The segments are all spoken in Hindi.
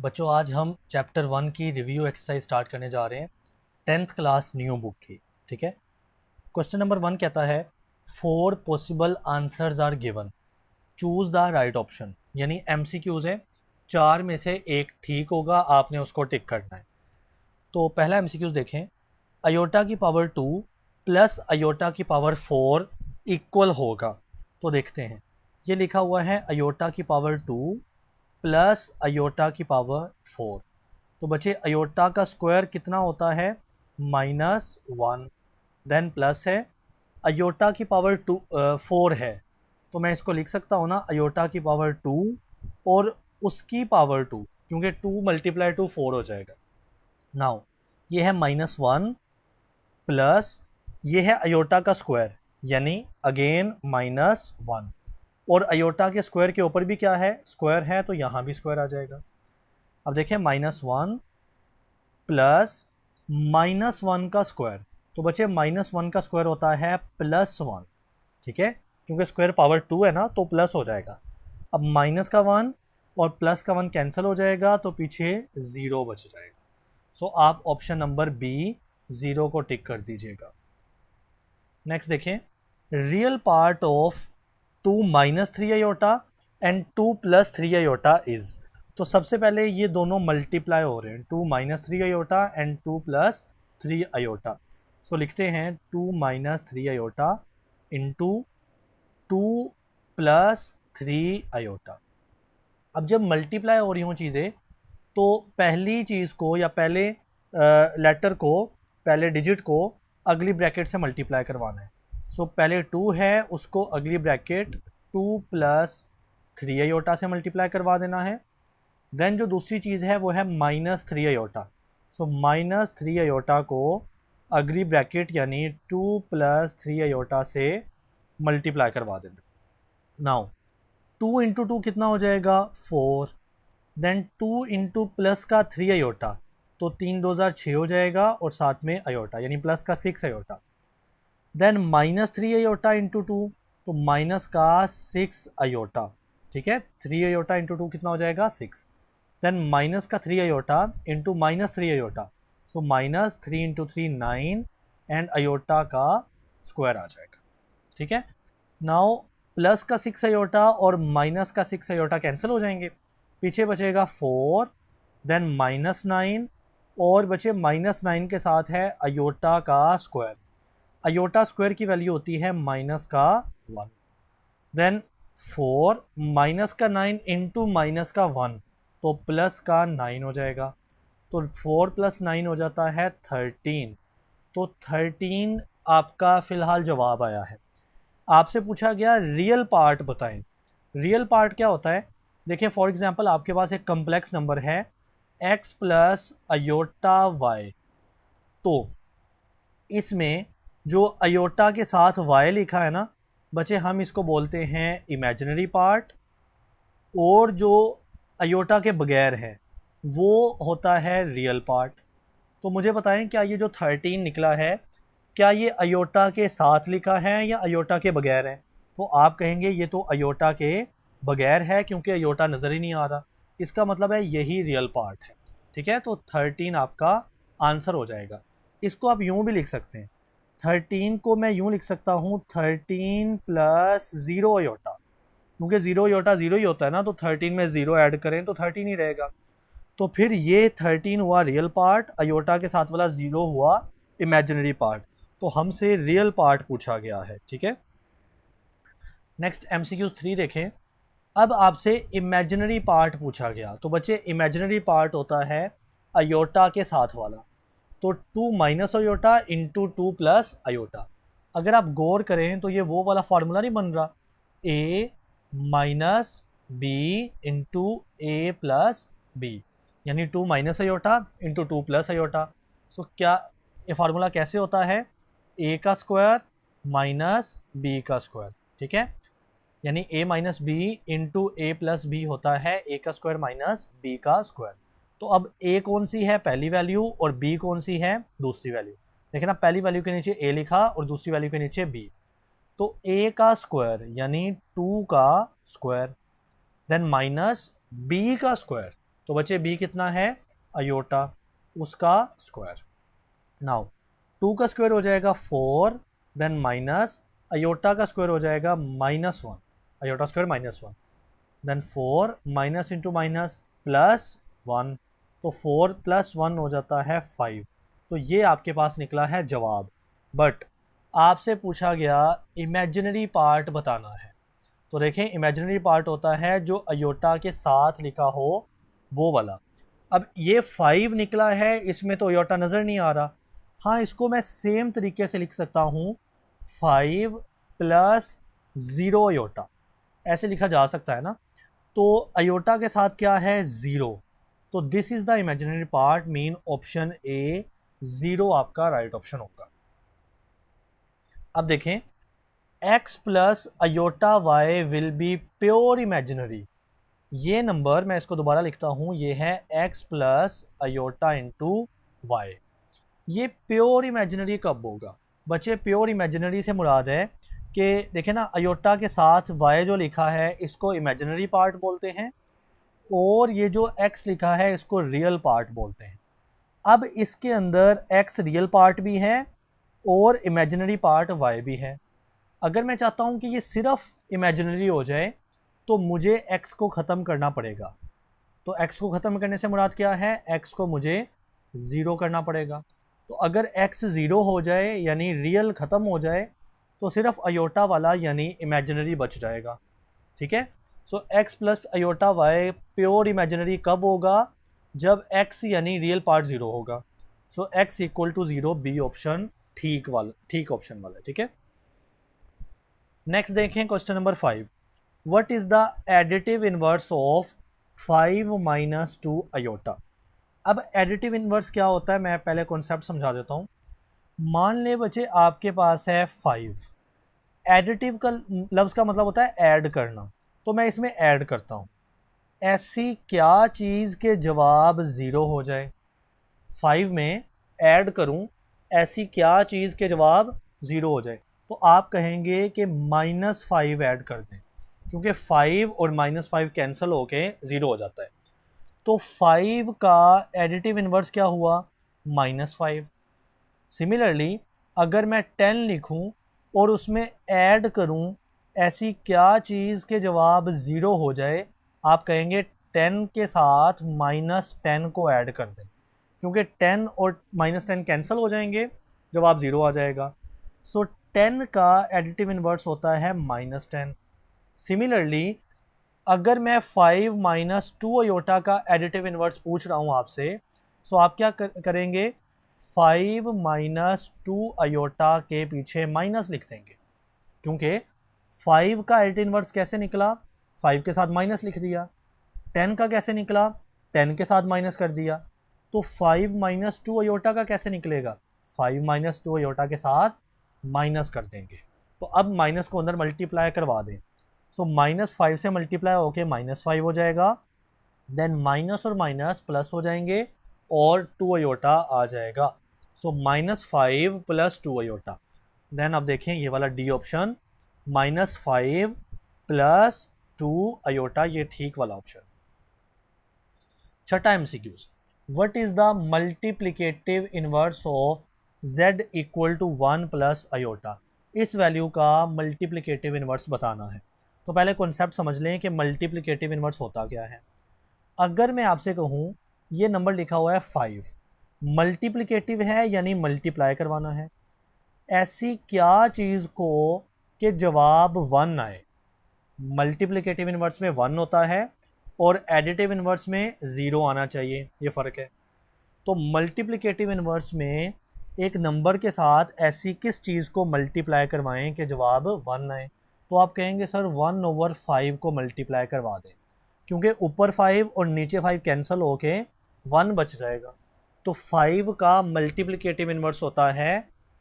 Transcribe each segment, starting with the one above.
बच्चों आज हम चैप्टर 1 की रिव्यू एक्सरसाइज स्टार्ट करने जा रहे हैं 10th क्लास न्यू बुक की। ठीक है, क्वेश्चन नंबर 1 कहता है 4 possible answers are given, choose the right option. यानी एमसीक्यूज है, 4 में से एक ठीक होगा, आपने उसको टिक करना है। तो पहला एमसीक्यूज देखें, अयोटा की पावर 2 प्लस अयोटा की पावर 4 इक्वल होगा। तो देखते हैं, ये लिखा हुआ है अयोटा की पावर 2 प्लस अयोटा की पावर 4। तो बच्चे अयोटा का स्क्वायर कितना होता है, -1, देन प्लस है अयोटा की पावर 4 है। तो मैं इसको लिख सकता हूँ ना, अयोटा की पावर 2 और उसकी पावर 2, क्योंकि 2 मल्टीप्लाई टू 4 हो जाएगा। नाउ ये है -1 प्लस ये है अयोटा का स्क्वायर, यानी अगेन -1, और अयोटा के स्क्वायर के ऊपर भी क्या है, स्क्वायर है, तो यहाँ भी स्क्वायर आ जाएगा। अब देखिए -1 प्लस -1 का स्क्वायर, तो बच्चे -1 का स्क्वायर होता है +1। ठीक है, क्योंकि स्क्वायर पावर 2 है ना, तो प्लस हो जाएगा। अब माइनस का 1 और प्लस का 1 कैंसिल हो जाएगा, तो पीछे 0 बच जाएगा। सो आप ऑप्शन नंबर बी 0 को टिक कर दीजिएगा। नेक्स्ट देखें, real part of 2 - 3 iota and 2 + 3 iota is. तो सबसे पहले ये दोनों मल्टीप्लाई हो रहे हैं, 2 - 3 अयोटा एंड 2 + 3 अयोटा। सो लिखते हैं 2 - 3 अयोटा इंटू 2 + 3 अयोटा। अब जब मल्टीप्लाई हो रही हों चीज़ें, तो पहली चीज़ को या पहले लेटर को, पहले डिजिट को अगली ब्रैकेट से मल्टीप्लाई करवाना है। सो पहले 2 है, उसको अगली ब्रैकेट 2 + 3 अयोटा से मल्टीप्लाई करवा देना है। देन जो दूसरी चीज़ है वो है -3 अयोटा। सो -3 अयोटा को अगली ब्रैकेट यानी 2 + 3 अयोटा से मल्टीप्लाई करवा देना। नाउ 2 × 2 कितना हो जाएगा, 4। देन 2 इंटू प्लस का 3 अयोटा, तो 3 2 6 हो जाएगा, और साथ में अयोटा यानी प्लस का 6 अयोटा। देन -3 अयोटा इंटू 2, तो माइनस का 6 अयोटा। ठीक है, 3 अयोटा इंटू 2 कितना हो जाएगा, 6। देन माइनस का 3 iota into -3 iota, so -3 into 3 9, and iota का स्क्वायर आ जाएगा। ठीक है, नाउ प्लस का 6 अयोटा और माइनस का 6 अयोटा कैंसिल हो जाएंगे, पीछे बचेगा 4, देन -9, और बचे -9 के साथ है अयोटा का स्क्वायर। अयोटा स्क्वायर की वैल्यू होती है -1। देन 4 माइनस का 9 इंटू -1, तो प्लस का 9 हो जाएगा। तो 4 + 9 हो जाता है 13। तो 13 आपका फिलहाल जवाब आया है। आपसे पूछा गया रियल पार्ट बताएं। रियल पार्ट क्या होता है, देखिए फॉर एग्जांपल आपके पास एक कम्प्लेक्स नंबर है x + अयोटा y। तो इसमें जो अयोटा के साथ y लिखा है ना बच्चे, हम इसको बोलते हैं इमेजिनरी पार्ट, और जो अयोटा के बगैर है वो होता है रियल पार्ट। तो मुझे बताएं, क्या ये जो 13 निकला है, क्या ये अयोटा के साथ लिखा है या अयोटा के बगैर है? तो आप कहेंगे ये तो अयोटा के बगैर है, क्योंकि अयोटा नज़र ही नहीं आ रहा। इसका मतलब है यही रियल पार्ट है। ठीक है, तो 13 आपका आंसर हो जाएगा। इसको आप यूं भी लिख सकते हैं, 13 को मैं यूं लिख सकता हूं 13 + 0 अयोटा, क्योंकि 0 अयोटा 0 ही होता है ना, तो 13 में 0 ऐड करें तो 13 ही रहेगा। तो फिर ये 13 हुआ रियल पार्ट, अयोटा के साथ वाला 0 हुआ इमेजिनरी पार्ट। तो हमसे रियल पार्ट पूछा गया है। ठीक है, नेक्स्ट MCQ 3 देखें। अब आपसे इमेजिनरी पार्ट पूछा गया, तो बच्चे इमेजिनरी पार्ट होता है अयोटा के साथ वाला। तो 2 - अयोटा इंटू 2 + अयोटा। अगर आप गौर करें तो ये वो वाला फार्मूला नहीं बन रहा, a - b into a + b, यानी 2 - अयोटा इंटू 2 + अयोटा। सो क्या ये फार्मूला कैसे होता है, a का स्क्वायर माइनस b का स्क्वायर। ठीक है, यानी a - b into a + b होता है a का स्क्वायर माइनस b का स्क्वायर। तो अब a कौन सी है, पहली वैल्यू, और b कौन सी है, दूसरी वैल्यू। देखिए ना, पहली वैल्यू के नीचे a लिखा और दूसरी वैल्यू के नीचे b। तो a का स्क्वायर यानी 2 का स्क्वायर, देन माइनस b का स्क्वायर, तो बच्चे b कितना है, अयोटा, उसका स्क्वायर। नाउ 2 का स्क्वायर हो जाएगा 4, देन माइनस अयोटा का स्क्वायर हो जाएगा -1, iota square -1, then 4 minus into minus plus 1, तो 4 + 1 हो जाता है 5। तो ये आपके पास निकला है जवाब। बट आपसे पूछा गया इमेजिनरी पार्ट बताना है। तो देखें, इमेजिनरी पार्ट होता है जो अयोटा के साथ लिखा हो वो वाला। अब ये 5 निकला है, इसमें तो अयोटा नज़र नहीं आ रहा। हाँ, इसको मैं सेम तरीके से लिख सकता हूँ, 5 + 0 अयोटा, ऐसे लिखा जा सकता है ना। तो अयोटा के साथ क्या है, 0। तो this is the imaginary part, mean option a 0 आपका राइट ऑप्शन होगा। अब देखें, x + iota y will be pure imaginary. ये नंबर मैं इसको दोबारा लिखता हूँ, ये है x + अयोटा इंटू वाई। ये प्योर इमेजिनरी कब होगा बच्चे? प्योर इमेजिनरी से मुराद है कि देखें ना, अयोटा के साथ y जो लिखा है इसको इमेजिनरी पार्ट बोलते हैं, और ये जो x लिखा है इसको रियल पार्ट बोलते हैं। अब इसके अंदर x रियल पार्ट भी है और इमेजिनरी पार्ट y भी है। अगर मैं चाहता हूँ कि ये सिर्फ इमेजिनरी हो जाए तो मुझे x को ख़त्म करना पड़ेगा। तो x को ख़त्म करने से मुराद क्या है, x को मुझे 0 करना पड़ेगा। तो अगर x 0 हो जाए यानी रियल ख़त्म हो जाए तो सिर्फ अयोटा वाला यानी इमेजिनरी बच जाएगा। ठीक है। So x + iota y pure imaginary कब होगा? जब x यानी रियल पार्ट 0 होगा। सो x = 0, बी ऑप्शन ठीक ऑप्शन वाला है। ठीक है। नेक्स्ट देखें question number 5। What is the additive inverse of 5 - 2 iota? अब एडिटिव इनवर्स क्या होता है, मैं पहले कॉन्सेप्ट समझा देता हूँ। मान ले बच्चे आपके पास है 5। एडिटिव का लफ्ज़ का मतलब होता है ऐड करना, तो मैं इसमें ऐड करता हूँ। ऐसी क्या चीज़ के जवाब 0 हो जाए? 5 में ऐड करूँ, ऐसी क्या चीज़ के जवाब 0 हो जाए? तो आप कहेंगे कि -5 ऐड कर दें, क्योंकि 5 और -5 कैंसिल होके 0 हो जाता है। तो 5 का एडिटिव इन्वर्स क्या हुआ? -5। सिमिलरली अगर मैं 10 लिखूं और उसमें ऐड करूं, ऐसी क्या चीज़ के जवाब 0 हो जाए? आप कहेंगे 10 के साथ -10 को ऐड कर दें, क्योंकि 10 और -10 कैंसिल हो जाएंगे, जवाब 0 आ जाएगा। सो 10 का एडिटिव इन्वर्स होता है -10। सिमिलरली अगर मैं 5 - 2 अयोटा का एडिटिव इन्वर्स पूछ रहा हूँ आपसे, सो आप क्या करेंगे? 5 - 2 अयोटा के पीछे माइनस लिख देंगे, क्योंकि 5 का एडिटिव इन्वर्स कैसे निकला? 5 के साथ माइनस लिख दिया। 10 का कैसे निकला? 10 के साथ माइनस कर दिया। तो 5 - 2 अयोटा का कैसे निकलेगा? 5 - 2 अयोटा के साथ माइनस कर देंगे। तो अब माइनस को अंदर मल्टीप्लाई करवा दें। सो -5 से मल्टीप्लाई होके -5 हो जाएगा, देन माइनस और माइनस प्लस हो जाएंगे और 2 अयोटा आ जाएगा। सो -5 + 2 अयोटा। देन अब देखें ये वाला डी ऑप्शन, -5 + 2 अयोटा, ये ठीक वाला ऑप्शन। छठा MCQs, what is the multiplicative inverse of z = 1 + iota? इस वैल्यू का मल्टीप्लिकेटिव इनवर्स बताना है। तो पहले कॉन्सेप्ट समझ लें कि मल्टीप्लिकेटिव इनवर्स होता क्या है। अगर मैं आपसे कहूँ ये नंबर लिखा हुआ है 5, मल्टीप्लिकेटिव है यानी मल्टीप्लाई करवाना है। ऐसी क्या चीज़ को कि जवाब 1 आए? मल्टीप्लिकेटिव इनवर्स में 1 होता है और एडिटिव इनवर्स में 0 आना चाहिए, ये फ़र्क है। तो मल्टीप्लिकेटिव इनवर्स में एक नंबर के साथ ऐसी किस चीज़ को मल्टीप्लाई करवाएं कि जवाब 1 आए? तो आप कहेंगे सर 1/5 को मल्टीप्लाई करवा दें, क्योंकि ऊपर 5 और नीचे 5 कैंसिल होके 1 बच जाएगा। तो 5 का मल्टीप्लिकेटिव इनवर्स होता है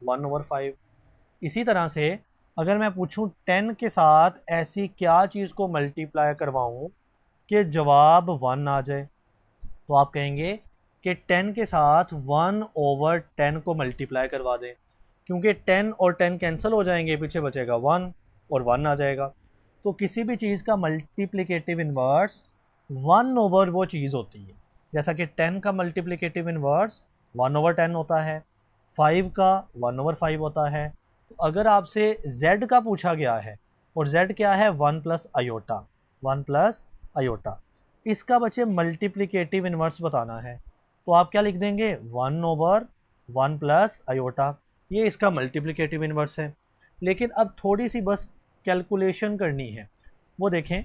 1/5। इसी तरह से अगर मैं पूछूं 10 के साथ ऐसी क्या चीज़ को मल्टीप्लाई करवाऊं कि जवाब 1 आ जाए, तो आप कहेंगे कि 10 के साथ 1/10 को मल्टीप्लाई करवा दें, क्योंकि 10 और 10 कैंसिल हो जाएंगे, पीछे बचेगा 1 और 1 आ जाएगा। तो किसी भी चीज़ का मल्टीप्लिकेटिव इन्वर्स 1/वो चीज़ होती है। जैसा कि 10 का मल्टीप्लिकेटिव इनवर्स 1/10 होता है, 5 का 1/5 होता है। तो अगर आपसे z का पूछा गया है और z क्या है 1 प्लस आयोटा, 1 प्लस आयोटा, इसका बच्चे मल्टीप्लिकेटिव इनवर्स बताना है तो आप क्या लिख देंगे 1/1 प्लस आयोटा, ये इसका मल्टीप्लिकेटिव इनवर्स है। लेकिन अब थोड़ी सी बस कैलकुलेशन करनी है, वो देखें,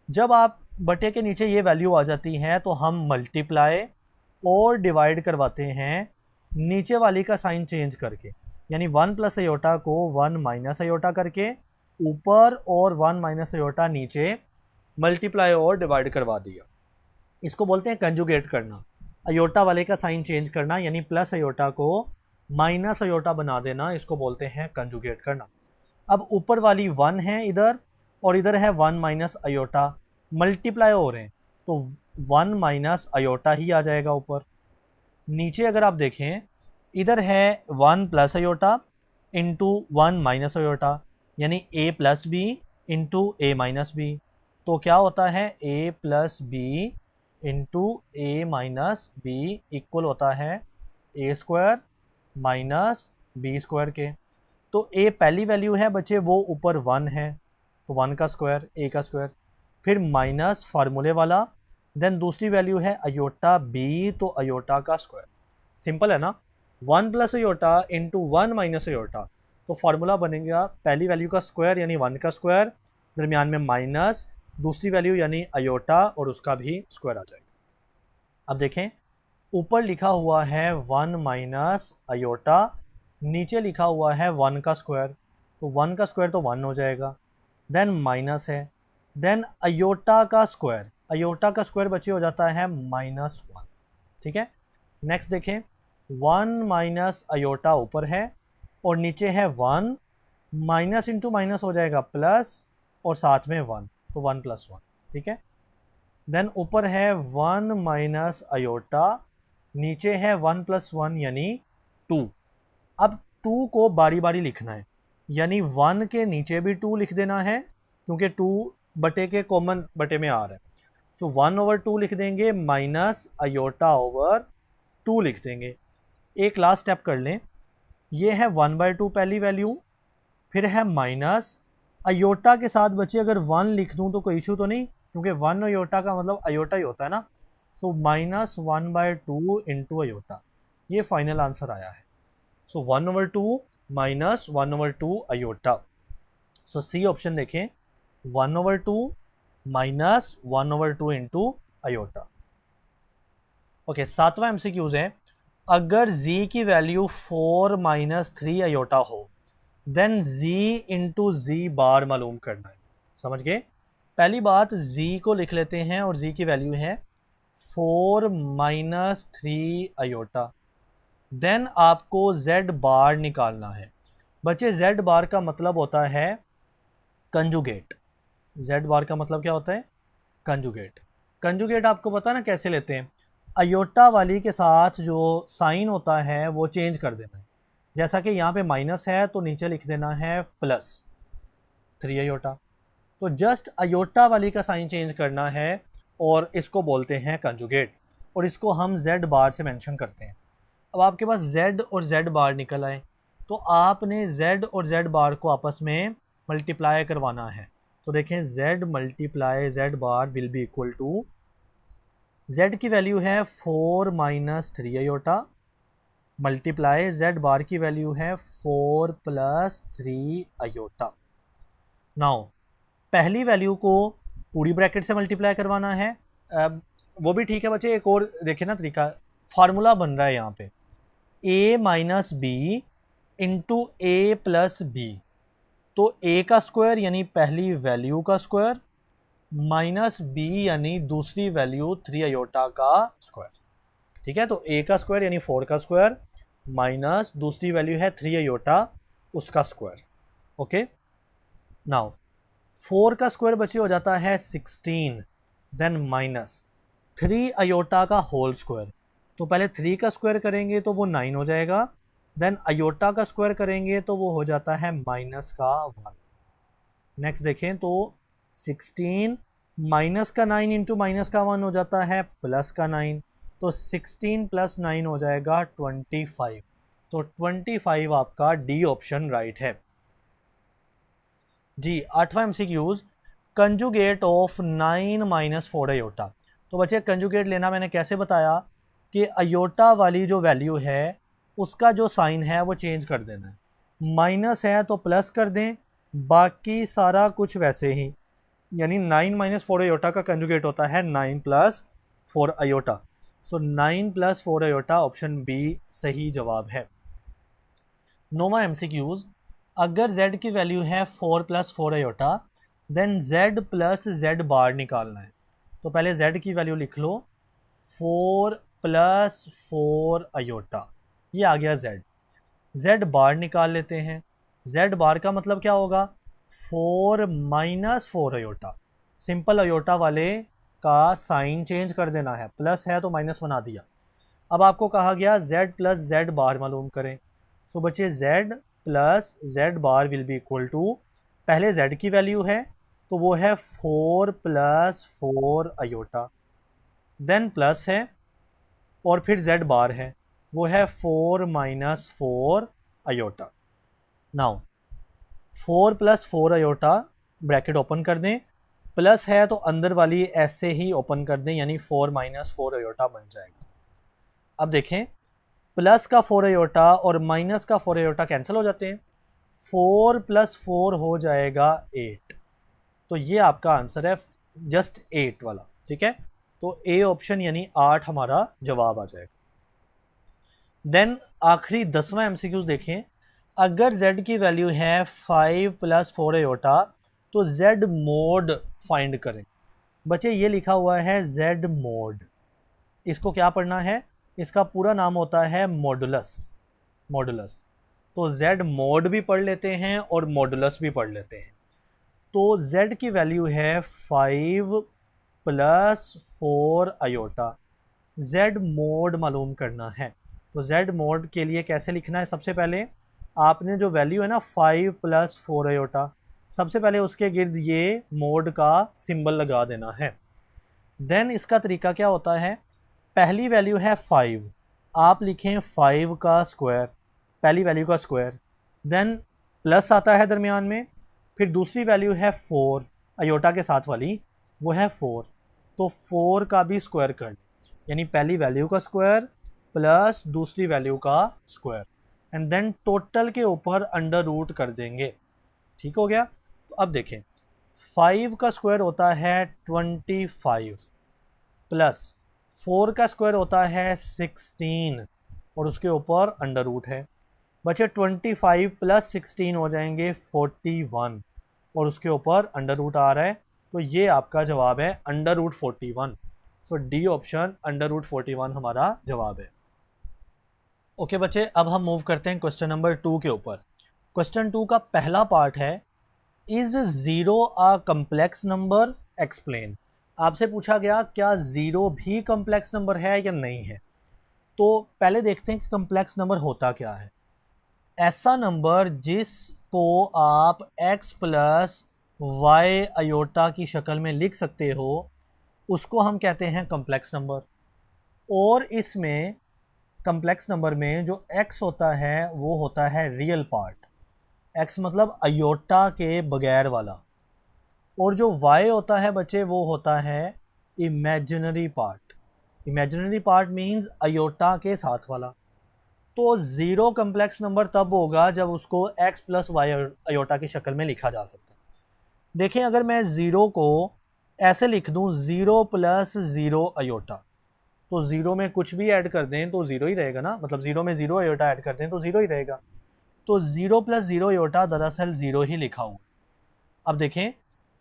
जब आप बटे के नीचे ये वैल्यू आ जाती हैं तो हम मल्टीप्लाई और डिवाइड करवाते हैं नीचे वाली का साइन चेंज करके, यानी 1 प्लस आयोटा को 1 माइनस आयोटा करके ऊपर और 1 माइनस आयोटा नीचे मल्टीप्लाई और डिवाइड करवा दिया। इसको बोलते हैं कंजुगेट करना, अयोटा वाले का साइन चेंज करना, यानी प्लस अयोटा को माइनस अयोटा बना देना, इसको बोलते हैं कंजुगेट करना। अब ऊपर वाली 1 है इधर और इधर है 1 माइनस अयोटा, मल्टीप्लाई हो रहे हैं तो 1 माइनस अयोटा ही आ जाएगा ऊपर। नीचे अगर आप देखें इधर है 1 plus iota into 1 minus iota, यानी a plus b into a minus b, तो क्या होता है a plus b into a minus b equal होता है a square minus b square के। तो a पहली वैल्यू है बच्चे वो ऊपर 1 है तो 1 का स्क्वायर a का स्क्वायर, फिर माइनस फार्मूले वाला, देन दूसरी वैल्यू है अयोटा b तो अयोटा का स्क्वायर। सिंपल है ना, 1 plus iota into 1 minus aorta, तो फार्मूला बनेगा पहली वैल्यू का स्क्वायर यानी 1 का स्क्वायर, दरमियान में माइनस दूसरी वैल्यू यानी अयोटा और उसका भी स्क्वायर आ जाएगा। अब देखें ऊपर लिखा हुआ है 1 माइनस अयोटा, नीचे लिखा हुआ है 1 का स्क्वायर, तो 1 का स्क्वायर तो 1 हो जाएगा, देन माइनस है, देन अयोटा का स्क्वायर, अयोटा का स्क्वायर बच्चे हो जाता है -1। ठीक है, नेक्स्ट देखें 1 माइनस अयोटा ऊपर है और नीचे है 1, माइनस इंटू माइनस हो जाएगा प्लस और साथ में 1 तो 1 + 1। ठीक है, देन ऊपर है 1 माइनस अयोटा, नीचे है 1 + 1 यानी 2। अब 2 को बारी बारी लिखना है, यानी 1 के नीचे भी 2 लिख देना है क्योंकि 2 बटे के कॉमन बटे में आ रहा है, सो 1/2 लिख देंगे माइनस अयोटा ओवर 2 लिख देंगे। एक लास्ट स्टेप कर लें, ये है 1/2 पहली वैल्यू, फिर है माइनस अयोटा के साथ बच्चे अगर 1 लिख दूं तो कोई इशू तो नहीं, क्योंकि 1 अयोटा का मतलब अयोटा ही होता है ना, सो -1/2 इंटू अयोटा, ये फाइनल आंसर आया है। सो 1/2 माइनस 1/2 अयोटा, सो सी ऑप्शन देखें 1/2 माइनस 1/2 इंटू अयोटा। ओके, सातवां एमसीक्यूज है, अगर z की वैल्यू 4 - 3 अयोटा हो देन z इंटू जी बार मालूम करना है। समझ गए, पहली बात z को लिख लेते हैं और z की वैल्यू है 4 - 3 अयोटा, देन आपको z बार निकालना है। बच्चे z बार का मतलब होता है कंजुगेट, z बार का मतलब क्या होता है कंजुगेट। कंजुगेट आपको पता ना कैसे लेते हैं, अयोटा वाली के साथ जो साइन होता है वो चेंज कर देना है, जैसा कि यहाँ पे माइनस है तो नीचे लिख देना है +3 अयोटा, तो जस्ट अयोटा वाली का साइन चेंज करना है और इसको बोलते हैं कंजुगेट, और इसको हम z बार से मेंशन करते हैं। अब आपके पास z और z बार निकल आए तो आपने z और z बार को आपस में मल्टीप्लाई करवाना है, तो देखें z × z bar will be equal to, z की वैल्यू है 4 - 3 अयोटा मल्टीप्लाई z बार की वैल्यू है 4 + 3 अयोटा। नाउ पहली वैल्यू को पूरी ब्रैकेट से मल्टीप्लाई करवाना है, वो भी ठीक है बच्चे, एक और देखें ना तरीका, फार्मूला बन रहा है यहाँ पे a - b into a + b, तो a का स्क्वायर यानी पहली वैल्यू का स्क्वायर माइनस b यानी दूसरी वैल्यू 3 अयोटा का स्क्वायर। ठीक है, तो a का स्क्वायर यानी 4 का स्क्वायर माइनस दूसरी वैल्यू है 3 अयोटा उसका स्क्वायर। ओके, नाउ 4 का स्क्वायर बच्चे हो जाता है 16, देन माइनस 3 अयोटा का होल स्क्वायर, तो पहले 3 का स्क्वायर करेंगे तो वो 9 हो जाएगा, देन अयोटा का स्क्वायर करेंगे तो वो हो जाता है माइनस का 1। नेक्स्ट देखें तो 16 माइनस का 9 इंटू माइनस का 1 हो जाता है प्लस का 9, तो 16 + 9 हो जाएगा 25। तो 25 आपका डी ऑप्शन राइट है जी। 8वां एमसीक्यूज, कंजुगेट ऑफ 9 - 4 अयोटा। तो बच्चे कंजुगेट लेना मैंने कैसे बताया कि अयोटा वाली जो वैल्यू है उसका जो साइन है वो चेंज कर देना है। माइनस है तो प्लस कर दें, बाकी सारा कुछ वैसे ही। यानी 9 - 4 अयोटा का कंजुगेट होता है 9 + 4 अयोटा। सो 9 + 4 अयोटा ऑप्शन बी सही जवाब है। 9वां एमसीक्यूज, अगर z की वैल्यू है 4 + 4 अयोटा देन z + z बार निकालना है। तो पहले z की वैल्यू लिख लो 4 + 4 अयोटा, ये आ गया z बार निकाल लेते हैं। z बार का मतलब क्या होगा 4 - 4 अयोटा। सिंपल अयोटा वाले का साइन चेंज कर देना है, प्लस है तो माइनस बना दिया। अब आपको कहा गया z + z बार मालूम करें। सो बच्चे z + z bar will be equal to, पहले z की वैल्यू है तो वो है 4 + 4 अयोटा, देन प्लस है और फिर z बार है वो है 4 - 4 iota. Now 4 + 4 iota bracket open कर दें, प्लस है तो अंदर वाली ऐसे ही ओपन कर दें, यानी 4 - 4 अयोटा बन जाएगा। अब देखें, प्लस का 4 अयोटा और माइनस का 4 अयोटा कैंसिल हो जाते हैं, 4 + 4 हो जाएगा 8। तो ये आपका आंसर है जस्ट 8 वाला, ठीक है। तो ए ऑप्शन यानी 8 हमारा जवाब आ जाएगा। देन आखिरी 10वां एमसीक्यूज देखें, अगर z की वैल्यू है 5 + 4 अयोटा तो z मोड फाइंड करें। बच्चे ये लिखा हुआ है z मोड, इसको क्या पढ़ना है, इसका पूरा नाम होता है मॉडुलस। मॉडुलस तो z मोड भी पढ़ लेते हैं और मॉडुलस भी पढ़ लेते हैं। तो z की वैल्यू है 5 + 4 अयोटा, z मोड मालूम करना है। तो z मोड के लिए कैसे लिखना है, सबसे पहले आपने जो वैल्यू है ना 5 + 4 अयोटा, सबसे पहले उसके गिर्द ये मोड का सिंबल लगा देना है। देन इसका तरीका क्या होता है, पहली वैल्यू है 5, आप लिखें 5 का स्क्वायर, पहली वैल्यू का स्क्वायर, देन प्लस आता है दरमियान में, फिर दूसरी वैल्यू है 4 अयोटा के साथ वाली, वो है 4, तो 4 का भी स्क्वायर कर, यानी पहली वैल्यू का स्क्वायर प्लस दूसरी वैल्यू का स्क्वायर, एंड देन टोटल के ऊपर अंडर रूट कर देंगे। ठीक हो गया। तो अब देखें 5 का स्क्वायर होता है 25 प्लस 4 का स्क्वायर होता है 16 और उसके ऊपर अंडर रूट है। बचे 25 + 16 हो जाएंगे 41 और उसके ऊपर अंडर रूट आ रहा है, तो ये आपका जवाब है अंडर रूट 41। सो डी ऑप्शन अंडर रूट 41 हमारा जवाब है। ओके बच्चे, अब हम मूव करते हैं क्वेश्चन नंबर 2 के ऊपर। क्वेश्चन 2 का पहला पार्ट है, is 0 a complex number, explain. आपसे पूछा गया क्या 0 भी कम्प्लेक्स नंबर है या नहीं है। तो पहले देखते हैं कि कम्प्लेक्स नंबर होता क्या है। ऐसा नंबर जिसको आप x + y अयोटा की शक्ल में लिख सकते हो उसको हम कहते हैं कम्प्लेक्स नंबर। और इसमें कम्प्लेक्स नंबर में जो x होता है वो होता है रियल पार्ट, x मतलब अयोटा के बगैर वाला, और जो y होता है बच्चे वो होता है imaginary part. Imaginary part means iota के साथ वाला। तो 0 कम्प्लेक्स नंबर तब होगा जब उसको x + y अयोटा की शक्ल में लिखा जा सकता है। देखें, अगर मैं 0 को ऐसे लिख दूं 0 + 0 अयोटा, तो 0 में कुछ भी ऐड कर दें तो 0 ही रहेगा ना, मतलब 0 में 0 अयोटा ऐड कर दें तो 0 ही रहेगा। तो 0 + 0 अयोटा दरअसल 0 ही लिखा हुआ। अब देखें,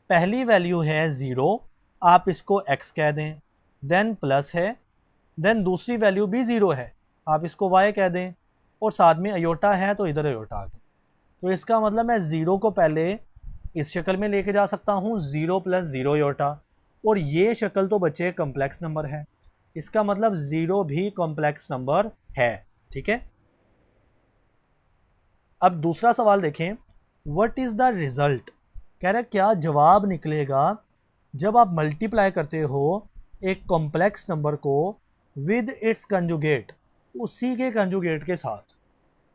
पहली वैल्यू है 0, आप इसको x कह दें, देन प्लस है, देन दूसरी वैल्यू भी 0 है, आप इसको y कह दें, और साथ में अयोटा है तो इधर अयोटा आ गया। तो इसका मतलब मैं 0 को पहले इस शक्ल में लेके जा सकता हूँ 0 + 0 अयोटा, और ये शक्ल तो बच्चे कम्प्लेक्स नंबर है, इसका मतलब 0 भी कॉम्प्लेक्स नंबर है। ठीक है। अब दूसरा सवाल देखें, व्हाट इज द रिजल्ट। कह रहा है क्या जवाब निकलेगा जब आप मल्टीप्लाई करते हो एक कॉम्प्लेक्स नंबर को विद इट्स कंजुगेट, उसी के कंजुगेट के साथ।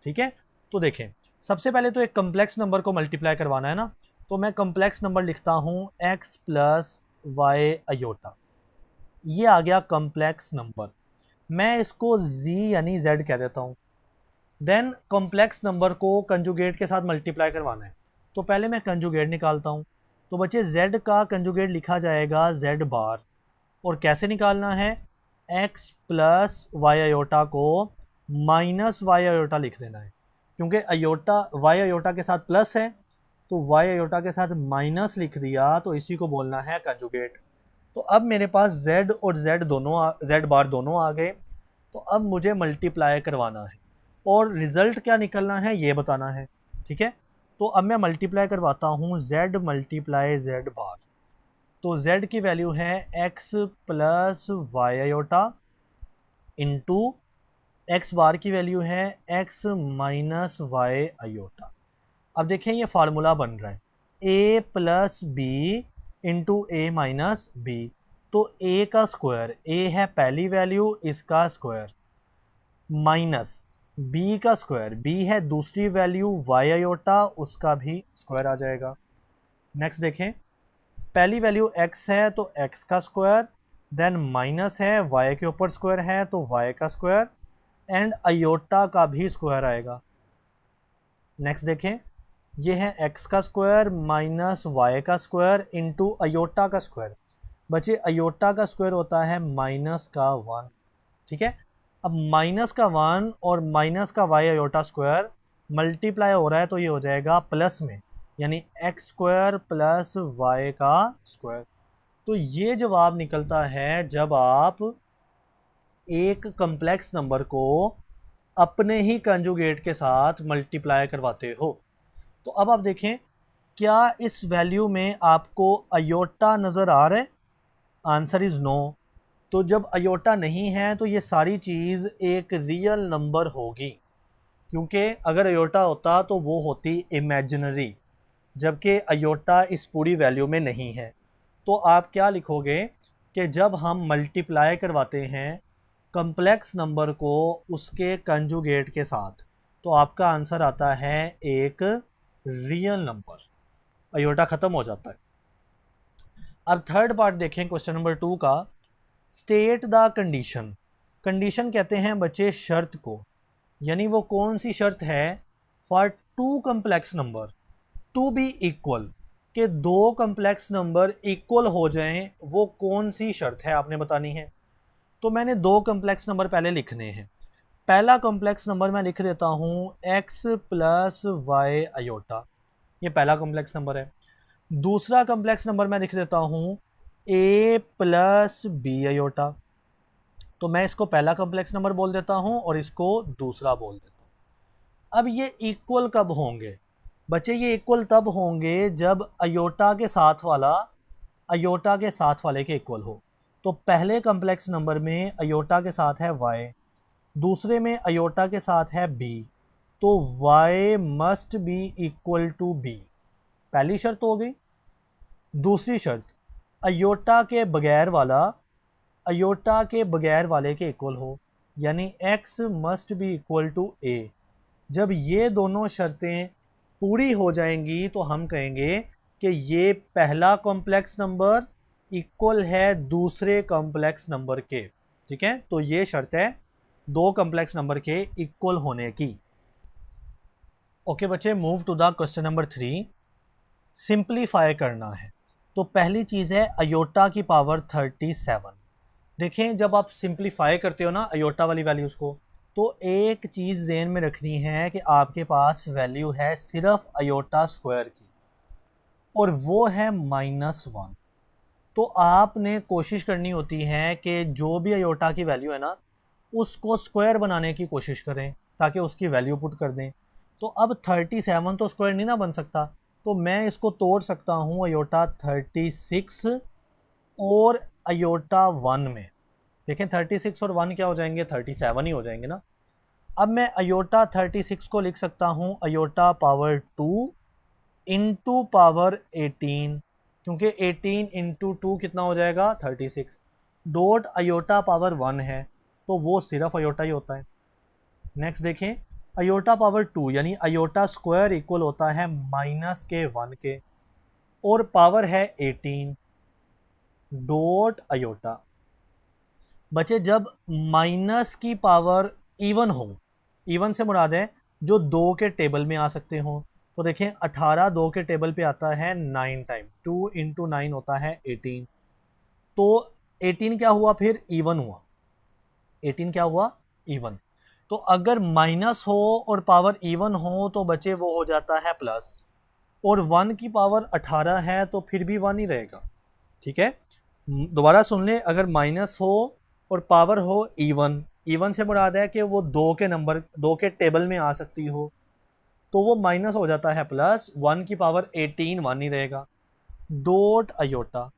ठीक है, तो देखें सबसे पहले तो एक कम्प्लेक्स नंबर को मल्टीप्लाई करवाना है ना, तो मैं कम्प्लेक्स नंबर लिखता हूँ x प्लस वाई अयोटा, ये आ गया कम्प्लेक्स नंबर, मैं इसको z यानी z कह देता हूँ। देन कॉम्प्लेक्स नंबर को कंजुगेट के साथ मल्टीप्लाई करवाना है, तो पहले मैं कंजुगेट निकालता हूँ। तो बच्चे z का कंजुगेट लिखा जाएगा z बार, और कैसे निकालना है, x प्लस वाई अयोटा को माइनस वाई अयोटा लिख देना है, क्योंकि अयोटा वाई अयोटा के साथ प्लस है, तो वाई अयोटा के साथ माइनस लिख दिया, तो इसी को बोलना है कंजुगेट। तो अब मेरे पास z और z बार दोनों आ गए, तो अब मुझे मल्टीप्लाई करवाना है और रिज़ल्ट क्या निकलना है ये बताना है। ठीक है, तो अब मैं मल्टीप्लाई करवाता हूँ z मल्टीप्लाई z बार, तो z की वैल्यू है x plus Y iota into X bar की वैल्यू है x माइनस वाई अयोटा। अब देखें ये फार्मूला बन रहा है a plus b into a minus b, तो a का स्क्वायर, a है पहली वैल्यू, इसका स्क्वायर, माइनस b का स्क्वायर, b है दूसरी वैल्यू वाई अयोटा, उसका भी स्क्वायर आ जाएगा। नेक्स्ट देखें, पहली वैल्यू x है तो x का स्क्वायर, देन माइनस है y के ऊपर स्क्वायर है तो y का स्क्वायर, एंड अयोटा का भी स्क्वायर आएगा। नेक्स्ट देखें, ये है x का स्क्वायर माइनस y का स्क्वायर इंटू अयोटा का स्क्वायर, बच्चे अयोटा का स्क्वायर होता है माइनस का 1। ठीक है, अब माइनस का 1 और माइनस का y अयोटा स्क्वायर मल्टीप्लाई हो रहा है, तो ये हो जाएगा प्लस में, यानी x स्क्वायर प्लस y का स्क्वायर। तो ये जवाब निकलता है जब आप एक कम्प्लेक्स नंबर को अपने ही कंजुगेट के साथ मल्टीप्लाई करवाते हो। तो अब आप देखें, क्या इस वैल्यू में आपको अयोटा नज़र आ रहा है? Answer is no. तो जब अयोटा नहीं है तो ये सारी चीज़ एक रियल नंबर होगी, क्योंकि अगर अयोटा होता तो वो होती इमेजिनरी, जबकि अयोटा इस पूरी वैल्यू में नहीं है। तो आप क्या लिखोगे कि जब हम मल्टीप्लाई करवाते हैं कम्प्लेक्स नंबर को उसके कंजुगेट के साथ, तो आपका आंसर आता है एक रियल नंबर, अयोटा ख़त्म हो जाता है। अब थर्ड पार्ट देखें क्वेश्चन नंबर 2 का, स्टेट द कंडीशन। कंडीशन कहते हैं बच्चे शर्त को, यानी वो कौन सी शर्त है for two complex number to be equal, के दो कम्प्लेक्स नंबर इक्वल हो जाएं, वो कौन सी शर्त है आपने बतानी है। तो मैंने दो कम्प्लेक्स नंबर पहले लिखने हैं। पहला कम्प्लेक्स नंबर मैं लिख देता हूँ x प्लस वाई अयोटा, ये पहला कम्प्लेक्स नंबर है। दूसरा कम्प्लेक्स नंबर मैं लिख देता हूँ a प्लस बी अयोटा, तो मैं इसको पहला कम्प्लेक्स नंबर बोल देता हूँ और इसको दूसरा बोल देता हूँ। अब ये इक्वल कब होंगे बच्चे? ये इक्वल तब होंगे जब अयोटा के साथ वाला अयोटा के साथ वाले के इक्वल हो। तो पहले कम्प्लेक्स नंबर में अयोटा के साथ है y, दूसरे में अयोटा के साथ है b, तो y must be equal to b, पहली शर्त हो गई। दूसरी शर्त, अयोटा के बगैर वाले के इक्वल हो, यानी x must be equal to a। जब ये दोनों शर्तें पूरी हो जाएंगी तो हम कहेंगे कि ये पहला कॉम्प्लेक्स नंबर इक्वल है दूसरे कॉम्प्लेक्स नंबर के। ठीक है, तो ये शर्त है दो कॉम्प्लेक्स नंबर के इक्वल होने की। ओके बच्चे, move to the question number 3। Simplify करना है, तो पहली चीज़ है अयोटा की पावर 37। देखें, जब आप सिंप्लीफाई करते हो ना अयोटा वाली वैल्यूज़ को, तो एक चीज़ ज़हन में रखनी है कि आपके पास वैल्यू है सिर्फ अयोटा स्क्वायर की, और वो है -1। तो आपने कोशिश करनी होती है कि जो भी अयोटा की वैल्यू है ना, उसको स्क्वायर बनाने की कोशिश करें ताकि उसकी वैल्यू पुट कर दें। तो अब 37 तो स्क्वायर नहीं ना बन सकता, तो मैं इसको तोड़ सकता हूँ अयोटा 36 और अयोटा 1 में। देखें 36 और 1 क्या हो जाएंगे, 37 ही हो जाएंगे ना। अब मैं अयोटा 36 को लिख सकता हूँ अयोटा पावर 2 इंटू पावर 18, क्योंकि 18 इंटू 2 कितना हो जाएगा 36, डॉट अयोटा पावर 1 है, तो वो सिर्फ अयोटा ही होता है। नेक्स्ट देखें, अयोटा पावर 2 यानी अयोटा स्क्वायर इक्वल होता है माइनस के 1 के, और पावर है 18 डॉट अयोटा। बच्चे जब माइनस की पावर इवन हो, इवन से मुराद है जो 2 के टेबल में आ सकते हो, तो देखें 18 2 के टेबल पे आता है 9 टाइम, 2 इंटू 9 होता है 18, तो 18 क्या हुआ फिर इवन हुआ, 18 क्या हुआ इवन। तो अगर माइनस हो और पावर इवन हो तो बच्चे वो हो जाता है प्लस, और 1 की पावर 18 है तो फिर भी 1 ही रहेगा। ठीक है, दोबारा सुन लें, अगर माइनस हो और पावर हो इवन, इवन से मुराद है कि वो 2 के नंबर 2 के टेबल में आ सकती हो, तो वो माइनस हो जाता है प्लस, 1 की पावर 18 1 ही रहेगा डॉट अयोटा।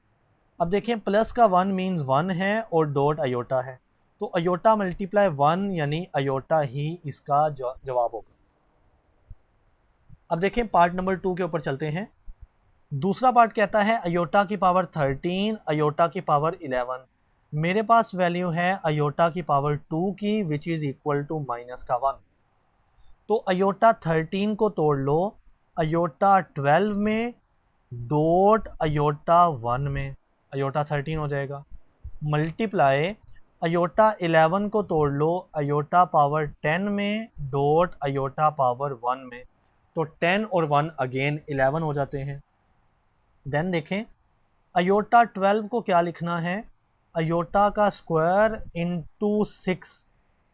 अब देखें प्लस का 1 मीन्स 1 है और डॉट अयोटा है, तो अयोटा मल्टीप्लाई 1 यानी अयोटा ही इसका जवाब होगा। अब देखें पार्ट नंबर 2 के ऊपर चलते हैं। दूसरा पार्ट कहता है अयोटा की पावर 13 अयोटा की पावर 11। मेरे पास वैल्यू है अयोटा की पावर 2 की which is equal to minus का 1। तो अयोटा 13 को तोड़ लो अयोटा 12 में डॉट अयोटा 1 में, अयोटा 13 हो जाएगा, मल्टीप्लाई अयोटा 11 को तोड़ लो अयोटा पावर 10 में डॉट अयोटा पावर 1 में, तो 10 और 1 अगेन 11 हो जाते हैं। देन देखें अयोटा 12 को क्या लिखना है, अयोटा का स्क्वायर इंटू 6,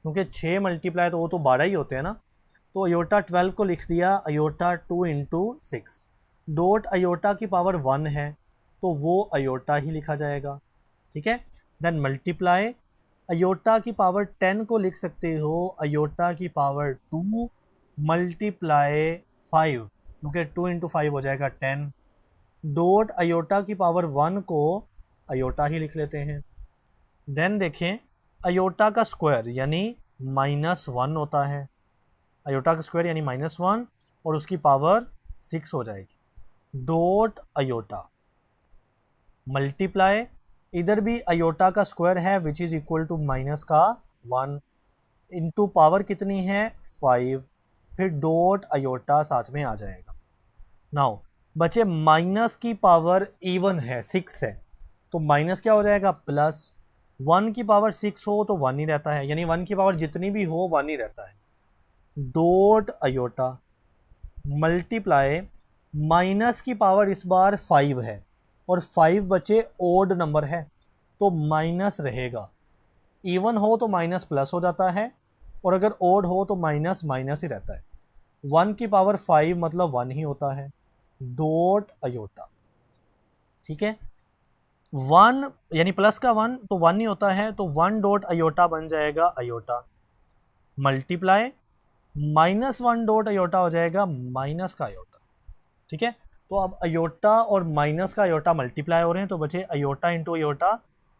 क्योंकि 6 मल्टीप्लाई तो वो तो 12 ही होते हैं ना, तो अयोटा 12 को लिख दिया अयोटा 2 इंटू 6 डॉट अयोटा की पावर 1 है तो वो अयोटा ही लिखा जाएगा। ठीक है, देन मल्टीप्लाई अयोटा की पावर 10 को लिख सकते हो अयोटा की पावर 2 मल्टीप्लाई 5, क्योंकि 2 इंटू 5 हो जाएगा 10 डॉट अयोटा की पावर 1 को अयोटा ही लिख लेते हैं। देन देखें अयोटा का स्क्वायर यानी -1 होता है, अयोटा का स्क्वायर यानी -1 और उसकी पावर 6 हो जाएगी डॉट अयोटा मल्टीप्लाई, इधर भी अयोटा का स्क्वायर है which is equal to minus का 1 इंटू पावर कितनी है 5, फिर डॉट अयोटा साथ में आ जाएगा। नाउ बचे माइनस की पावर इवन है 6 है, तो माइनस क्या हो जाएगा प्लस, 1 की पावर 6 हो तो 1 ही रहता है, यानी 1 की पावर जितनी भी हो 1 ही रहता है डॉट अयोटा मल्टीप्लाई माइनस की पावर इस बार 5 है और 5 बचे ओड नंबर है तो माइनस रहेगा, इवन हो तो माइनस प्लस हो जाता है और अगर ओड हो तो माइनस माइनस ही रहता है, 1 की पावर 5 मतलब 1 ही होता है डॉट अयोटा। ठीक है, 1 यानी प्लस का 1 तो 1 ही होता है, तो 1 डॉट अयोटा बन जाएगा अयोटा मल्टीप्लाई -1 डॉट अयोटा हो जाएगा माइनस का अयोटा। ठीक है, तो अब अयोटा और माइनस का अयोटा मल्टीप्लाई हो रहे हैं तो बचे अयोटा इंटू अयोटा,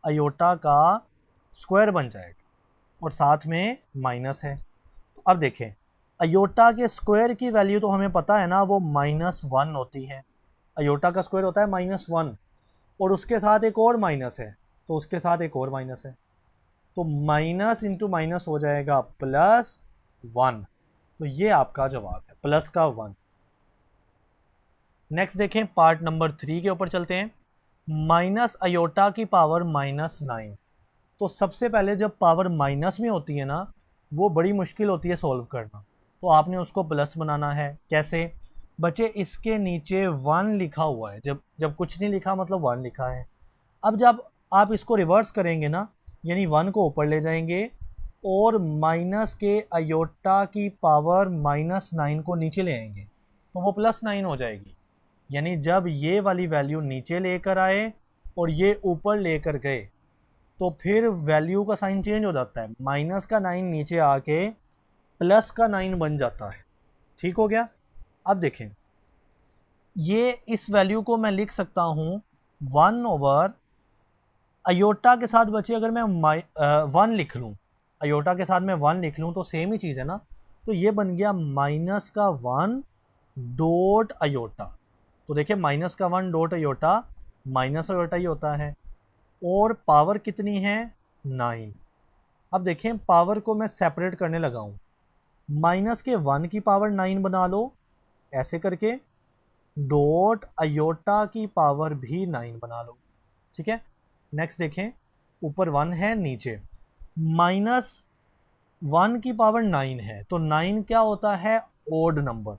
अयोटा का स्क्वायर बन जाएगा और साथ में माइनस है। तो अब देखें अयोटा के स्क्वायर की वैल्यू तो हमें पता है ना, वो -1 होती है, अयोटा का स्क्वायर होता है -1 और उसके साथ एक और माइनस है तो उसके साथ एक और माइनस है, तो माइनस इंटू माइनस हो जाएगा +1, तो ये आपका जवाब है प्लस का 1। नेक्स्ट देखें पार्ट नंबर 3 के ऊपर चलते हैं, माइनस अयोटा की पावर -9। तो सबसे पहले जब पावर माइनस में होती है ना वो बड़ी मुश्किल होती है सॉल्व करना, तो आपने उसको प्लस बनाना है। कैसे बच्चे, इसके नीचे 1 लिखा हुआ है, जब कुछ नहीं लिखा मतलब 1 लिखा है। अब जब आप इसको रिवर्स करेंगे ना, यानी 1 को ऊपर ले जाएंगे और माइनस के अयोटा की पावर -9 को नीचे ले आएंगे तो वो +9 हो जाएगी, यानी जब ये वाली वैल्यू नीचे लेकर आए और ये ऊपर लेकर गए तो फिर वैल्यू का साइन चेंज हो जाता है, माइनस का 9 नीचे आके प्लस का 9 बन जाता है। ठीक हो गया। अब देखें ये इस वैल्यू को मैं लिख सकता हूँ 1 ओवर अयोटा के साथ बचे अगर मैं 1 लिख लूँ, अयोटा के साथ मैं 1 लिख लूँ तो सेम ही चीज़ है ना, तो ये बन गया माइनस का 1 डॉट अयोटा। तो देखिए माइनस का 1 डॉट अयोटा माइनस अयोटा ही होता है और पावर कितनी है 9, अब देखें पावर को मैं सेपरेट करने लगा हूँ, माइनस के 1 की पावर 9 बना लो ऐसे करके, डॉट अयोटा की पावर भी 9 बना लो, ठीक है। नेक्स्ट देखें, ऊपर 1 है, नीचे माइनस 1 की पावर 9 है, तो 9 क्या होता है, ओड नंबर,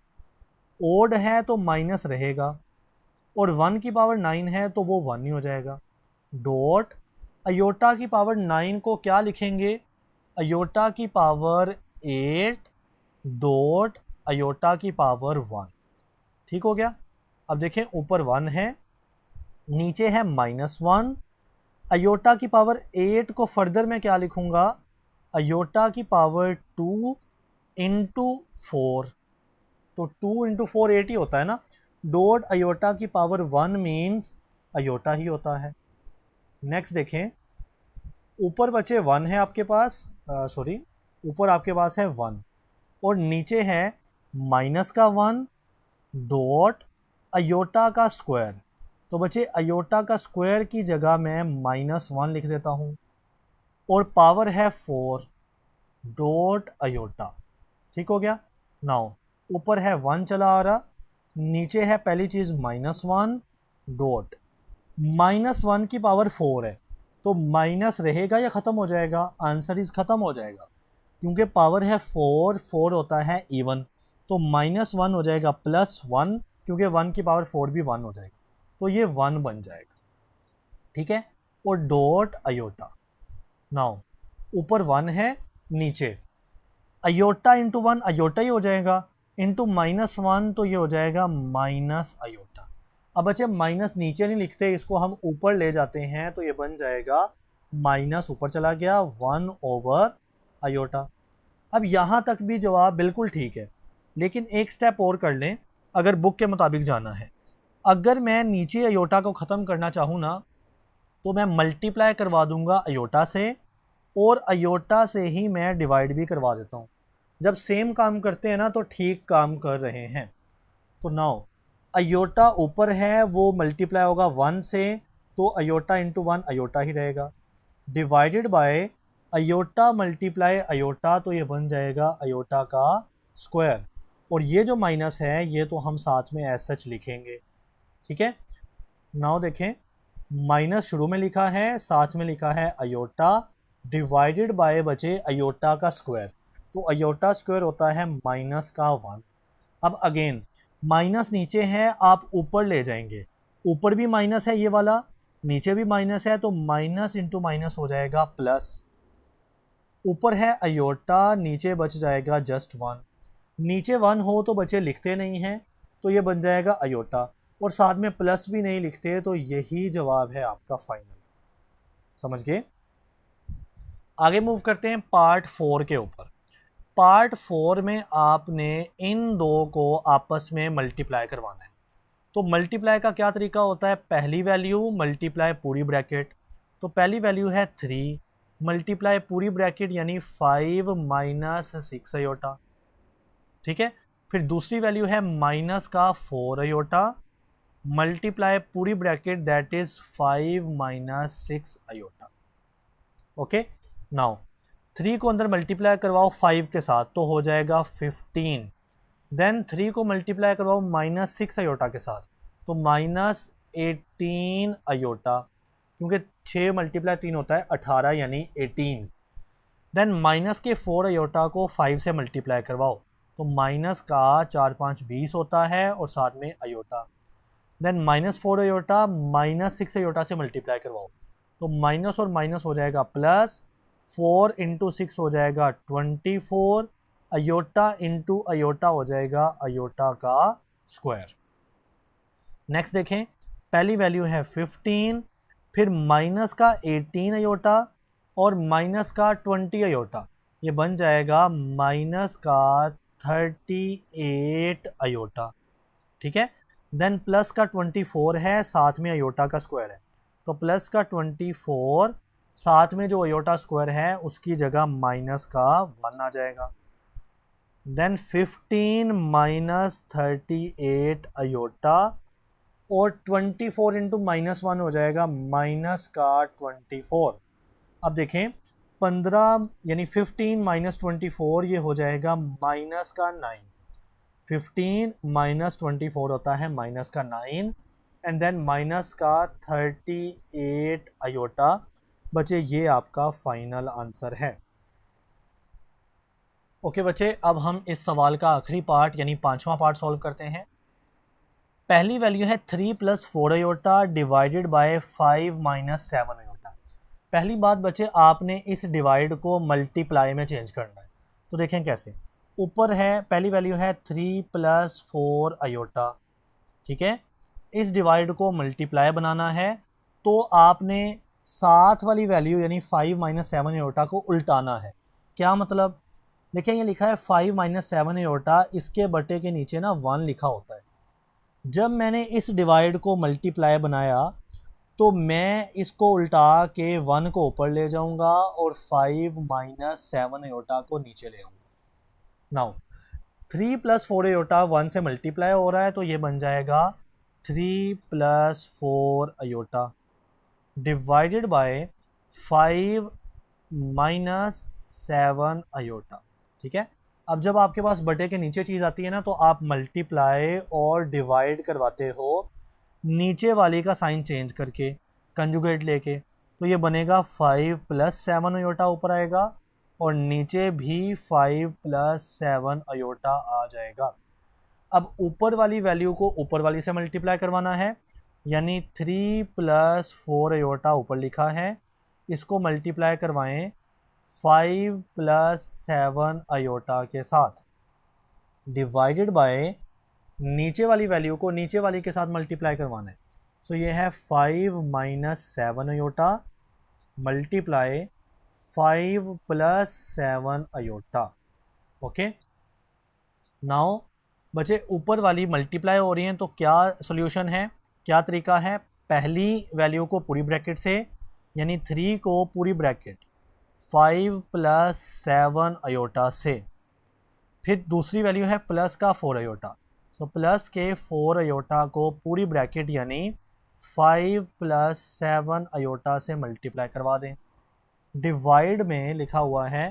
ओड है तो माइनस रहेगा, और 1 की पावर 9 है तो वो 1 ही हो जाएगा। डॉट अयोटा की पावर 9 को क्या लिखेंगे, अयोटा की पावर 8 डॉट अयोटा की पावर 1, ठीक हो गया। अब देखें ऊपर 1 है, नीचे है -1, अयोटा की पावर 8 को फर्दर मैं क्या लिखूंगा, अयोटा की पावर 2 इंटू 4, तो 2 इंटू 4 8 ही होता है ना, डॉट अयोटा की पावर 1 मीन्स अयोटा ही होता है। नेक्स्ट देखें, ऊपर बचे 1 है आपके पास, सॉरी ऊपर आपके पास है 1 और नीचे है माइनस का 1 डॉट अयोटा का स्क्वायर, तो बचे अयोटा का स्क्वायर की जगह मैं -1 लिख देता हूँ, और पावर है 4 डॉट अयोटा, ठीक हो गया। नाउ ऊपर है 1 चला आ रहा, नीचे है पहली चीज़ -1 डॉट -1 की पावर 4 है, तो माइनस रहेगा या ख़त्म हो जाएगा, आंसर इज ख़त्म हो जाएगा, क्योंकि पावर है 4, 4 होता है इवन, तो -1 हो जाएगा +1, क्योंकि 1 की पावर 4 भी 1 हो जाएगा, तो ये 1 बन जाएगा, ठीक है। और डॉट अयोटा, नाउ ऊपर 1 है, नीचे अयोटा इंटू 1 अयोटा ही हो जाएगा, इंटू -1 तो ये हो जाएगा माइनस अयोटा। अब बच्चे माइनस नीचे नहीं लिखते, इसको हम ऊपर ले जाते हैं, तो ये बन जाएगा माइनस ऊपर चला गया 1 ओवर अयोटा। अब यहाँ तक भी जवाब बिल्कुल ठीक है, लेकिन एक स्टेप और कर लें अगर बुक के मुताबिक जाना है। अगर मैं नीचे अयोटा को ख़त्म करना चाहूँ ना, तो मैं मल्टीप्लाई करवा दूंगा अयोटा से, और अयोटा से ही मैं डिवाइड भी करवा देता हूँ। जब सेम काम करते हैं ना तो ठीक काम कर रहे हैं। तो नाउ अयोटा ऊपर है, वो मल्टीप्लाई होगा 1 से, तो अयोटा इंटू 1 अयोटा ही रहेगा, divided by iota multiply iota, तो ये बन जाएगा अयोटा का स्क्वायर, और ये जो माइनस है ये तो हम साथ में एज सच लिखेंगे, ठीक है। नाउ देखें, माइनस शुरू में लिखा है, साथ में लिखा है अयोटा, डिवाइडेड बाय बचे अयोटा का स्क्वायर, तो अयोटा स्क्वायर होता है माइनस का 1। अब अगेन माइनस नीचे है, आप ऊपर ले जाएंगे, ऊपर भी माइनस है ये वाला, नीचे भी माइनस है, तो माइनस इंटू माइनस हो जाएगा प्लस, ऊपर है अयोटा, नीचे बच जाएगा जस्ट 1, नीचे 1 हो तो बच्चे लिखते नहीं हैं, तो ये बन जाएगा अयोटा, और साथ में प्लस भी नहीं लिखते, तो यही जवाब है आपका फाइनल। समझ गए। आगे मूव करते हैं पार्ट 4 के ऊपर। पार्ट 4 में आपने इन दो को आपस में मल्टीप्लाई करवाना है। तो मल्टीप्लाई का क्या तरीका होता है, पहली वैल्यू मल्टीप्लाई पूरी ब्रैकेट, तो पहली वैल्यू है 3 मल्टीप्लाई पूरी ब्रैकेट यानी 5 माइनस 6 अयोटा, ठीक है। फिर दूसरी वैल्यू है माइनस का 4 अयोटा मल्टीप्लाई पूरी bracket that is 5 minus 6 iota, okay. Now 3 को अंदर मल्टीप्लाई करवाओ 5 के साथ, तो हो जाएगा 15, देन 3 को मल्टीप्लाई करवाओ -6 अयोटा के साथ, तो -18 अयोटा, क्योंकि 6 मल्टीप्लाई 3 होता है 18 यानी 18, देन माइनस के 4 अयोटा को 5 से मल्टीप्लाई करवाओ, तो माइनस का 4 5 20 होता है, और साथ में अयोटा, देन -4 अयोटा -6 अयोटा से मल्टीप्लाई करवाओ, तो माइनस और माइनस हो जाएगा प्लस, 4 इंटू 6 हो जाएगा 24, अयोटा इंटू अयोटा हो जाएगा अयोटा का स्क्वायर। नेक्स्ट देखें, पहली वैल्यू है 15, फिर माइनस का 18 अयोटा और माइनस का 20 अयोटा, ये बन जाएगा माइनस का 38 अयोटा, ठीक है। देन प्लस का 24 है, साथ में अयोटा का स्क्वायर है, तो प्लस का 24 साथ में जो अयोटा स्क्वायर है उसकी जगह माइनस का 1 आ जाएगा, देन 15 माइनस 38 अयोटा, और 24 इंटू -1 हो जाएगा माइनस का 24। अब देखें 15 यानी 15 माइनस 24 ये हो जाएगा माइनस का 9। 15 माइनस 24 होता है माइनस का 9 एंड देन माइनस का 38 आयोटा। बच्चे ये आपका फाइनल आंसर है। ओके बच्चे, अब हम इस सवाल का आखिरी पार्ट यानी 5वां पार्ट सॉल्व करते हैं। पहली वैल्यू है 3 plus 4 iota divided by 5 minus 7 iota. पहली बात बच्चे, आपने इस डिवाइड को मल्टीप्लाई में चेंज करना है। तो देखें कैसे। ऊपर है, पहली वैल्यू है 3 प्लस 4 आयोटा, ठीक है। इस डिवाइड को मल्टीप्लाई बनाना है तो आपने साथ वाली वैल्यू यानी 5 माइनस 7 आयोटा को उल्टाना है। क्या मतलब, देखिए ये लिखा है 5 माइनस 7 आयोटा, इसके बटे के नीचे ना 1 लिखा होता है। जब मैंने इस डिवाइड को मल्टीप्लाई बनाया तो मैं इसको उल्टा के 1 को ऊपर ले जाऊंगा और 5 माइनस 7 आयोटा को नीचे ले आऊंगा। नाउ 3 प्लस 4 आयोटा 1 से मल्टीप्लाई हो रहा है तो ये बन जाएगा 3 plus 4 iota divided by 5 minus 7 iota, ठीक है। अब जब आपके पास बटे के नीचे चीज़ आती है ना तो आप मल्टीप्लाई और डिवाइड करवाते हो नीचे वाली का साइन चेंज करके, कंजुगेट लेके। तो ये बनेगा 5 प्लस 7 आयोटा ऊपर आएगा और नीचे भी 5 प्लस 7 आयोटा आ जाएगा। अब ऊपर वाली वैल्यू को ऊपर वाली से मल्टीप्लाई करवाना है, यानी 3 प्लस 4 आयोटा ऊपर लिखा है, इसको मल्टीप्लाई करवाएं 5 प्लस 7 आयोटा के साथ डिवाइडेड बाय नीचे वाली वैल्यू को नीचे वाली के साथ मल्टीप्लाई करवाना है। सो ये है 5 minus 7 iota multiply 5 plus 7 iota. Okay, now बच्चे ऊपर वाली मल्टीप्लाई हो रही हैं तो क्या सॉल्यूशन है, क्या तरीका है। पहली वैल्यू को पूरी ब्रैकेट से यानी 3 को पूरी ब्रैकेट 5 प्लस 7 आयोटा से, फिर दूसरी वैल्यू है प्लस का 4 आयोटा। सो प्लस के 4 आयोटा को पूरी ब्रैकेट यानी 5 प्लस 7 आयोटा से मल्टीप्लाई करवा दें। डिवाइड में लिखा हुआ है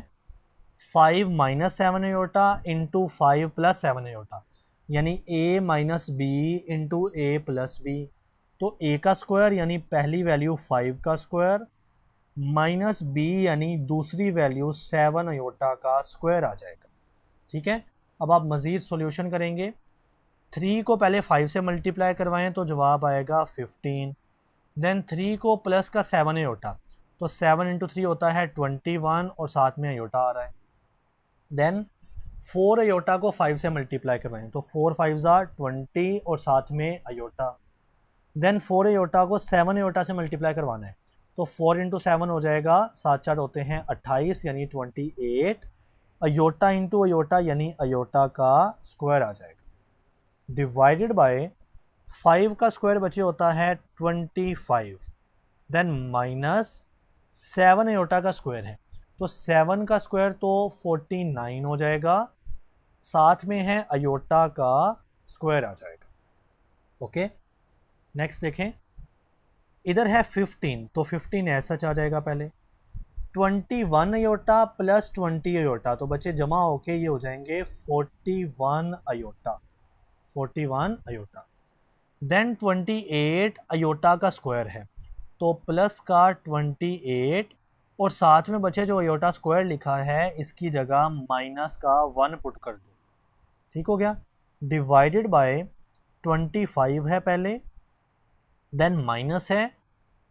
5 minus 7 iota into 5 plus 7 iota, यानी a minus b into A plus b. तो a का स्क्वायर यानी पहली वैल्यू 5 का स्क्वायर माइनस b यानी दूसरी वैल्यू 7 आयोटा का स्क्वायर आ जाएगा, ठीक है। अब आप मज़ीद सॉल्यूशन करेंगे। 3 को पहले 5 से मल्टीप्लाई करवाएं तो जवाब आएगा 15। देन 3 को प्लस का 7 आयोटा, तो 7 इंटू 3 होता है 21 और साथ में आयोटा आ रहा है। देन 4 आयोटा को 5 से मल्टीप्लाई करवाएं तो 4 5 ज़ा 20 और साथ में आयोटा। देन 4 आयोटा को 7 आयोटा से मल्टीप्लाई करवाना है तो 4 इंटू 7 हो जाएगा, 7 4 होते हैं 28 यानी 28। आयोटा इंटू आयोटा यानी आयोटा का स्क्वायर आ जाएगा डिवाइडेड बाय 5 का स्क्वायर बचे होता है 25। देन माइनस 7 आयोटा का स्क्वायर है तो 7 का स्क्वायर तो 49 हो जाएगा, साथ में है आयोटा का स्क्वायर आ जाएगा। ओके, नेक्स्ट देखें। इधर है 15 तो 15 ऐसा आ जाएगा पहले 21 आयोटा प्लस 20 आयोटा, तो बच्चे जमा होके ये हो जाएंगे 41 आयोटा, 41 आयोटा। देन 28 आयोटा का स्क्वायर है तो प्लस का 28 और साथ में बचे जो आयोटा स्क्वायर लिखा है इसकी जगह माइनस का 1 पुट कर दो, ठीक हो गया। डिवाइडेड बाय 25 है पहले, देन माइनस है,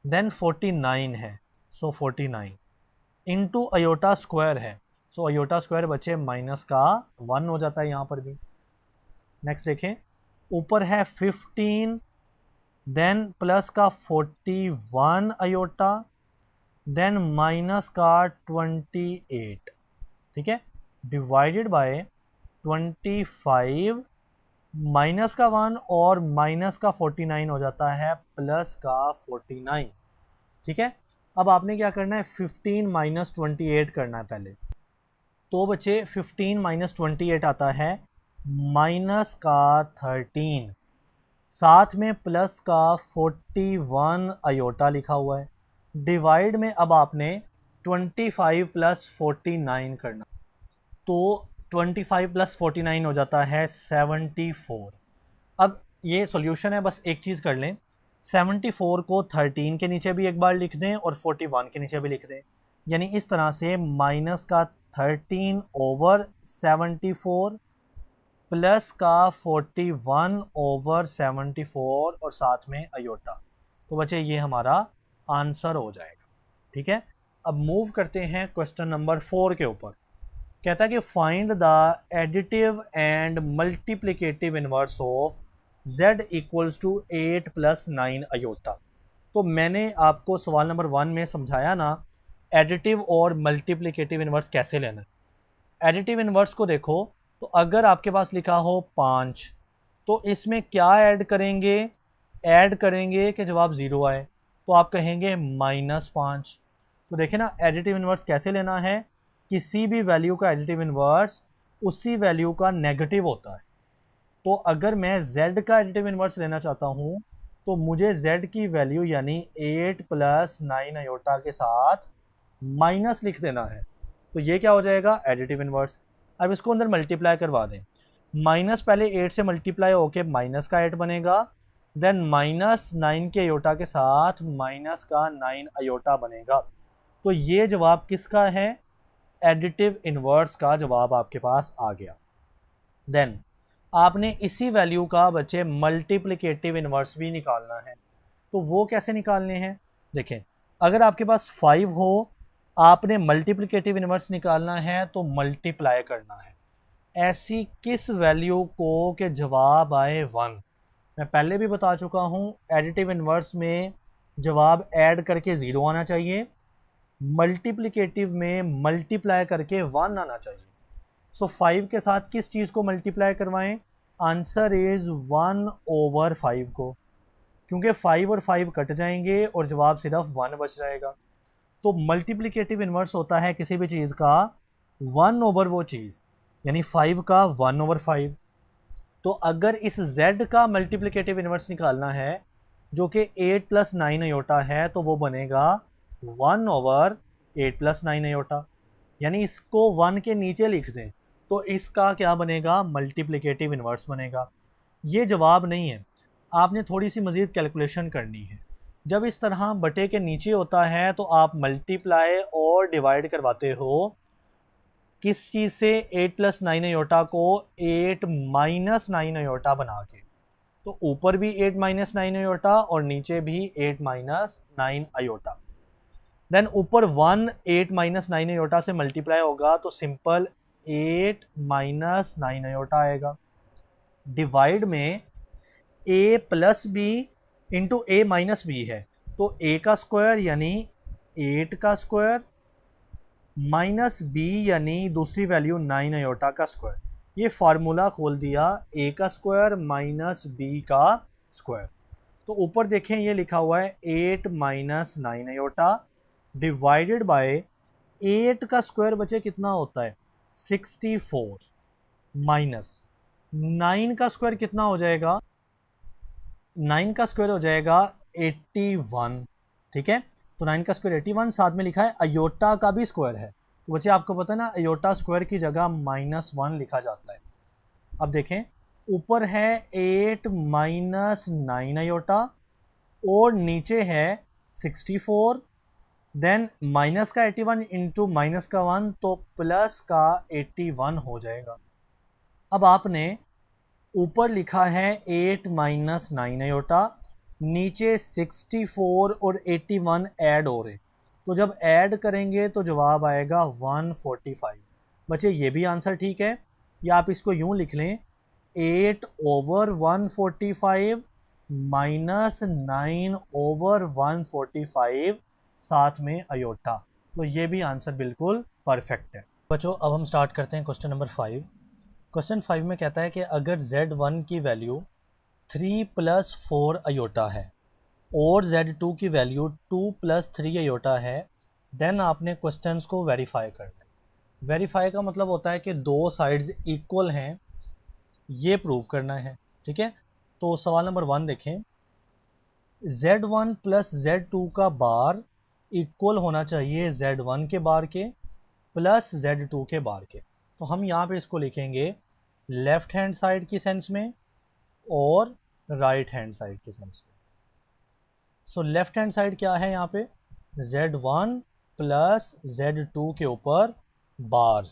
देन 49 है, सो 49 इंटू आयोटा स्क्वायर है, सो आयोटा स्क्वायर बचे माइनस का 1 हो जाता है यहाँ पर भी। नेक्स्ट देखें, ऊपर है 15, देन प्लस का 41 आयोटा, देन माइनस का 28, ठीक है। डिवाइडेड बाय 25 माइनस का 1 और माइनस का 49 हो जाता है प्लस का 49, ठीक है। अब आपने क्या करना है, 15 माइनस 28 करना है पहले। तो बच्चे 15 माइनस 28 आता है माइनस का 13, साथ में प्लस का 41 आयोटा लिखा हुआ है। डिवाइड में अब आपने 25 प्लस 49 करना, तो 25 प्लस 49 हो जाता है 74। अब ये सॉल्यूशन है, बस एक चीज़ कर लें, 74 को 13 के नीचे भी एक बार लिख दें और 41 के नीचे भी लिख दें, यानी इस तरह से माइनस का 13 ओवर 74 प्लस का 41 ओवर 74 और साथ में अयोटा। तो बच्चे ये हमारा आंसर हो जाएगा। ठीक है, अब मूव करते हैं क्वेश्चन नंबर 4 के ऊपर। कहता है कि find the additive and multiplicative inverse of z equals to 8 plus 9 iota. तो मैंने आपको सवाल नंबर 1 में समझाया ना एडिटिव और मल्टीप्लिकेटिव इनवर्स कैसे लेना है। एडिटिव इनवर्स को देखो, तो अगर आपके पास लिखा हो 5, तो इसमें क्या ऐड करेंगे कि जवाब 0 आए, तो आप कहेंगे -5। तो देखें ना एडिटिव इनवर्स कैसे लेना है, किसी भी वैल्यू का एडिटिव इनवर्स उसी वैल्यू का नेगेटिव होता है। तो अगर मैं z का एडिटिव इनवर्स लेना चाहता हूँ तो मुझे z की वैल्यू यानी 8 प्लस 9 अयोटा के साथ माइनस लिख देना है। तो ये क्या हो जाएगा, एडिटिव इनवर्स। अब इसको अंदर मल्टीप्लाई करवा दें, माइनस पहले 8 से मल्टीप्लाई होके माइनस का 8 बनेगा, देन -9 के अयोटा के साथ माइनस का 9 अयोटा बनेगा। तो ये जवाब किसका है, एडिटिव इनवर्स का जवाब आपके पास आ गया। देन आपने इसी वैल्यू का बच्चे मल्टीप्लिकेटिव इनवर्स भी निकालना है। तो वो कैसे निकालने हैं, देखें, अगर आपके पास 5 हो, आपने मल्टीप्लिकेटिव इनवर्स निकालना है तो मल्टीप्लाई करना है ऐसी किस वैल्यू को कि जवाब आए 1। मैं पहले भी बता चुका हूँ एडिटिव इनवर्स में जवाब ऐड करके 0 आना चाहिए, मल्टीप्लिकेटिव में मल्टीप्लाई करके 1 आना चाहिए। सो 5 के साथ किस चीज़ को मल्टीप्लाई करवाएं, आंसर इज़ 1 ओवर 5 को, क्योंकि 5 और 5 कट जाएंगे और जवाब सिर्फ 1 बच जाएगा। तो मल्टीप्लिकेटिव इनवर्स होता है किसी भी चीज़ का 1 ओवर वो चीज़, यानी 5 का 1 ओवर 5। तो अगर इस z का मल्टीप्लिकेटिव इनवर्स निकालना है जो कि 8 प्लस 9 अयोटा है, तो वो बनेगा 1 ओवर 8 प्लस 9 अयोटा, यानी इसको 1 के नीचे लिख दें तो इसका क्या बनेगा, मल्टीप्लिकेटिव इनवर्स बनेगा। ये जवाब नहीं है, आपने थोड़ी सी मज़ीद कैलकुलेशन करनी है। जब इस तरह बटे के नीचे होता है तो आप मल्टीप्लाई और डिवाइड करवाते हो किस चीज़ से, 8 प्लस 9 अयोटा को 8 माइनस 9 अयोटा बना के। तो ऊपर भी 8 माइनस 9 अयोटा और नीचे भी 8 माइनस 9 अयोटा। देन ऊपर 1 8 माइनस 9 अयोटा से मल्टीप्लाई होगा तो सिंपल 8 माइनस 9 अयोटा आएगा। डिवाइड में a plus b into a minus b है, तो a का स्क्वायर यानी 8 का स्क्वायर माइनस b यानी दूसरी वैल्यू 9 अयोटा का स्क्वायर। ये फार्मूला खोल दिया a का स्क्वायर माइनस b का स्क्वायर। तो ऊपर देखें ये लिखा हुआ है 8 माइनस 9 अयोटा डिवाइडेड बाय 8 का स्क्वायर बचे कितना होता है 64, माइनस 9 का स्क्वायर कितना हो जाएगा, 9 का स्क्वायर हो जाएगा 81। ठीक है, तो 9 का स्क्वायर 81, साथ में लिखा है अयोटा का भी स्क्वायर है। तो बच्चे आपको पता है ना अयोटा स्क्वायर की जगह -1 लिखा जाता है। अब देखें ऊपर है 8 माइनस 9 अयोटा और नीचे है 64, देन माइनस का 81 इंटू माइनस का 1 तो प्लस का 81 हो जाएगा। अब आपने ऊपर लिखा है 8 माइनस 9 अयोटा, नीचे 64 और 81 ऐड हो रहे, तो जब ऐड करेंगे तो जवाब आएगा 145। बच्चे ये भी आंसर ठीक है, या आप इसको यूँ लिख लें 8 ओवर 145 माइनस 9 ओवर 145 साथ में अयोटा। तो ये भी आंसर बिल्कुल परफेक्ट है। बच्चों अब हम स्टार्ट करते हैं क्वेश्चन नंबर 5। क्वेश्चन 5 में कहता है कि अगर z1 की वैल्यू 3 प्लस 4 अयोटा है और z2 की वैल्यू 2 प्लस 3 अयोटा है, देन आपने क्वेश्चंस को वेरीफाई करना है। वेरीफाई का मतलब होता है कि दो साइड्स इक्वल हैं, ये प्रूव करना है। ठीक है, तो सवाल नंबर 1 देखें, z1 प्लस z2 का बार इक्वल होना चाहिए Z1 के बार के प्लस Z2 के बार के। तो हम यहाँ पे इसको लिखेंगे लेफ्ट हैंड साइड की सेंस में और राइट हैंड साइड की सेंस में। सो लेफ्ट हैंड साइड क्या है यहाँ पे, Z1 प्लस Z2 के ऊपर बार,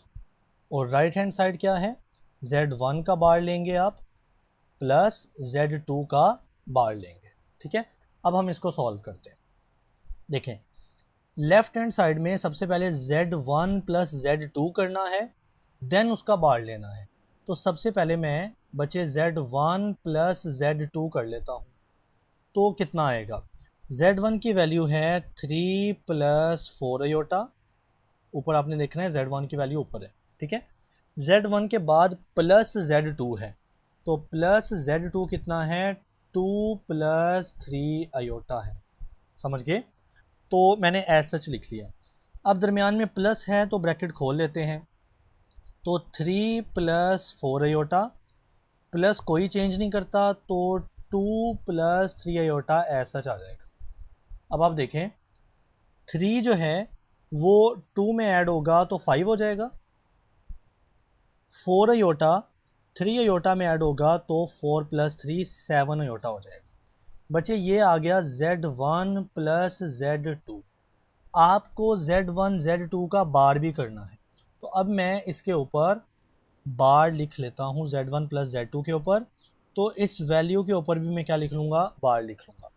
और राइट हैंड साइड क्या है, Z1 का बार लेंगे आप प्लस Z2 का बार लेंगे। ठीक है, अब हम इसको सॉल्व करते हैं। देखें, लेफ्ट हैंड साइड में सबसे पहले Z1 प्लस Z2 करना है, देन उसका बार लेना है। तो सबसे पहले मैं बच्चे Z1 प्लस Z2 कर लेता हूँ। तो कितना आएगा, Z1 की वैल्यू है 3 प्लस 4 अयोटा, ऊपर आपने देखना है Z1 की वैल्यू ऊपर है। ठीक है, Z1 के बाद प्लस Z2 है, तो प्लस Z2 कितना है, 2 प्लस 3 अयोटा है। समझ गए, तो मैंने एज सच लिख लिया। अब दरमियान में प्लस है तो ब्रैकेट खोल लेते हैं, तो 3 प्लस 4 अयोटा, प्लस कोई चेंज नहीं करता तो 2 प्लस 3 अयोटा एज सच आ जाएगा। अब आप देखें 3 जो है वो 2 में ऐड होगा तो 5 हो जाएगा, 4 अयोटा 3 अयोटा में ऐड होगा तो 4 प्लस 3 7 अयोटा हो जाएगा। बच्चे ये आ गया Z1 प्लस Z2। आपको Z1 Z2 का बार भी करना है, तो अब मैं इसके ऊपर बार लिख लेता हूँ Z1 प्लस Z2 के ऊपर। तो इस वैल्यू के ऊपर भी मैं क्या लिख लूँगा, बार लिख लूँगा।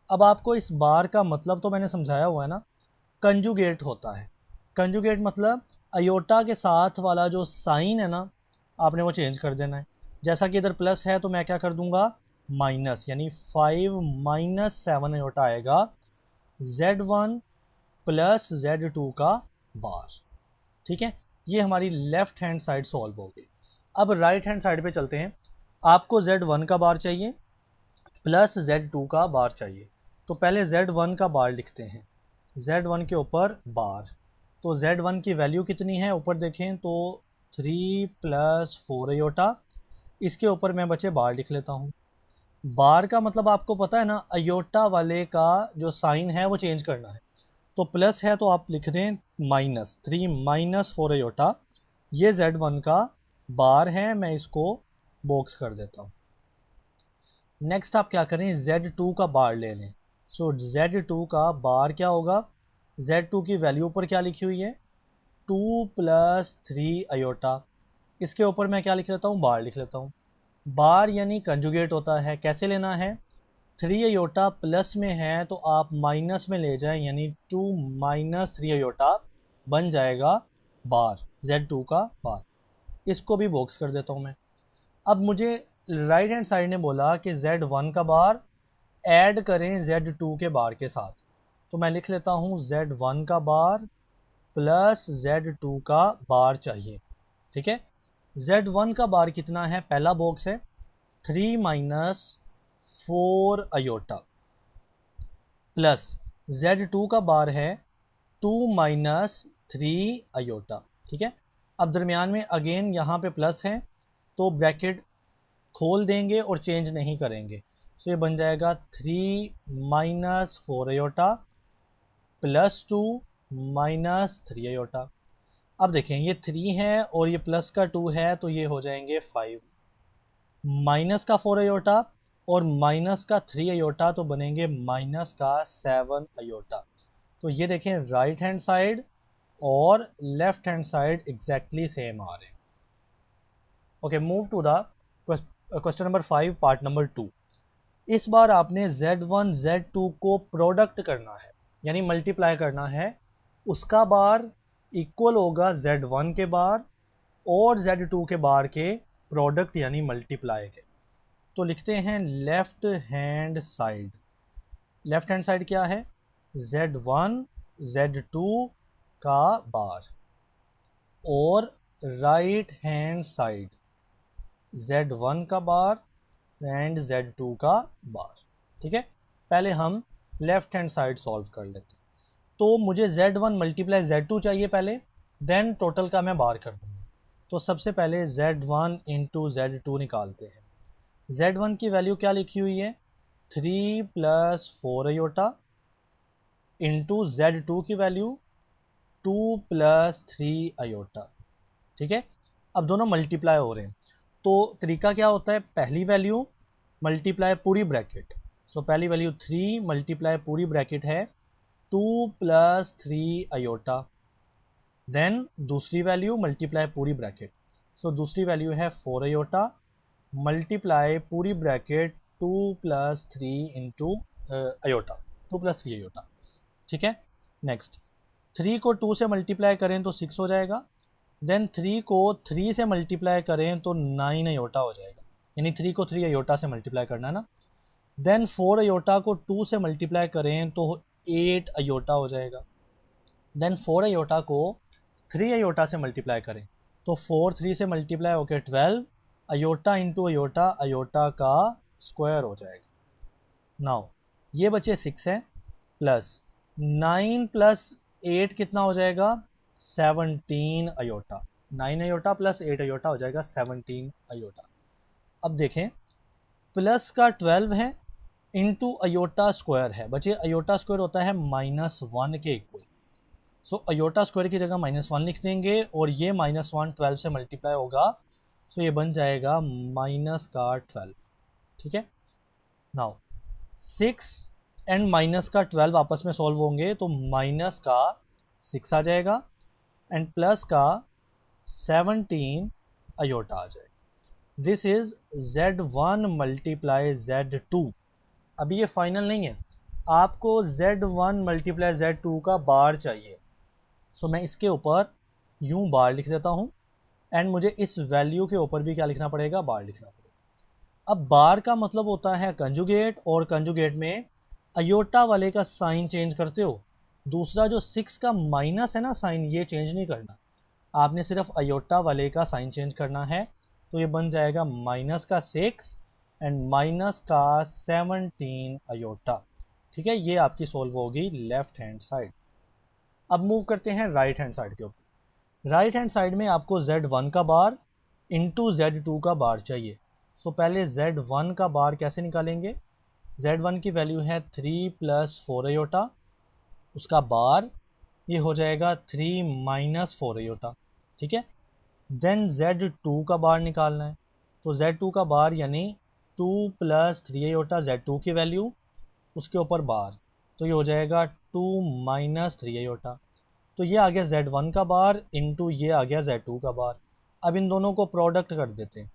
अब आपको इस बार का मतलब तो मैंने समझाया हुआ है ना, कंजुगेट होता है। कंजुगेट मतलब अयोटा के साथ वाला जो साइन है ना, आपने वो चेंज कर देना है। जैसा कि इधर प्लस है तो मैं क्या कर दूंगा, माइनस, यानी 5 माइनस 7 अयोटा आएगा Z1 प्लस Z2 का बार। ठीक है, ये हमारी लेफ्ट हैंड साइड सॉल्व हो गई। अब राइट हैंड साइड पे चलते हैं। आपको Z1 का बार चाहिए प्लस Z2 का बार चाहिए, तो पहले Z1 का बार लिखते हैं, Z1 के ऊपर बार। तो Z1 की वैल्यू कितनी है, ऊपर देखें तो 3 प्लस 4 अयोटा, इसके ऊपर मैं बच्चे बार लिख लेता हूँ। बार का मतलब आपको पता है ना, अयोटा वाले का जो साइन है वो चेंज करना है। तो प्लस है तो आप लिख दें माइनस, 3 माइनस 4 अयोटा, ये Z1 का बार है, मैं इसको बॉक्स कर देता हूँ। नेक्स्ट आप क्या करें, Z2 का बार ले लें। सो Z2 का बार क्या होगा, Z2 की वैल्यू पर क्या लिखी हुई है, 2 प्लस 3 अयोटा, इसके ऊपर मैं क्या लिख लेता हूँ, बार लिख लेता हूँ। बार यानी कंजुगेट होता है, कैसे लेना है, 3 अयोटा प्लस में है तो आप माइनस में ले जाएं, यानी 2 माइनस 3 अयोटा बन जाएगा बार, Z2 का बार। इसको भी बॉक्स कर देता हूँ मैं। अब मुझे राइट हैंड साइड ने बोला कि Z1 का बार ऐड करें Z2 के बार के साथ, तो मैं लिख लेता हूँ Z1 का बार प्लस Z2 का बार चाहिए। ठीक है, Z1 का बार कितना है, पहला बॉक्स है 3 माइनस 4 अयोटा, प्लस Z2 का बार है 2 माइनस 3 अयोटा। ठीक है, अब दरमियान में अगेन यहाँ पे प्लस है तो ब्रैकेट खोल देंगे और चेंज नहीं करेंगे। सो ये बन जाएगा 3 minus 4 iota plus 2 minus 3 iota. अब देखें ये 3 है और ये प्लस का 2 है तो ये हो जाएंगे 5, माइनस का 4 अयोटा और माइनस का 3 अयोटा तो बनेंगे माइनस का 7 अयोटा। तो ये देखें राइट हैंड साइड और left hand side exactly same आ रहे हैं। Okay, move to the question number 5 part number 2। इस बार आपने Z1 Z2 को प्रोडक्ट करना है, यानी मल्टीप्लाई करना है। उसका बार इक्वल होगा Z1 के बार और Z2 के बार के प्रोडक्ट यानी मल्टीप्लाई के। तो लिखते हैं left hand side. Left hand side क्या है, Z1 Z2 का बार, और राइट हैंड साइड Z1 का बार एंड Z2 का बार। ठीक है, पहले हम लेफ्ट हैंड साइड सॉल्व कर लेते हैं। तो मुझे Z1 मल्टीप्लाई Z2 चाहिए पहले, देन टोटल का मैं बार कर दूंगा। तो सबसे पहले Z1 इंटू Z2 निकालते हैं। Z1 की वैल्यू क्या लिखी हुई है, 3 प्लस 4 अयोटा, इंटू Z2 की वैल्यू 2 + 3 अयोटा, ठीक है। अब दोनों मल्टीप्लाई हो रहे हैं, तो तरीका क्या होता है, पहली वैल्यू मल्टीप्लाई पूरी ब्रैकेट, सो पहली वैल्यू 3 मल्टीप्लाई पूरी ब्रैकेट है 2 + 3 अयोटा, देन दूसरी वैल्यू मल्टीप्लाई पूरी ब्रैकेट, सो दूसरी वैल्यू है 4 अयोटा मल्टीप्लाई पूरी ब्रैकेट 2 + 3 इंटू अयोटा, 2 + 3 अयोटा, ठीक है। नेक्स्ट 3 को 2 से मल्टीप्लाई करें तो 6 हो जाएगा, देन 3 को 3 से मल्टीप्लाई करें तो 9 अयोटा हो जाएगा, यानी 3 को 3 अयोटा से मल्टीप्लाई करना है ना। देन 4 अयोटा को 2 से मल्टीप्लाई करें तो 8 अयोटा हो जाएगा, देन 4 अयोटा को 3 अयोटा से मल्टीप्लाई करें तो 4 3 से मल्टीप्लाई होकर 12 अयोटा इंटू अयोटा, अयोटा का स्क्वायर हो जाएगा। नाउ ये बचे 6 है, प्लस 9 + 8 कितना हो जाएगा 17 अयोटा, 9 अयोटा + 8 अयोटा हो जाएगा 17 अयोटा। अब देखें प्लस का 12 है इंटू अयोटा स्क्वायर है, बचे अयोटा स्क्वायर होता है -1 के इक्वल, सो अयोटा स्क्वायर की जगह -1 लिख देंगे और ये -1 12 से मल्टीप्लाई होगा, सो ये बन जाएगा -12, ठीक है। नाउ 6 एंड -12 आपस में सॉल्व होंगे तो -6 आ जाएगा एंड प्लस का 17 अयोटा आ जाएगा। This is Z1 multiply Z2। अभी ये फाइनल नहीं है, आपको Z1 मल्टीप्लाई Z2 का बार चाहिए, सो मैं इसके ऊपर यूं बार लिख देता हूं एंड मुझे इस वैल्यू के ऊपर भी क्या लिखना पड़ेगा, बार लिखना पड़ेगा। अब बार का मतलब होता है कंजुगेट, और कंजुगेट में अयोटा वाले का साइन चेंज करते हो, दूसरा जो 6 का माइनस है ना साइन, ये चेंज नहीं करना, आपने सिर्फ अयोटा वाले का साइन चेंज करना है, तो ये बन जाएगा -6 एंड -17 अयोटा, ठीक है। ये आपकी सोल्व होगी लेफ्ट हैंड साइड। अब मूव करते हैं राइट हैंड साइड के ऊपर। राइट हैंड साइड में आपको Z1 का बार इंटू Z2 का बार चाहिए, सो पहले Z1 का बार कैसे निकालेंगे, Z1 की वैल्यू है 3 + 4 अयोटा, उसका बार ये हो जाएगा 3 - 4 अयोटा, ठीक है। देन Z2 का बार निकालना है, तो Z2 का बार यानी 2 + 3 अयोटा Z2 की वैल्यू, उसके ऊपर बार, तो ये हो जाएगा 2 - 3 अयोटा, तो ये आ गया Z1 का बार इंटू ये आ गया Z2 का बार। अब इन दोनों को प्रोडक्ट कर देते हैं,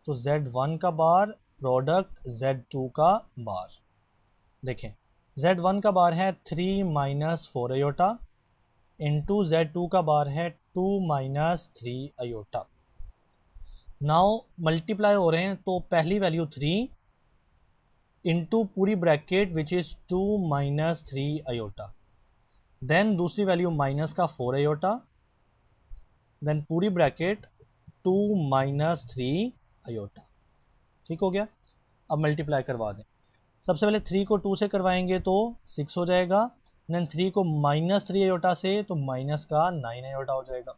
तो Z1 का बार प्रोडक्ट Z2 का बार, देखें Z1 का बार है 3 - 4 अयोटा इंटू Z2 का बार है 2 - 3 अयोटा। नाउ मल्टीप्लाई हो रहे हैं, तो पहली वैल्यू 3 इंटू पूरी bracket which is 2 - 3 iota, then दूसरी वैल्यू माइनस का 4 अयोटा, देन पूरी ब्रैकेट 2 - 3 अयोटा, ठीक हो गया। अब मल्टीप्लाई करवा दें, सबसे पहले 3 को 2 से करवाएंगे तो 6 हो जाएगा, देन 3 को -3 अयोटा से तो माइनस का 9 अयोटा हो जाएगा,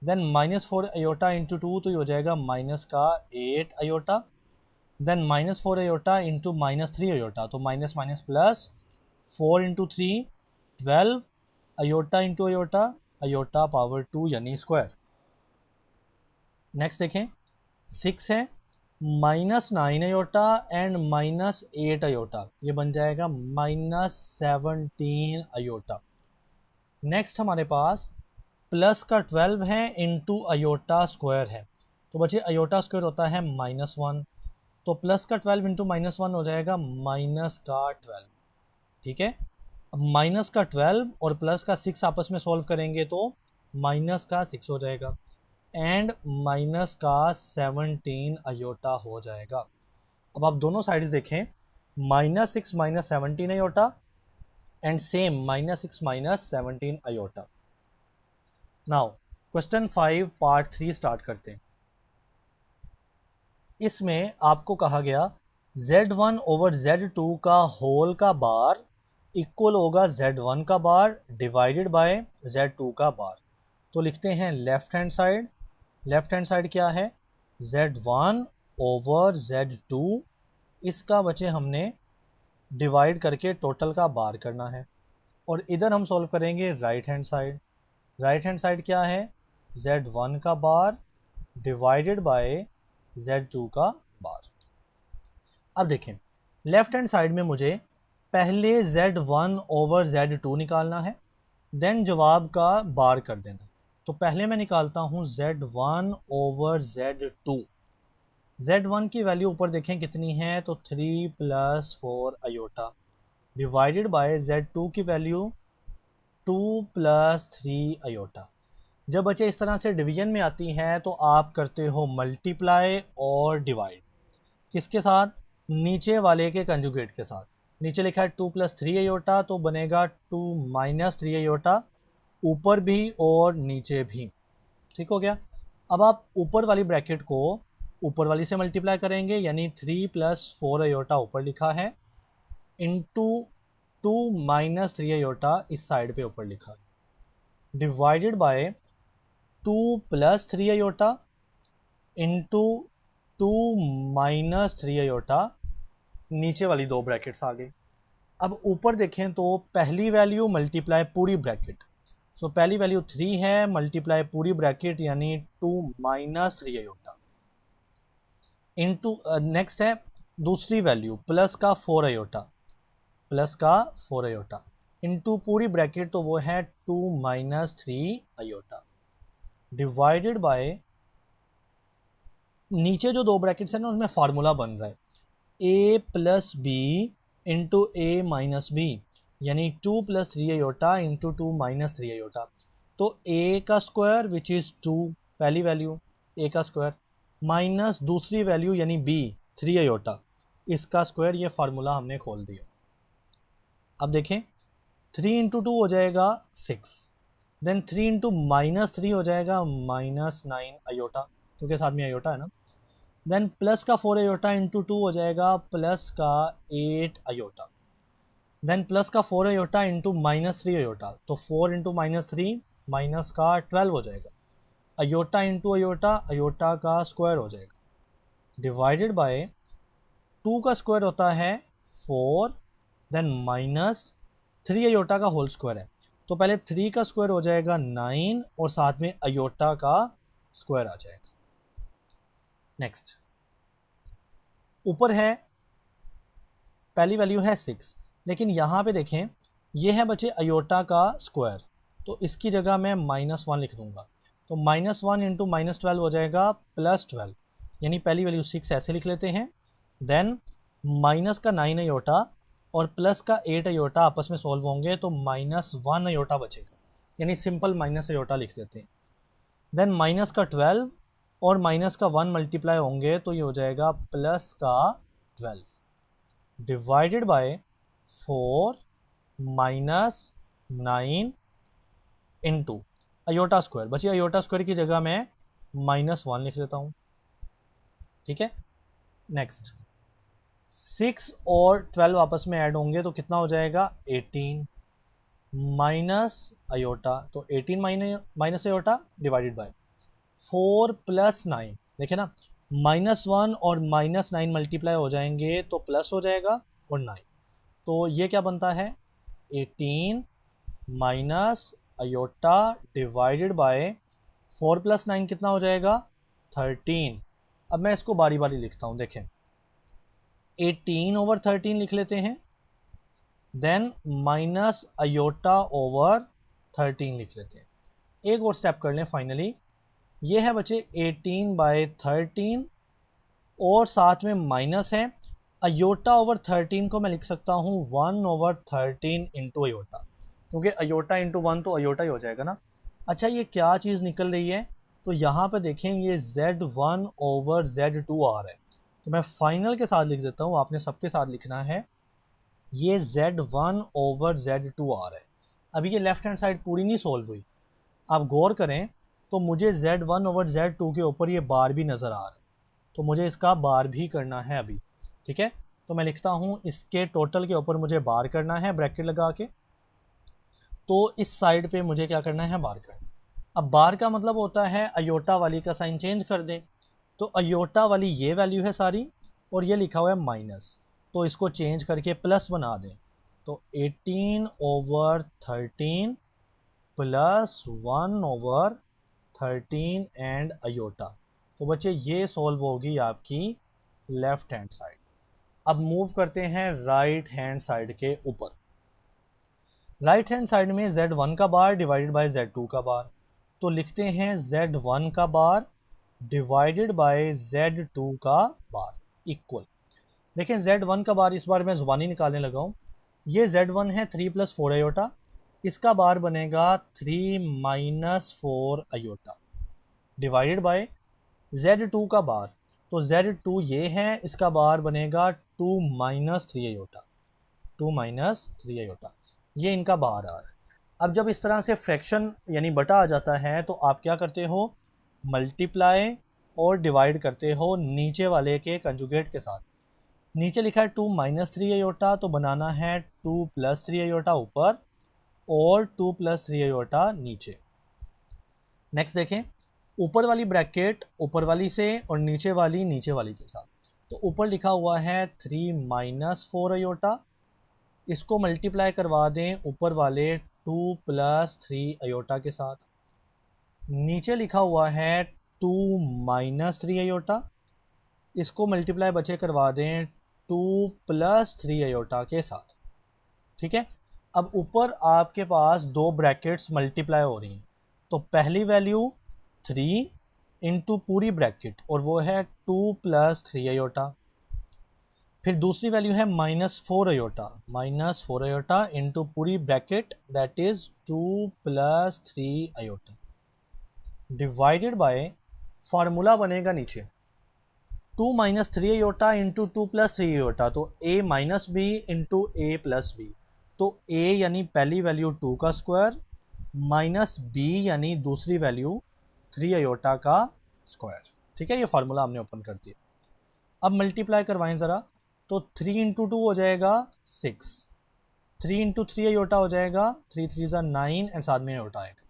देन -4 अयोटा इंटू 2 तो ये हो जाएगा माइनस का 8 iota, then -4 iota into -3 iota, तो minus minus plus 4 into 3 12 iota into iota, iota power 2 यानी स्क्वायर। नेक्स्ट देखें 6 है -9 अयोटा एंड -8 अयोटा, ये बन जाएगा -17 अयोटा। नेक्स्ट हमारे पास प्लस का 12 है इंटू अयोटा स्क्वायर है, तो बच्चे अयोटा स्क्वायर होता है -1, तो प्लस का 12 इंटू -1 हो जाएगा माइनस का 12, ठीक है। अब माइनस का 12 और प्लस का 6 आपस में सॉल्व करेंगे तो माइनस का 6 हो जाएगा एंड माइनस का 17 अयोटा हो जाएगा। अब आप दोनों साइड्स देखें, -6 - 17 iota and same -6 - 17 iota. Now question 5 part 3 start करते हैं। इसमें आपको कहा गया Z1 ओवर Z2 का होल का बार इक्वल होगा Z1 का बार डिवाइडेड बाय Z2 का बार, तो लिखते हैं left hand side, left hand side क्या है Z1 ओवर Z2, इसका बचे हमने डिवाइड करके टोटल का बार करना है, और इधर हम सॉल्व करेंगे right hand side. Right hand side क्या है, Z1 का बार डिवाइडेड बाय Z2 का बार। अब देखें लेफ्ट हैंड साइड में मुझे पहले Z1 ओवर Z2 निकालना है, देन जवाब का बार कर देना। तो पहले मैं निकालता हूँ Z1 ओवर Z2। Z1 की वैल्यू ऊपर देखें कितनी है, तो 3 + 4 अयोटा डिवाइडेड बाय Z2 की वैल्यू 2 + 3 अयोटा। जब बच्चे इस तरह से डिवीजन में आती हैं तो आप करते हो मल्टीप्लाई और डिवाइड, किसके साथ, नीचे वाले के कंजुगेट के साथ। नीचे लिखा है 2 + 3 अयोटा, तो बनेगा 2 - 3 अयोटा, ऊपर भी और नीचे भी। ठीक हो गया। अब आप ऊपर वाली ब्रैकेट को ऊपर वाली से मल्टीप्लाई करेंगे, यानी 3 + 4 अयोटा ऊपर लिखा है, इंटू 2 - 3 अयोटा इस साइड पे ऊपर लिखा है, divided by 2 + 3 iota into 2 - 3 iota, नीचे वाली दो ब्रैकेट्स आ गई। अब ऊपर देखें तो पहली वैल्यू मल्टीप्लाई पूरी ब्रैकेट, सो पहली वैल्यू 3 है, मल्टीप्लाई पूरी ब्रैकेट यानी 2 - 3 अयोटा इंटू नेक्स्ट है दूसरी वैल्यू प्लस का 4 अयोटा, प्लस का 4 अयोटा इंटू पूरी ब्रैकेट, तो वो है 2 - 3 अयोटा डिवाइडेड बाय, नीचे जो दो ब्रैकेट्स हैं ना उनमें फार्मूला बन रहा है a + b into a - b, यानी 2 + 3 अयोटा इंटू 2 - 3 अयोटा। तो a का स्क्वायर विच इज़ 2 पहली वैल्यू a का स्क्वायर, माइनस दूसरी वैल्यू यानी b 3 अयोटा, इसका स्क्वायर, ये फार्मूला हमने खोल दिया। अब देखें 3 × 2 हो जाएगा 6, देन 3 × -3 हो जाएगा -9 अयोटा, क्योंकि साथ में अयोटा है ना, देन प्लस का 4 अयोटा इंटू 2 हो जाएगा प्लस का 8 अयोटा, देन प्लस का 4 अयोटा इंटू -3 अयोटा, तो 4 × -3 माइनस का 12 हो जाएगा, अयोटा इंटू अयोटा, अयोटा का स्क्वायर हो जाएगा, डिवाइडेड बाय 2 का स्क्वायर होता है 4, देन -3 अयोटा का होल स्क्वायर है, तो पहले 3 का स्क्वायर हो जाएगा 9 और साथ में अयोटा का स्क्वायर आ जाएगा। नेक्स्ट ऊपर है पहली वैल्यू है 6, लेकिन यहाँ पे देखें ये है बच्चे अयोटा का स्क्वायर, तो इसकी जगह मैं -1 लिख दूंगा, तो -1 इंटू -12 हो जाएगा +12, यानी पहली वैल्यू 6 ऐसे लिख लेते हैं, देन माइनस का 9 अयोटा और प्लस का 8 अयोटा आपस में सॉल्व होंगे तो -1 अयोटा बचेगा, यानी सिंपल माइनस अयोटा लिख देते हैं, देन माइनस का 12 और माइनस का 1 मल्टीप्लाई होंगे तो ये हो जाएगा प्लस का 12 divided by 4 - 9 into iota square, बच्चे अयोटा स्क्वायर की जगह मैं -1 लिख देता हूँ। ठीक है। नेक्स्ट 6 और 12 आपस में ऐड होंगे तो कितना हो जाएगा 18 माइनस अयोटा, तो 18 माइनस अयोटा डिवाइडेड बाय 4 + 9, देखे ना -1 और -9 मल्टीप्लाई हो जाएंगे तो प्लस हो जाएगा और 9, तो ये क्या बनता है 18 माइनस अयोटा डिवाइडेड बाय 4 + 9 कितना हो जाएगा 13। अब मैं इसको बारी बारी लिखता हूँ, देखें 18 ओवर 13 लिख लेते हैं, देन माइनस अयोटा ओवर 13 लिख लेते हैं। एक और स्टेप कर लें फाइनली, ये है बच्चे 18/13 और साथ में माइनस है, अयोटा ओवर 13 को मैं लिख सकता हूँ 1/13 इंटू अयोटा, क्योंकि अयोटा इंटू 1 तो अयोटा ही हो जाएगा ना। अच्छा ये क्या चीज़ निकल रही है, तो यहाँ पे देखें ये Z1 ओवर Z2 आ रहा है, तो मैं फाइनल के साथ लिख देता हूँ, आपने सबके साथ लिखना है, ये Z1 ओवर Z2 आ रहा है। अभी ये लेफ्ट हैंड साइड पूरी नहीं सॉल्व हुई, आप गौर करें तो मुझे Z1 ओवर Z2 के ऊपर ये बार भी नज़र आ रहा है, तो मुझे इसका बार भी करना है अभी। ठीक है, तो मैं लिखता हूँ इसके टोटल के ऊपर मुझे बार करना है ब्रैकेट लगा के, तो इस साइड पे मुझे क्या करना है बार करना। अब बार का मतलब होता है अयोटा वाली का साइन चेंज कर दें, तो अयोटा वाली ये वैल्यू है सारी और ये लिखा हुआ है माइनस, तो इसको चेंज करके प्लस बना दें, तो 18/13 प्लस 1/13 एंड अयोटा। तो बच्चे ये सॉल्व होगी आपकी लेफ्ट हैंड साइड। अब मूव करते हैं राइट हैंड साइड के ऊपर। राइट हैंड साइड में Z1 का बार डिवाइडेड बाय Z2 का बार, तो लिखते हैं Z1 का बार डिवाइडेड बाय Z2 का बार इक्वल। देखें Z1 का बार इस बार मैं ज़ुबानी निकालने लगा हूँ। ये Z1 है 3 + 4 अयोटा, इसका बार बनेगा 3 - 4 अयोटा डिवाइडेड बाय Z2 का बार, तो Z2 ये है, इसका बार बनेगा 2 - 3 अयोटा, 2 - 3 अयोटा, ये इनका बार आ रहा है। अब जब इस तरह से फ्रैक्शन यानी बटा आ जाता है तो आप क्या करते हो, मल्टीप्लाई और डिवाइड करते हो नीचे वाले के कंजुगेट के साथ। नीचे लिखा है 2 - 3 अयोटा, तो बनाना है 2 + 3 अयोटा ऊपर और 2 + 3 अयोटा नीचे। नेक्स्ट देखें, ऊपर वाली ब्रैकेट ऊपर वाली से और नीचे वाली के साथ। तो ऊपर लिखा हुआ है 3 - 4 अयोटा, इसको मल्टीप्लाई करवा दें ऊपर वाले 2 + 3 अयोटा के साथ। नीचे लिखा हुआ है 2 - 3 अयोटा, इसको मल्टीप्लाई बचे करवा दें 2 + 3 अयोटा के साथ। ठीक है, अब ऊपर आपके पास दो ब्रैकेट्स मल्टीप्लाई हो रही हैं, तो पहली वैल्यू 3 इंटू पूरी ब्रैकेट और वो है 2 + 3 अयोटा, फिर दूसरी वैल्यू है -4 अयोटा, -4 अयोटा इंटू पूरी bracket that is 2 + 3 iota divided by, formula बनेगा नीचे 2 - 3 अयोटा इंटू 2 + 3 अयोटा, तो a - b into a + b, तो a यानी पहली वैल्यू 2 का स्क्वायर माइनस b यानी दूसरी वैल्यू 3 अयोटा का स्क्वायर। ठीक है, ये फार्मूला हमने ओपन कर दिया। अब मल्टीप्लाई करवाएं ज़रा, तो 3 × 2 हो जाएगा 6, 3 × 3 अयोटा हो जाएगा 3 3 ज़ा 9 एंड साथ में अयोटा आएगा,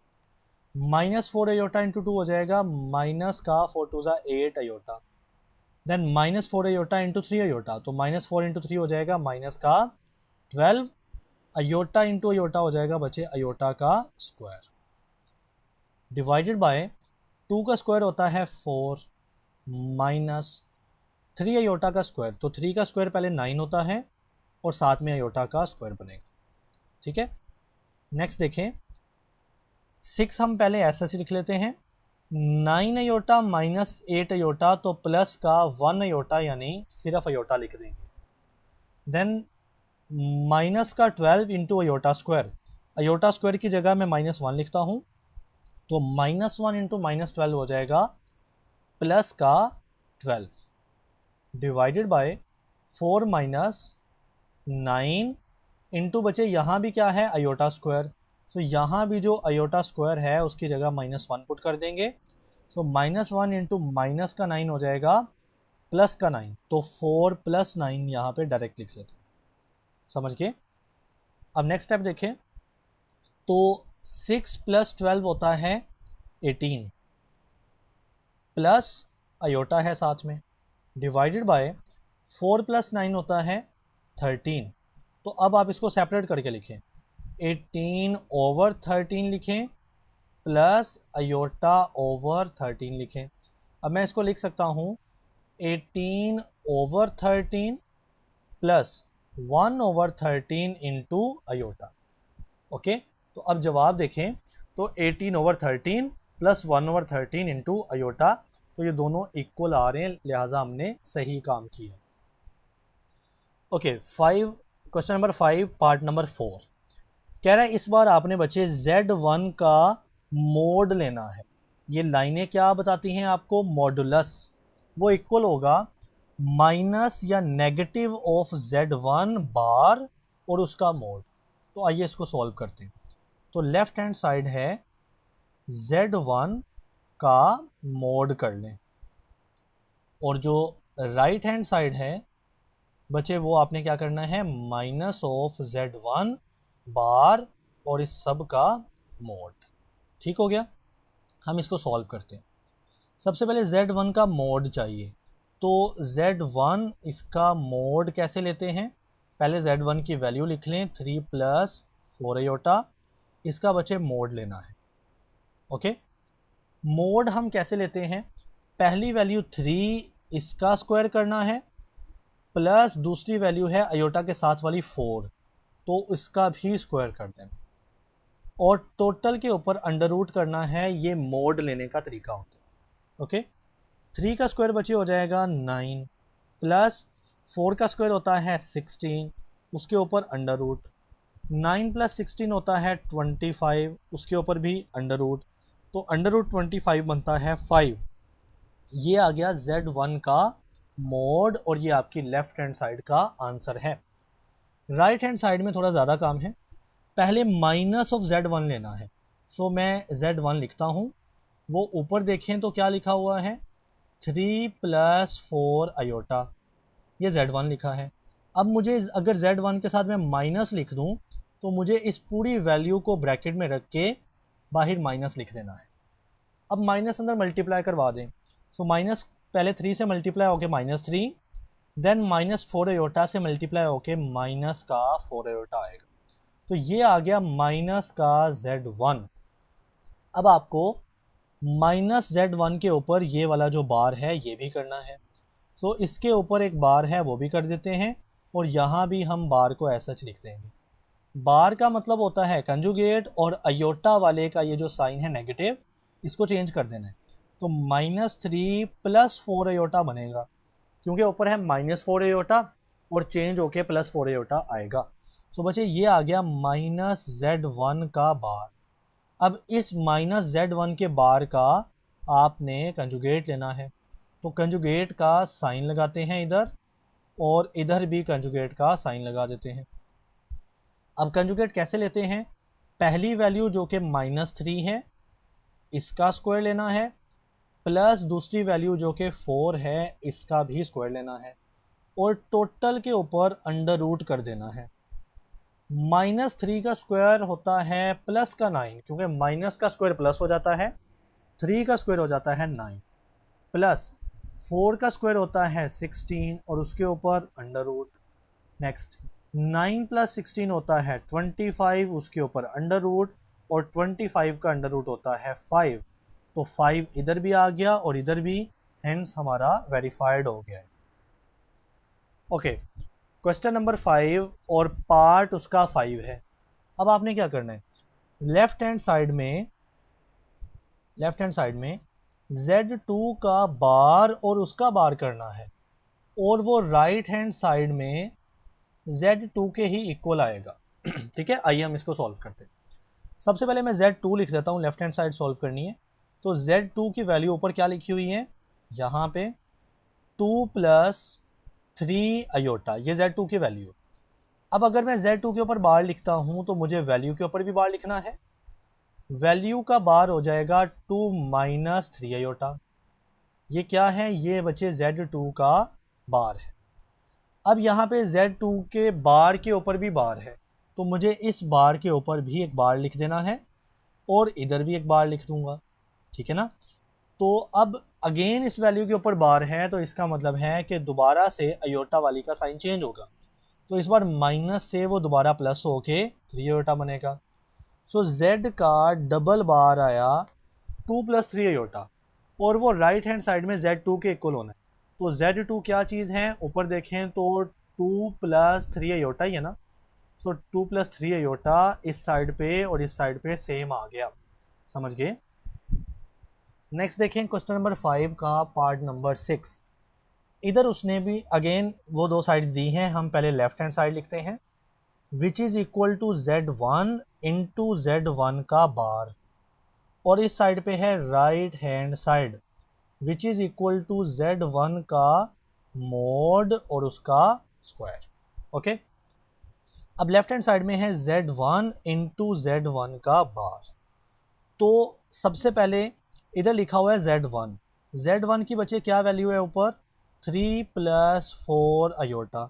-4 अयोटा इंटू 2 हो जाएगा माइनस का 4 2 ज़ा 8 iota, then -4 iota into 3 iota, तो -4 इंटू 3 हो जाएगा माइनस का 12 अयोटा इंटू अयोटा हो जाएगा बच्चे अयोटा का स्क्वायर डिवाइडेड बाय 2 का स्क्वायर होता है 4 माइनस 3 अयोटा का स्क्वायर, तो 3 का स्क्वायर पहले 9 होता है और साथ में अयोटा का स्क्वायर बनेगा। ठीक है, नेक्स्ट देखें, 6 हम पहले ऐसा लिख लेते हैं, 9 अयोटा माइनस 8 अयोटा, तो प्लस का 1 अयोटा यानी सिर्फ अयोटा लिख देंगे, देन माइनस का 12 into iota square, iota square की जगह मैं -1 लिखता हूँ, तो -1 इंटू -12 हो जाएगा प्लस का 12 डिवाइडेड बाय 4 - 9 इंटू बचे यहाँ भी क्या है अयोटा स्क्वायर, सो यहाँ भी जो अयोटा स्क्वायर है उसकी जगह -1 पुट कर देंगे, सो -1 इंटू माइनस का 9 हो जाएगा प्लस का 9, तो 4 + 9 यहाँ पे डायरेक्ट लिख लेते हैं, समझ के। अब नेक्स्ट स्टेप देखें, तो 6 + 12 होता है 18 प्लस अयोटा है साथ में डिवाइडेड बाय 4 + 9 होता है 13, तो अब आप इसको सेपरेट करके लिखें, 18/13 लिखें प्लस अयोटा ओवर 13 लिखें। अब मैं इसको लिख सकता हूँ 18/13 प्लस 1/13 इंटू अयोटा। ओके, तो अब जवाब देखें, तो 18/13 प्लस 1/13 इंटू अयोटा, तो ये दोनों इक्वल आ रहे हैं, लिहाजा हमने सही काम किया। Okay, question number 5 part number 4 कह रहा है इस बार आपने बच्चे Z1 का मोड लेना है। ये लाइनें क्या बताती हैं आपको, मॉडुलस, वो इक्वल होगा माइनस या नेगेटिव ऑफ Z1 बार और उसका मोड। तो आइए इसको सॉल्व करते हैं। तो लेफ्ट हैंड साइड है Z1 का मोड कर लें और जो राइट हैंड साइड है बच्चे वो आपने क्या करना है, माइनस ऑफ Z1 बार और इस सब का मोड। ठीक हो गया, हम इसको सॉल्व करते हैं। सबसे पहले Z1 का मोड चाहिए, तो Z1 इसका मोड कैसे लेते हैं, पहले Z1 की वैल्यू लिख लें 3 प्लस 4 आयोटा, इसका बचे मोड लेना है। ओके, मोड हम कैसे लेते हैं, पहली वैल्यू 3 इसका स्क्वायर करना है प्लस दूसरी वैल्यू है आयोटा के साथ वाली 4, तो इसका भी स्क्वायर कर देना और टोटल के ऊपर अंडर रूट करना है। ये मोड लेने का तरीका होता है। ओके, 3 का स्क्वायर बचे हो जाएगा 9 प्लस 4 का स्क्वायर होता है 16, उसके ऊपर अंडर रूट, 9 प्लस 16 होता है 25, उसके ऊपर भी अंडर रूट, तो अंडर रूट 25 बनता है 5। ये आ गया Z1 का मोड और ये आपकी लेफ्ट हैंड साइड का आंसर है। राइट हैंड साइड में थोड़ा ज़्यादा काम है, पहले माइनस ऑफ Z1 लेना है। सो मैं Z1 लिखता हूँ, वो ऊपर देखें तो क्या लिखा हुआ है 3 प्लस 4 आयोटा, ये Z1 लिखा है। अब मुझे अगर Z1 के साथ मैं माइनस लिख दूँ तो मुझे इस पूरी वैल्यू को ब्रैकेट में रख के बाहर माइनस लिख देना है। अब माइनस अंदर मल्टीप्लाई करवा दें, सो माइनस पहले 3 से मल्टीप्लाई होके -3, देन -4 आयोटा से मल्टीप्लाई होके माइनस का 4 आयोटा आएगा, तो ये आ गया माइनस का Z1। अब आपको माइनस Z1 के ऊपर ये वाला जो बार है ये भी करना है, सो इसके ऊपर एक बार है वो भी कर देते हैं और यहाँ भी हम बार को ऐसा लिख देंगे। बार का मतलब होता है कंजुगेट और आयोटा वाले का ये जो साइन है नेगेटिव, इसको चेंज कर देना है, तो -3 प्लस 4 आयोटा बनेगा क्योंकि ऊपर है -4 आयोटा और चेंज होके +4 आयोटा आएगा। सो बच्चे ये आ गया -Z1 का बार। अब इस -Z1 के बार का आपने कंजुगेट लेना है, तो कंजुगेट का साइन लगाते हैं इधर और इधर भी कंजुगेट का साइन लगा देते हैं। अब कंजुगेट कैसे लेते हैं, पहली वैल्यू जो कि -3 है इसका स्क्वायर लेना है प्लस दूसरी वैल्यू जो कि 4 है इसका भी स्क्वायर लेना है और टोटल के ऊपर अंडर रूट कर देना है। -3 का स्क्वायर होता है प्लस का 9, क्योंकि माइनस का स्क्वायर प्लस हो जाता है, 3 का स्क्वायर हो जाता है 9, प्लस 4 का स्क्वायर होता है 16 और उसके ऊपर अंडर रूट। नेक्स्ट 9 प्लस 16 होता है 25, उसके ऊपर अंडर रूट और 25 का अंडर रूट होता है 5, तो 5 इधर भी आ गया और इधर भी, हेंस हमारा वेरीफाइड हो गया है। ओके, क्वेश्चन नंबर 5 और पार्ट उसका 5 है। अब आपने क्या करना है, लेफ्ट हैंड साइड में Z2 का बार और उसका बार करना है और वो राइट हैंड साइड में Z2 के ही इक्वल आएगा। ठीक है, आइए हम इसको सॉल्व करते हैं। सबसे पहले मैं Z2 लिख देता हूँ, लेफ्ट हैंड साइड सॉल्व करनी है, तो Z2 की वैल्यू ऊपर क्या लिखी हुई है, यहाँ पे 2 प्लस 3 आयोटा, ये Z2 की वैल्यू। अब अगर मैं Z2 के ऊपर बार लिखता हूँ तो मुझे वैल्यू के ऊपर भी बार लिखना है, वैल्यू का बार हो जाएगा 2 माइनस 3 आयोटा। ये क्या है, ये बच्चे Z2 का बार है। अब यहाँ पे Z2 के बार के ऊपर भी बार है, तो मुझे इस बार के ऊपर भी एक बार लिख देना है और इधर भी एक बार लिख दूंगा, ठीक है ना। तो अब अगेन इस वैल्यू के ऊपर बार है, तो इसका मतलब है कि दोबारा से आयोटा वाली का साइन चेंज होगा, तो इस बार माइनस से वो दोबारा प्लस होके 3 आयोटा बनेगा। सो Z का डबल बार आया 2 प्लस 3 आयोटा और वो राइट हैंड साइड में Z2 के इक्वल होना है, तो Z2 क्या चीज़ है, ऊपर देखें तो 2 प्लस 3 आयोटा ही है ना। सो 2 प्लस 3 आयोटा इस साइड पे और इस साइड पे सेम आ गया, समझ गए। नेक्स्ट देखें क्वेश्चन नंबर 5 का पार्ट नंबर 6। इधर उसने भी अगेन वो दो साइड्स दी हैं, हम पहले लेफ्ट हैंड साइड लिखते हैं, which is equal to Z1 into Z1 का बार, और इस साइड पे है right hand side which is equal to Z1 का मोड और उसका स्क्वायर। ओके, अब लेफ्ट हैंड साइड में है Z1 इंटू Z1 का बार, तो सबसे पहले इधर लिखा हुआ है Z1 की बच्चे क्या वैल्यू है ऊपर 3 प्लस 4 आयोटा,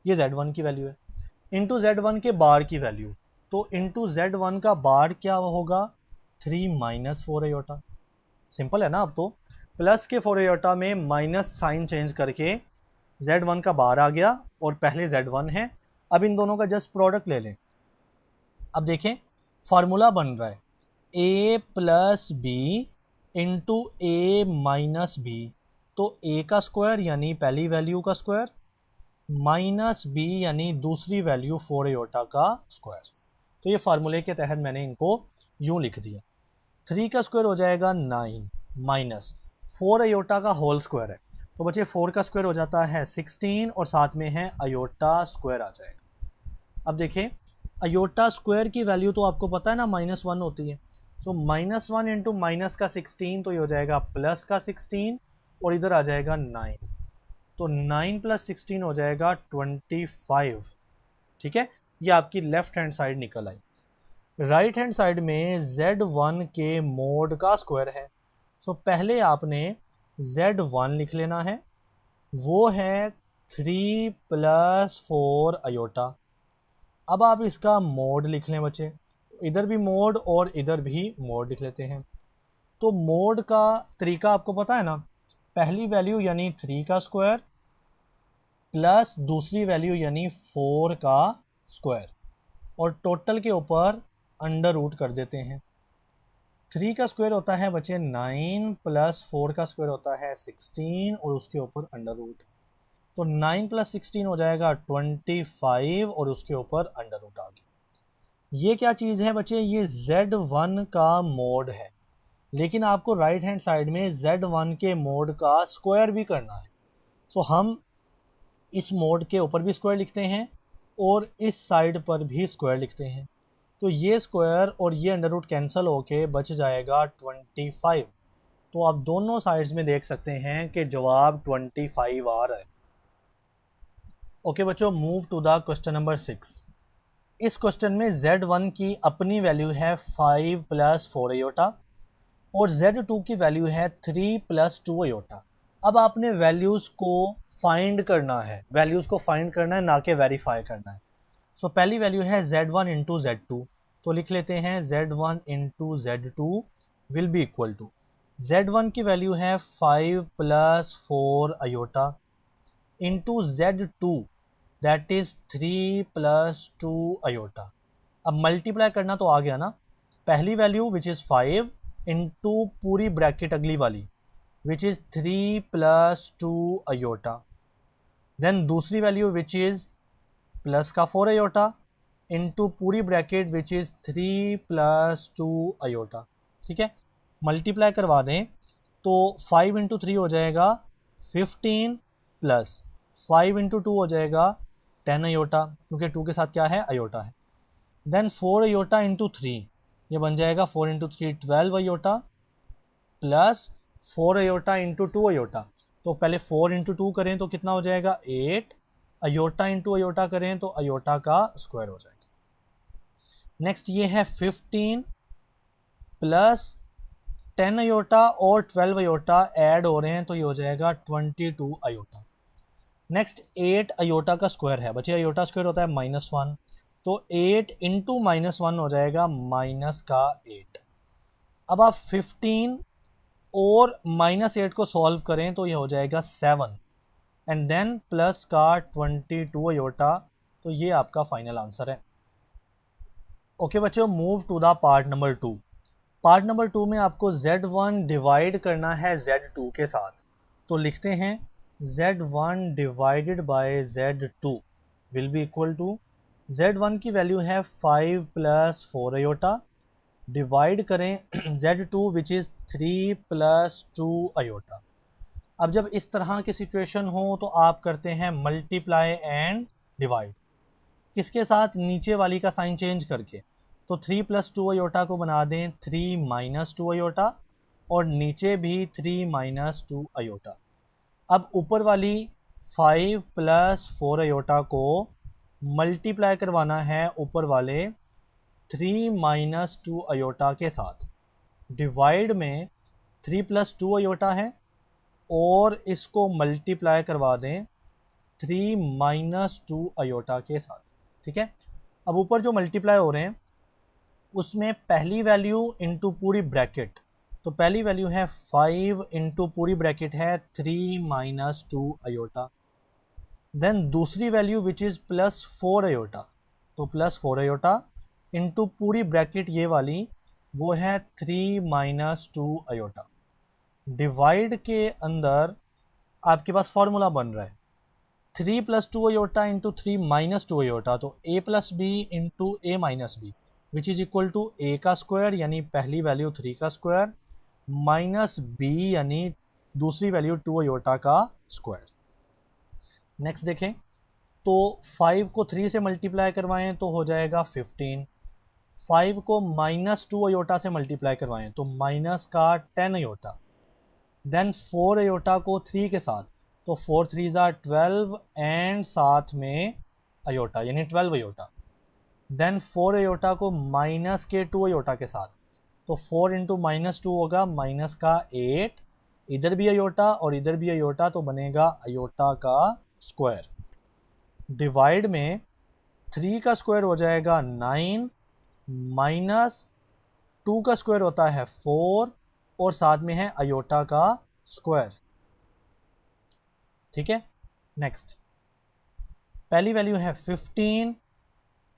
ये Z1 की वैल्यू है, इंटू Z1 के बार की वैल्यू, तो इंटू Z1 का बार क्या होगा 3 माइनस 4 आयोटा। सिंपल है ना। अब तो प्लस के 4 आयोटा में माइनस साइन चेंज करके Z1 का बार आ गया और पहले Z1 है अब इन दोनों का जस्ट प्रोडक्ट ले लें। अब देखें फार्मूला बन रहा है a plus b into a minus b, तो a का स्क्वायर यानी पहली वैल्यू का स्क्वायर माइनस b यानी दूसरी वैल्यू 4 आयोटा का स्क्वायर। तो ये फार्मूले के तहत मैंने इनको यूं लिख दिया। 3 का स्क्वायर हो जाएगा 9 माइनस 4 आयोटा का होल स्क्वायर है, तो बच्चे 4 का स्क्वायर हो जाता है 16 और साथ में है आयोटा स्क्वायर आ जाएगा। अब देखें आयोटा स्क्वायर की वैल्यू तो आपको पता है ना -1 होती है, सो -1 इंटू माइनस का 16 तो ये हो जाएगा प्लस का 16 और इधर आ जाएगा 9, तो 9 प्लस 16 हो जाएगा 25। ठीक है, ये आपकी लेफ्ट हैंड साइड निकल आई। राइट हैंड साइड में Z1 के मोड का स्क्वायर है, सो पहले आपने Z1 लिख लेना है, वो है 3 प्लस 4 आयोटा। अब आप इसका मोड लिख लें बच्चे, इधर भी मोड और इधर भी मोड लिख लेते हैं। तो मोड का तरीका आपको पता है ना, पहली वैल्यू यानी 3 का स्क्वायर प्लस दूसरी वैल्यू यानी 4 का स्क्वायर और टोटल के ऊपर अंडर रूट कर देते हैं। 3 का स्क्वायर होता है बच्चे 9 प्लस 4 का स्क्वायर होता है 16 और उसके ऊपर अंडर रूट, तो 9 प्लस 16 हो जाएगा 25 और उसके ऊपर अंडर रूट आ गया। ये क्या चीज़ है बच्चे, ये Z1 का मोड है, लेकिन आपको राइट हैंड साइड में Z1 के मोड का स्क्वायर भी करना है। सो हम इस मोड के ऊपर भी स्क्वायर लिखते हैं और इस साइड पर भी स्क्वायर लिखते हैं, तो ये स्क्वायर और ये अंडर रूट कैंसिल होके बच जाएगा 25। तो आप दोनों साइड्स में देख सकते हैं कि जवाब 25 आ रहा है। ओके बच्चों, move to the question number 6। इस क्वेश्चन में Z1 की अपनी वैल्यू है 5 प्लस 4 आयोटा और Z2 की वैल्यू है 3 प्लस 2 आयोटा। अब आपने वैल्यूज़ को फाइंड करना है, ना कि वेरीफाई करना है। सो पहली वैल्यू है Z1 इंटू Z2, तो लिख लेते हैं Z1 into Z2 will be equal to Z1 की वैल्यू है 5 plus 4 iota into Z2 that is 3 plus 2 iota. अब मल्टीप्लाई करना तो आ गया ना, पहली वैल्यू विच इज़ 5 इंटू पूरी ब्रैकेट अगली वाली which is 3 plus 2 iota, then दूसरी वैल्यू विच इज़ प्लस का 4 आयोटा इंटू पूरी bracket which is 3 plus 2 iota. ठीक है, मल्टीप्लाई करवा दें तो 5 इंटू 3 हो जाएगा 15 प्लस 5 इंटू 2 हो जाएगा 10 आयोटा, क्योंकि 2 के साथ क्या है आयोटा है। देन 4 आयोटा इंटू 3, ये बन जाएगा 4 into 3 12 iota plus 4 iota into 2 iota, तो पहले 4 इंटू 2 करें तो कितना हो जाएगा 8, आयोटा इंटू आयोटा करें तो आयोटा का स्क्वायर हो जाएगा। नेक्स्ट ये है 15 प्लस 10 आयोटा और 12 आयोटा ऐड हो रहे हैं तो ये हो जाएगा 22 आयोटा। नेक्स्ट 8 आयोटा का स्क्वायर है बच्चे, आयोटा स्क्वायर होता है -1, तो 8 इंटू -1 हो जाएगा माइनस का 8। अब आप 15 और -8 को सॉल्व करें तो ये हो जाएगा 7 एंड देन प्लस का 22 आयोटा, तो ये आपका फाइनल आंसर है। ओके बच्चों, move to the part number 2। Part number 2 में आपको Z1 डिवाइड करना है Z2 के साथ, तो लिखते हैं Z1 divided by Z2 will be equal to Z1 की वैल्यू है 5 प्लस 4 आयोटा, डिवाइड करें Z2 which is 3 plus 2 iota. अब जब इस तरह की सिचुएशन हो तो आप करते हैं मल्टीप्लाई एंड डिवाइड, किसके साथ, नीचे वाली का साइन चेंज करके, तो 3 प्लस 2 आयोटा को बना दें 3 माइनस 2 आयोटा और नीचे भी 3 माइनस 2 आयोटा। अब ऊपर वाली 5 प्लस 4 आयोटा को मल्टीप्लाई करवाना है ऊपर वाले 3 माइनस 2 आयोटा के साथ, डिवाइड में 3 प्लस 2 आयोटा है और इसको मल्टीप्लाई करवा दें 3 माइनस 2 आयोटा के साथ। ठीक है, अब ऊपर जो मल्टीप्लाई हो रहे हैं उसमें पहली वैल्यू इंटू पूरी ब्रैकेट, तो पहली वैल्यू है 5 इंटू पूरी ब्रैकेट है 3 माइनस 2 आयोटा, देन दूसरी value which is plus 4 iota, तो प्लस 4 अयोटा इंटू पूरी ब्रैकेट ये वाली वो है 3 माइनस 2 अयोटा। डिवाइड के अंदर आपके पास फॉर्मूला बन रहा है 3 plus 2 iota into 3 minus 2 iota, तो a plus b into a minus b which is equal to a का स्क्वायर यानी पहली वैल्यू 3 का स्क्वायर माइनस b यानी दूसरी वैल्यू 2 अयोटा का स्क्वायर। नेक्स्ट देखें तो 5 को 3 से मल्टीप्लाई करवाएं तो हो जाएगा 15, 5 को माइनस 2 अयोटा से मल्टीप्लाई करवाएं तो माइनस का 10 अयोटा, देन 4 अयोटा को 3 के साथ तो 4 3 ज़ा 12 एंड साथ में अयोटा यानी 12 अयोटा, देन 4 अयोटा को माइनस के 2 अयोटा के साथ तो 4 इंटू माइनस 2 होगा माइनस का 8, इधर भी अयोटा और इधर भी अयोटा तो बनेगा अयोटा का स्क्वायर। डिवाइड में 3 का स्क्वायर हो जाएगा 9 माइनस 2 का स्क्वायर होता है 4 और साथ में है अयोटा का स्क्वायर। ठीक है, नेक्स्ट पहली वैल्यू है 15,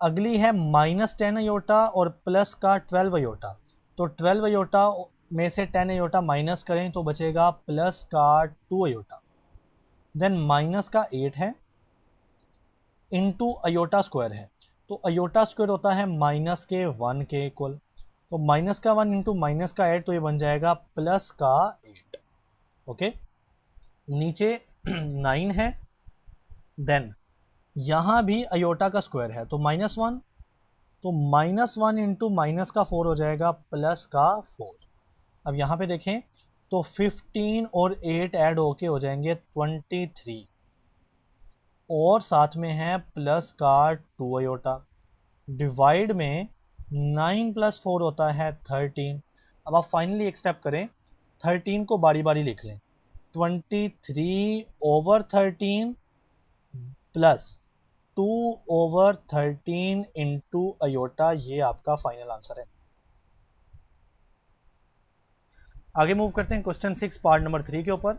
अगली है माइनस 10 अयोटा और प्लस का 12 अयोटा, तो 12 अयोटा में से 10 अयोटा माइनस करें तो बचेगा प्लस का 2 अयोटा, देन माइनस का 8 है इनटू अयोटा स्क्वायर है, तो अयोटा स्क्वायर होता है माइनस के 1 के इक्वल, तो माइनस का 1 इंटू माइनस का 8 तो ये बन जाएगा प्लस का 8। ओके, नीचे 9 है, देन यहाँ भी अयोटा का स्क्वायर है तो माइनस 1, तो माइनस 1 इंटू माइनस का 4 हो जाएगा प्लस का 4। अब यहाँ पे देखें तो 15 और 8 ऐड होके हो जाएंगे 23 और साथ में है प्लस का 2 अयोटा। डिवाइड में 9 प्लस 4 होता है 13। अब आप फाइनली एक स्टेप करें, 13 को बारी बारी लिख लें, 23 over 13 plus 2 over 13 into iota, ये आपका फाइनल आंसर है। आगे मूव करते हैं क्वेश्चन 6 पार्ट नंबर 3 के ऊपर।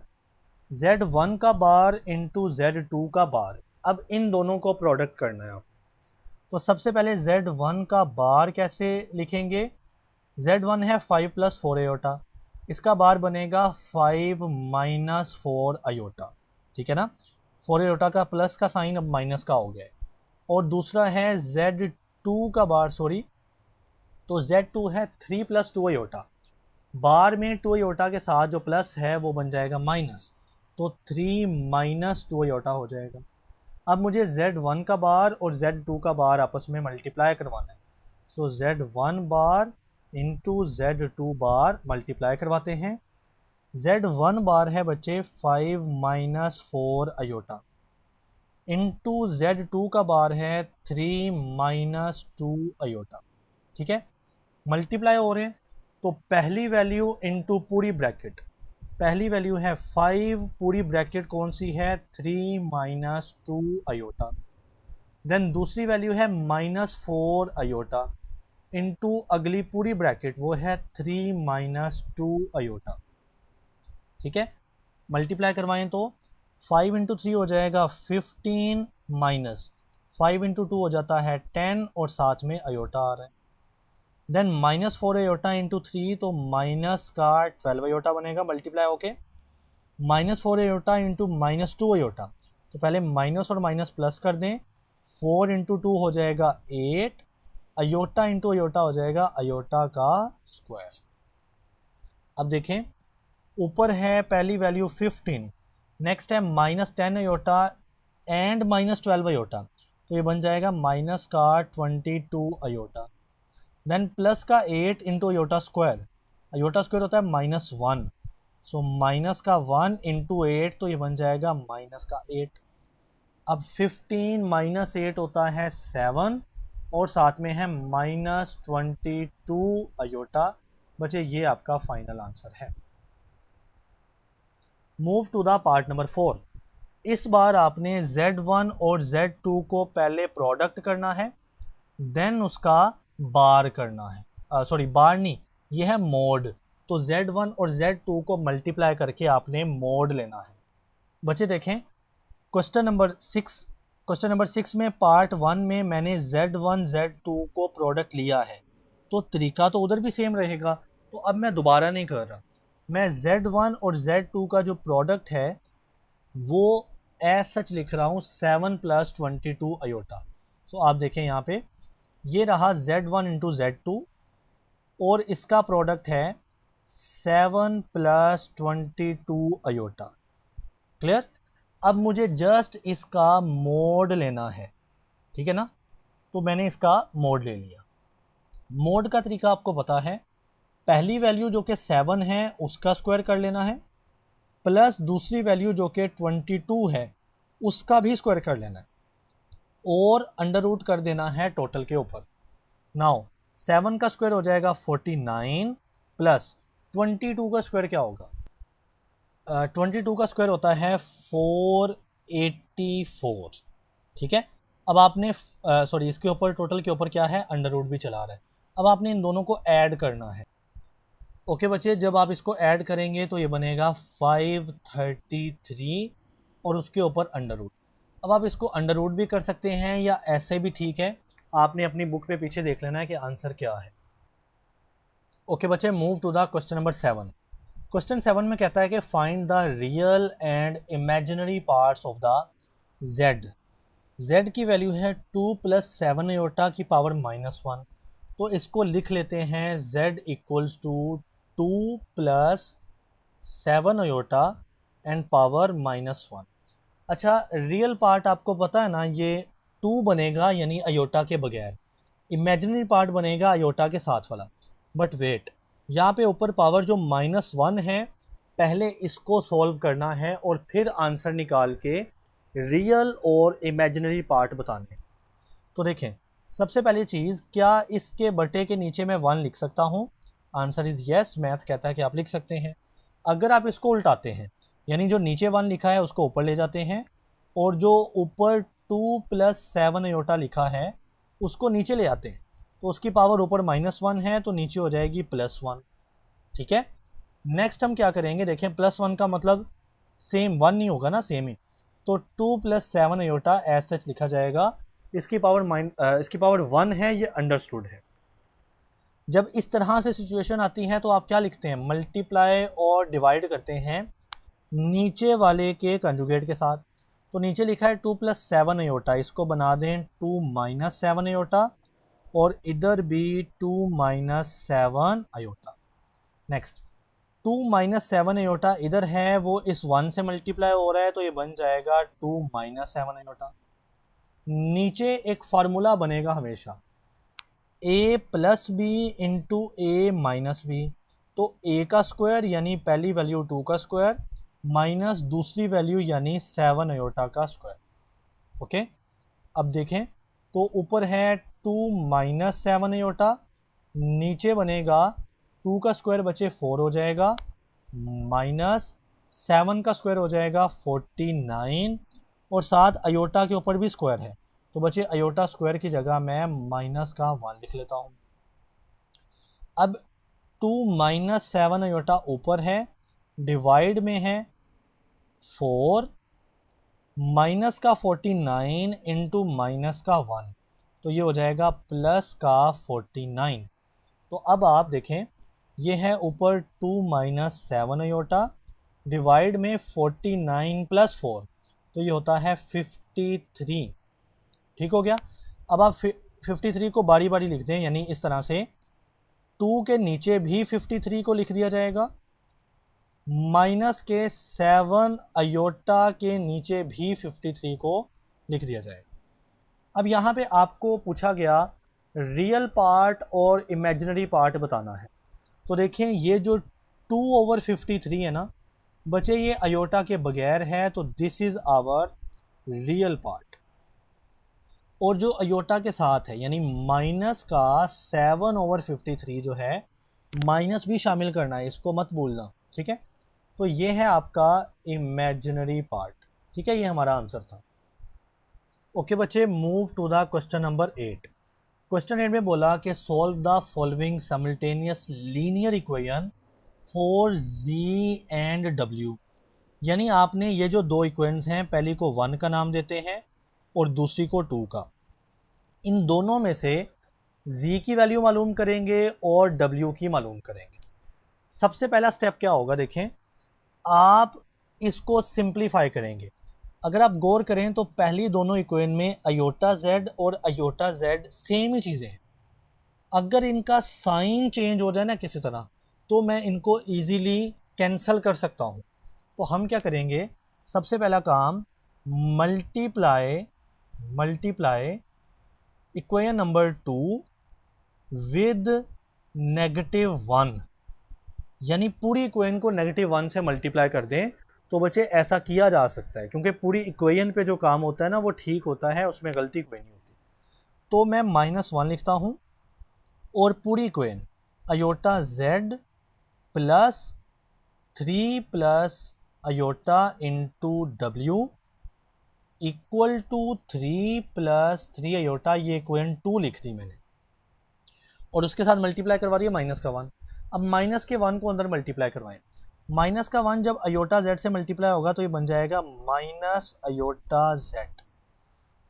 Z1 का बार इंटू Z2 का बार, अब इन दोनों को प्रोडक्ट करना है आप। तो सबसे पहले Z1 का बार कैसे लिखेंगे, Z1 है 5 प्लस 4 अयोटा, इसका बार बनेगा 5 माइनस 4 अयोटा। ठीक है ना, 4 अयोटा का प्लस का साइन अब माइनस का हो गया है। और दूसरा है Z2 का बार, तो Z2 है 3 प्लस 2 अयोटा, बार में 2 अयोटा के साथ जो प्लस है वो बन जाएगा माइनस, तो 3 माइनस 2 अयोटा हो जाएगा। अब मुझे Z1 का बार और Z2 का बार आपस में मल्टीप्लाई करवाना है, सो Z1 बार इंटू Z2 बार मल्टीप्लाई करवाते हैं। Z1 बार है बच्चे 5 माइनस 4 अयोटा इंटू Z2 का बार है 3 माइनस 2 अयोटा। ठीक है, मल्टीप्लाई हो रहे हैं तो पहली वैल्यू इंटू पूरी ब्रैकेट, पहली वैल्यू है 5, पूरी ब्रैकेट कौन सी है 3 माइनस 2 अयोटा, देन दूसरी वैल्यू है माइनस 4 अयोटा इंटू अगली पूरी ब्रैकेट वो है 3 माइनस 2 अयोटा। ठीक है, मल्टीप्लाई करवाएं तो 5 इंटू 3 हो जाएगा 15 माइनस 5 इंटू 2 हो जाता है 10 और साथ में अयोटा आ रहा है, देन माइनस 4 अयोटा इंटू 3 तो माइनस का 12 अयोटा बनेगा multiply okay, minus 4 iota into minus 2 iota, तो पहले माइनस और माइनस प्लस कर दें, 4 इंटू 2 हो जाएगा 8, अयोटा इंटू अयोटा हो जाएगा अयोटा का स्क्वायर। अब देखें ऊपर है पहली वैल्यू 15, नेक्स्ट है minus 10 iota and minus 12 iota, तो ये बन जाएगा माइनस का 22 अयोटा, देन प्लस का 8 इंटू अयोटा स्क्वायर होता है माइनस 1, सो माइनस का 1 इंटू 8 तो ये बन जाएगा माइनस का 8। अब 15 माइनस 8 होता है 7 और साथ में है माइनस 22 अयोटा। बचे ये आपका फाइनल आंसर है। Move to the part number 4। इस बार आपने Z1 और Z2 को पहले प्रोडक्ट करना है, देन उसका बार करना है, सॉरी बार नहीं, ये है मोड, तो Z1 और Z2 को मल्टीप्लाई करके आपने मोड लेना है। बच्चे देखें क्वेश्चन नंबर 6 में पार्ट 1 में मैंने Z1 Z2 को प्रोडक्ट लिया है, तो तरीका तो उधर भी सेम रहेगा। तो अब मैं दोबारा नहीं कर रहा, मैं Z1 और Z2 का जो प्रोडक्ट है वो एज सच लिख रहा हूँ 7 + 22 अयोटा। सो आप देखें यहाँ पे ये रहा Z1 × Z2 और इसका प्रोडक्ट है 7 + 22 अयोटा। क्लियर? अब मुझे जस्ट इसका मोड लेना है, ठीक है ना। तो मैंने इसका मोड ले लिया। मोड का तरीका आपको पता है, पहली वैल्यू जो कि 7 है उसका स्क्वायर कर लेना है, प्लस दूसरी वैल्यू जो कि 22 है उसका भी स्क्वायर कर लेना है और अंडर रूट कर देना है टोटल के ऊपर। नाउ 7 का स्क्वायर हो जाएगा 49 प्लस 22 का स्क्वायर क्या होगा, 22 का स्क्वायर होता है 484। ठीक है। अब आपने सॉरी इसके ऊपर टोटल के ऊपर क्या है, अंडर रूट भी चला रहा है। अब आपने इन दोनों को ऐड करना है। ओके बच्चे, जब आप इसको ऐड करेंगे तो ये बनेगा 533 और उसके ऊपर अंडर रूट। अब आप इसको अंडर रूट भी कर सकते हैं या ऐसे भी ठीक है, आपने अपनी बुक पे पीछे देख लेना है कि आंसर क्या है। ओके बच्चे, move to the question number 7। Question 7 में कहता है कि find the real and imaginary parts of the z। z की वैल्यू है 2 + 7 अयोटा की पावर -1। तो इसको लिख लेते हैं z = 2 + 7 अयोटा एंड पावर -1। अच्छा, रियल पार्ट आपको पता है ना, ये 2 बनेगा यानी अयोटा के बगैर, इमेजिनरी पार्ट बनेगा अयोटा के साथ वाला। बट वेट, यहाँ पे ऊपर पावर जो -1 है, पहले इसको सॉल्व करना है और फिर आंसर निकाल के रियल और इमेजिनरी पार्ट बताने। तो देखें, सबसे पहली चीज़, क्या इसके बटे के नीचे मैं 1 लिख सकता हूँ? आंसर इज़ येस, मैथ कहता है कि आप लिख सकते हैं। अगर आप इसको उल्टाते हैं, यानी जो नीचे 1 लिखा है उसको ऊपर ले जाते हैं और जो ऊपर 2 + 7 अयोटा लिखा है उसको नीचे ले आते हैं, तो उसकी पावर ऊपर -1 है तो नीचे हो जाएगी +1। ठीक है। नेक्स्ट हम क्या करेंगे, देखें +1 का मतलब सेम 1 नहीं होगा ना, सेम ही, तो 2 + 7 अयोटा एज सच लिखा जाएगा। इसकी पावर 1 है, ये अंडरस्टूड है। जब इस तरह से सिचुएशन आती है तो आप क्या लिखते हैं, मल्टीप्लाई और डिवाइड करते हैं नीचे वाले के कंजुगेट के साथ। तो नीचे लिखा है 2 + 7 अयोटा, इसको बना दें 2 - 7 अयोटा और इधर भी 2 - 7 अयोटा। नेक्स्ट 2 - 7 अयोटा इधर है, वो इस 1 से मल्टीप्लाई हो रहा है तो ये बन जाएगा 2 - 7 अयोटा। नीचे एक फार्मूला बनेगा हमेशा, a + b × a - b। तो a का स्क्वायर यानी पहली वैल्यू 2 का स्क्वायर माइनस दूसरी वैल्यू यानी 7 अयोटा का स्क्वायर। ओके, अब देखें तो ऊपर है 2 - 7 अयोटा, नीचे बनेगा 2 का स्क्वायर बचे 4 हो जाएगा, माइनस 7 का स्क्वायर हो जाएगा 49 और साथ अयोटा के ऊपर भी स्क्वायर है, तो बचे अयोटा स्क्वायर की जगह मैं -1 लिख लेता हूँ। अब 2 - 7 अयोटा ऊपर है, डिवाइड में है 4 माइनस का 49 इंटू माइनस का 1, तो ये हो जाएगा प्लस का 49। तो अब आप देखें, ये है ऊपर 2 - 7 अयोटा, डिवाइड में 49 + 4, तो ये होता है 53। ठीक हो गया। अब आप 53 को बारी बारी लिख दें, यानी इस तरह से 2 के नीचे भी 53 को लिख दिया जाएगा, माइनस के 7 अयोटा के नीचे भी 53 को लिख दिया जाएगा। अब यहाँ पे आपको पूछा गया रियल पार्ट और इमेजिनरी पार्ट बताना है। तो देखें, ये जो 2/53 है ना बच्चे, ये अयोटा के बगैर है, तो this is our real part. और जो अयोटा के साथ है यानी माइनस का 7/53 जो है, माइनस भी शामिल करना है, इसको मत भूलना। ठीक है, तो ये है आपका इमेजिनरी पार्ट। ठीक है, ये हमारा आंसर था। ओके बच्चे, move to the question number 8। Question 8 में बोला कि solve the following simultaneous linear equation for z and w। यानी आपने ये जो दो इक्वेशंस हैं, पहली को 1 का नाम देते हैं और दूसरी को 2 का। इन दोनों में से z की वैल्यू मालूम करेंगे और w की मालूम करेंगे। सबसे पहला स्टेप क्या होगा, देखें, आप इसको सिंप्लीफाई करेंगे। अगर आप गौर करें तो पहली दोनों इक्वेशन में अयोटा z और अयोटा z सेम ही चीज़ें हैं। अगर इनका साइन चेंज हो जाए ना किसी तरह, तो मैं इनको इजीली कैंसिल कर सकता हूँ। तो हम क्या करेंगे, सबसे पहला काम, मल्टीप्लाई इक्वेशन नंबर 2 विद -1, यानी पूरी इक्वेशन को -1 से मल्टीप्लाई कर दें। तो बच्चे ऐसा किया जा सकता है, क्योंकि पूरी इक्वेशन पे जो काम होता है ना वो ठीक होता है, उसमें गलती कोई नहीं होती। तो मैं -1 लिखता हूँ और पूरी equation iota z plus 3 plus iota into w equal to 3 plus 3 iota, ये इक्वेशन 2 लिख दी मैंने और उसके साथ मल्टीप्लाई करवा दिया -1। अब -1 को अंदर मल्टीप्लाई करवाएं। -1 जब अयोटा z से मल्टीप्लाई होगा तो ये बन जाएगा माइनस अयोटा z।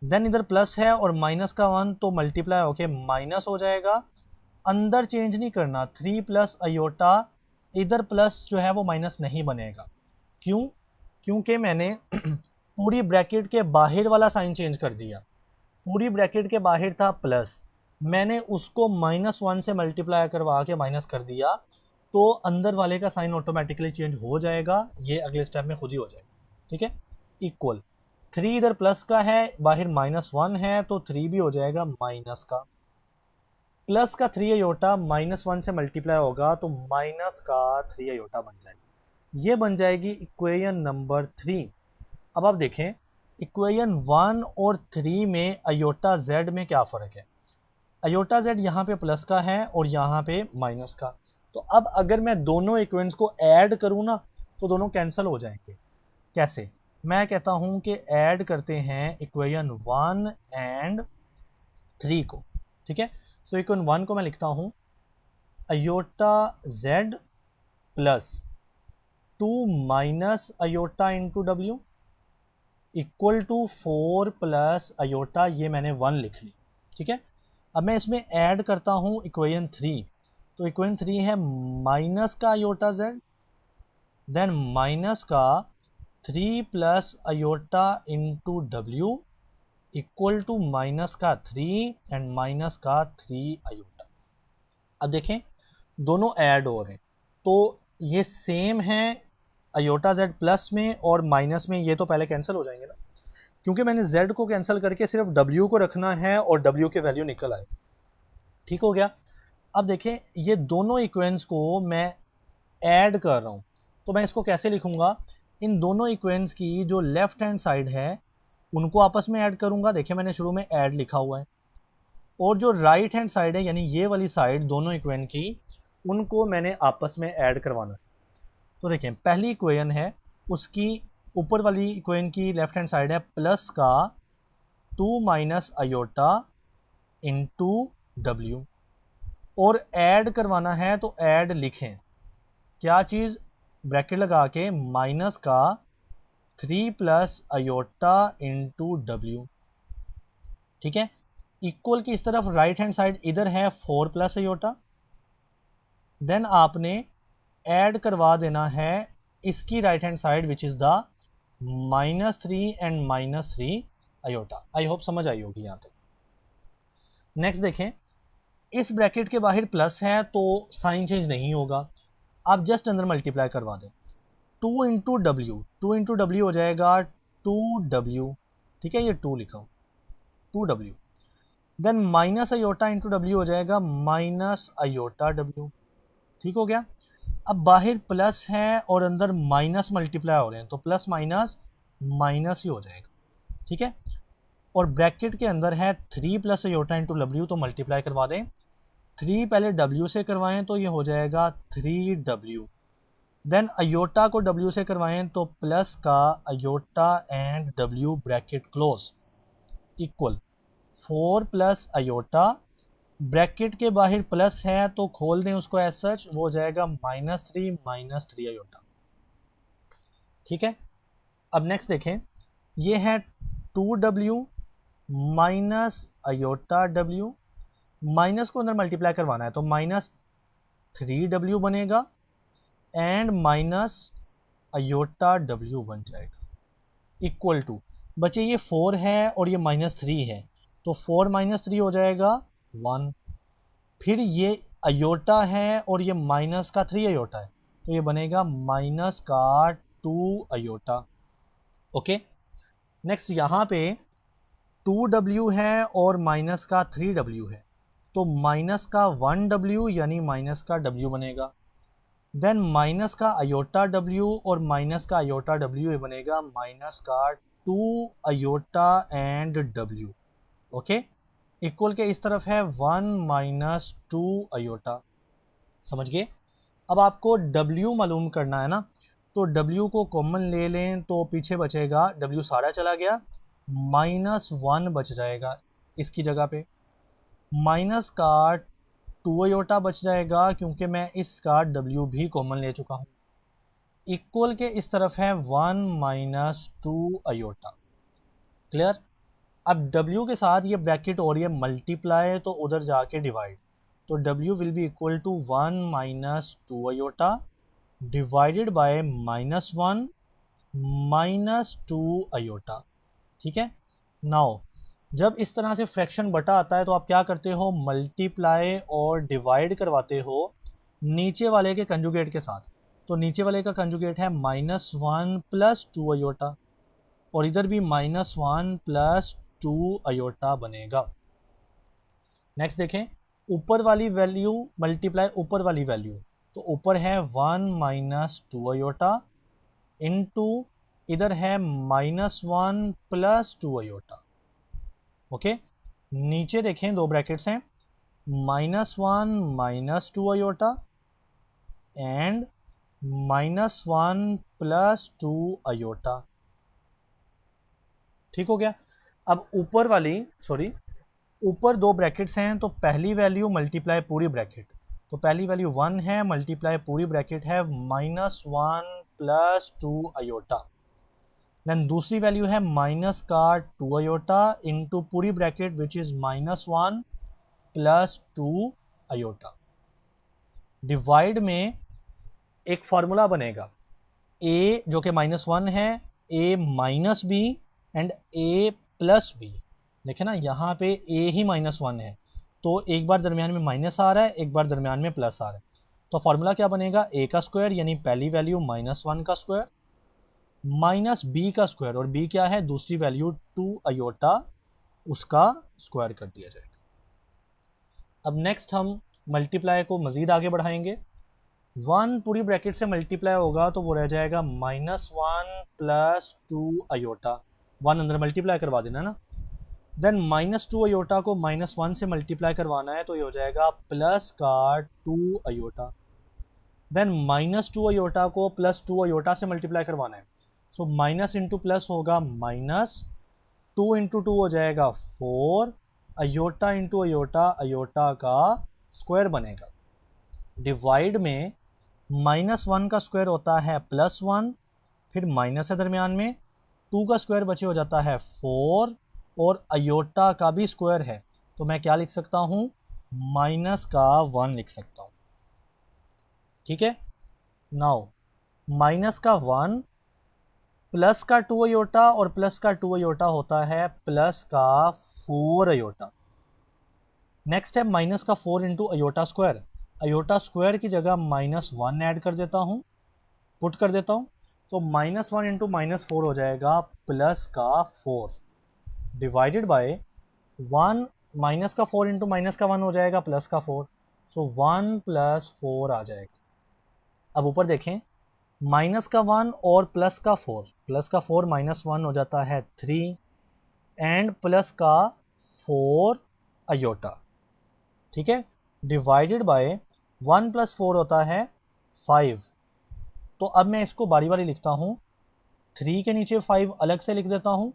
देन इधर प्लस है और -1 तो मल्टीप्लाई होके माइनस हो जाएगा। अंदर चेंज नहीं करना, 3 प्लस अयोटा, इधर प्लस जो है वो माइनस नहीं बनेगा। क्यों? क्योंकि मैंने पूरी ब्रैकेट के बाहर वाला साइन चेंज कर दिया। पूरी ब्रैकेट के बाहर था प्लस, मैंने उसको -1 से मल्टीप्लाई करवा के माइनस कर दिया, तो अंदर वाले का साइन ऑटोमेटिकली चेंज हो जाएगा। ये अगले स्टेप में खुद ही हो जाएगा। ठीक है, इक्वल 3 इधर प्लस का है, बाहर -1 है, तो 3 भी हो जाएगा माइनस का। प्लस का 3 अयोटा -1 से मल्टीप्लाई होगा तो माइनस का 3 अयोटा बन जाएगा। ये बन जाएगी इक्वेशन नंबर 3। अब आप देखें, इक्वेशन 1 और 3 में अयोटा z में क्या फ़र्क है। अयोटा z यहाँ पे प्लस का है और यहाँ पे माइनस का। तो अब अगर मैं दोनों इक्वेशंस को ऐड करूँ ना तो दोनों कैंसिल हो जाएंगे। कैसे? मैं कहता हूँ कि ऐड करते हैं इक्वेशन 1 एंड 3 को। ठीक है, सो इक्वेशन 1 को मैं लिखता हूँ iota z plus 2 minus iota into w equal to 4 plus iota, ये मैंने 1 लिख ली। ठीक है, अब मैं इसमें ऐड करता हूँ इक्वेशन 3। तो इक्वेशन 3 है माइनस का अयोटा z, देन माइनस का 3 plus iota into w equal to minus का 3 एंड माइनस का 3 अयोटा। अब देखें, दोनों ऐड हो रहे हैं तो ये सेम है अयोटा z प्लस में और माइनस में, ये तो पहले कैंसिल हो जाएंगे ना, क्योंकि मैंने z को कैंसिल करके सिर्फ w को रखना है और w की वैल्यू निकल आए। ठीक हो गया। अब देखें, ये दोनों इक्वेशंस को मैं ऐड कर रहा हूँ, तो मैं इसको कैसे लिखूंगा, इन दोनों इक्वेशंस की जो लेफ्ट हैंड साइड है उनको आपस में ऐड करूंगा। देखिए मैंने शुरू में ऐड लिखा हुआ है, और जो राइट हैंड साइड है यानी ये वाली साइड दोनों इक्वेशन की, उनको मैंने आपस में ऐड करवाना। तो देखिए, पहली इक्वेशन है उसकी ऊपर वाली इक्वेशन की लेफ्ट हैंड साइड है प्लस का 2 माइनस अयोटा इंटू w, और ऐड करवाना है तो ऐड लिखें क्या चीज़, ब्रैकेट लगा के माइनस का 3 प्लस अयोटा इंटू w। ठीक है, इक्वल की इस तरफ राइट हैंड साइड इधर है 4 प्लस अयोटा, देन आपने ऐड करवा देना है इसकी right hand side which is the -3 and -3 iota. I hope समझ आई होगी यहाँ तक। नेक्स्ट देखें, इस ब्रैकेट के बाहर प्लस है तो साइन चेंज नहीं होगा, आप जस्ट अंदर मल्टीप्लाई करवा दें। 2 इंटू डब्ल्यू हो जाएगा 2w। ठीक है, ये 2 लिखा हूँ 2w, then minus iota into w हो जाएगा माइनस अयोटा w। ठीक हो गया। अब बाहर प्लस है और अंदर माइनस मल्टीप्लाई हो रहे हैं तो प्लस माइनस माइनस ही हो जाएगा। ठीक है, और ब्रैकेट के अंदर है 3 प्लस अयोटा इंटू w, तो मल्टीप्लाई करवा दें। 3 पहले w से करवाएं तो ये हो जाएगा 3w, देन अयोटा को w से करवाएं तो प्लस का iota and w bracket close equal 4 plus iota, bracket के बाहर प्लस है तो खोल दें उसको एज सच, वो हो जाएगा -3 अयोटा। ठीक है। अब नेक्स्ट देखें, ये है 2w minus iota w, minus को अंदर मल्टीप्लाई करवाना है तो माइनस 3w बनेगा एंड माइनस अयोटा w बन जाएगा इक्वल टू, बच्चे ये 4 है और ये माइनस 3 है तो 4 माइनस 3 हो जाएगा 1, फिर ये अयोटा है और ये माइनस का 3 अयोटा है तो ये बनेगा माइनस का 2 अयोटा। ओके, नेक्स्ट यहाँ पे 2w है और माइनस का 3w है तो माइनस का 1w यानी माइनस का w बनेगा, देन माइनस का अयोटा w और माइनस का अयोटा w ये बनेगा माइनस का 2 iota and w। Okay, equal के इस तरफ है 1 माइनस 2 अयोटा, समझ गए। अब आपको w मालूम करना है ना, तो w को कॉमन ले लें तो पीछे बचेगा, w सारा चला गया, माइनस 1 बच जाएगा इसकी जगह पे, माइनस का 2 अयोटा बच जाएगा क्योंकि मैं इसका w भी कॉमन ले चुका हूँ, इक्वल के इस तरफ है 1 माइनस 2 अयोटा। क्लियर। अब w के साथ ये ब्रैकेट और ये मल्टीप्लाई तो उधर जाके डिवाइड, तो w will be equal to 1 minus 2 iota divided by minus 1 minus 2 iota. ठीक है। नाउ जब इस तरह से फ्रैक्शन बटा आता है तो आप क्या करते हो, मल्टीप्लाई और डिवाइड करवाते हो नीचे वाले के कंजुगेट के साथ, तो नीचे वाले का कंजुगेट है माइनस 1 प्लस 2 अयोटा और इधर भी माइनस 1 प्लस 2 अयोटा बनेगा। नेक्स्ट देखें, ऊपर वाली वैल्यू मल्टीप्लाई ऊपर वाली वैल्यू, तो ऊपर है 1 माइनस 2 अयोटा इनटू इधर है माइनस 1 प्लस 2 अयोटा। ओके, नीचे देखें दो ब्रैकेट्स हैं, minus 1 minus 2 iota and minus 1 plus 2 iota. ठीक हो गया। अब ऊपर वाली ऊपर दो ब्रैकेट्स हैं तो पहली वैल्यू मल्टीप्लाई पूरी ब्रैकेट, तो पहली वैल्यू 1 है मल्टीप्लाई पूरी ब्रैकेट है माइनस 1 प्लस 2 अयोटा, देन दूसरी वैल्यू है माइनस का 2 अयोटा इनटू पूरी bracket which is minus 1 plus 2 iota. Divide में एक फॉर्मूला बनेगा, a जो कि माइनस 1 है, a minus B and a plus B. देखें ना, यहाँ पे a ही माइनस 1 है तो एक बार दरमियान में माइनस आ रहा है, एक बार दरमियान में प्लस आ रहा है, तो फार्मूला क्या बनेगा, a का स्क्वायर यानी पहली वैल्यू माइनस 1 का स्क्वायर माइनस b का स्क्वायर, और b क्या है, दूसरी वैल्यू 2 अयोटा, उसका स्क्वायर कर दिया जाएगा। अब नेक्स्ट हम मल्टीप्लाई को मज़ीद आगे बढ़ाएंगे, 1 पूरी ब्रैकेट से मल्टीप्लाई होगा तो वो रह जाएगा माइनस 1 प्लस 2 अयोटा, 1 अंदर मल्टीप्लाई करवा देना ना, देन माइनस 2 अयोटा को माइनस 1 से मल्टीप्लाई करवाना है तो ये हो जाएगा प्लस का 2 अयोटा, देन माइनस 2 अयोटा को प्लस 2 अयोटा से मल्टीप्लाई करवाना है, सो माइनस इंटू प्लस होगा माइनस, 2 इंटू 2 हो जाएगा 4, अयोटा इंटू अयोटा, अयोटा का स्क्वायर बनेगा। डिवाइड में माइनस 1 का स्क्वायर होता है प्लस 1, फिर माइनस है दरमियान में, 2 का स्क्वायर बचे हो जाता है 4 और अयोटा का भी स्क्वायर है तो मैं क्या लिख सकता हूँ, माइनस का 1 लिख सकता हूँ। ठीक है। नाउ माइनस का 1 प्लस का 2 अयोटा और प्लस का 2 अयोटा होता है प्लस का 4 अयोटा। नेक्स्ट है माइनस का 4 into iota square, iota square की जगह माइनस 1 ऐड कर देता हूँ, पुट कर देता हूँ, तो माइनस 1 इंटू माइनस 4 हो जाएगा प्लस का 4 डिवाइडेड बाय 1, माइनस का 4 इंटू माइनस का 1 हो जाएगा प्लस का 4, सो 1 प्लस 4 आ जाएगा। अब ऊपर देखें, माइनस का 1 और प्लस का 4, प्लस का 4 माइनस 1 हो जाता है 3 एंड प्लस का 4 अयोटा। ठीक है, डिवाइडेड बाय 1 प्लस 4 होता है 5, तो अब मैं इसको बारी बारी लिखता हूँ, 3 के नीचे 5 अलग से लिख देता हूँ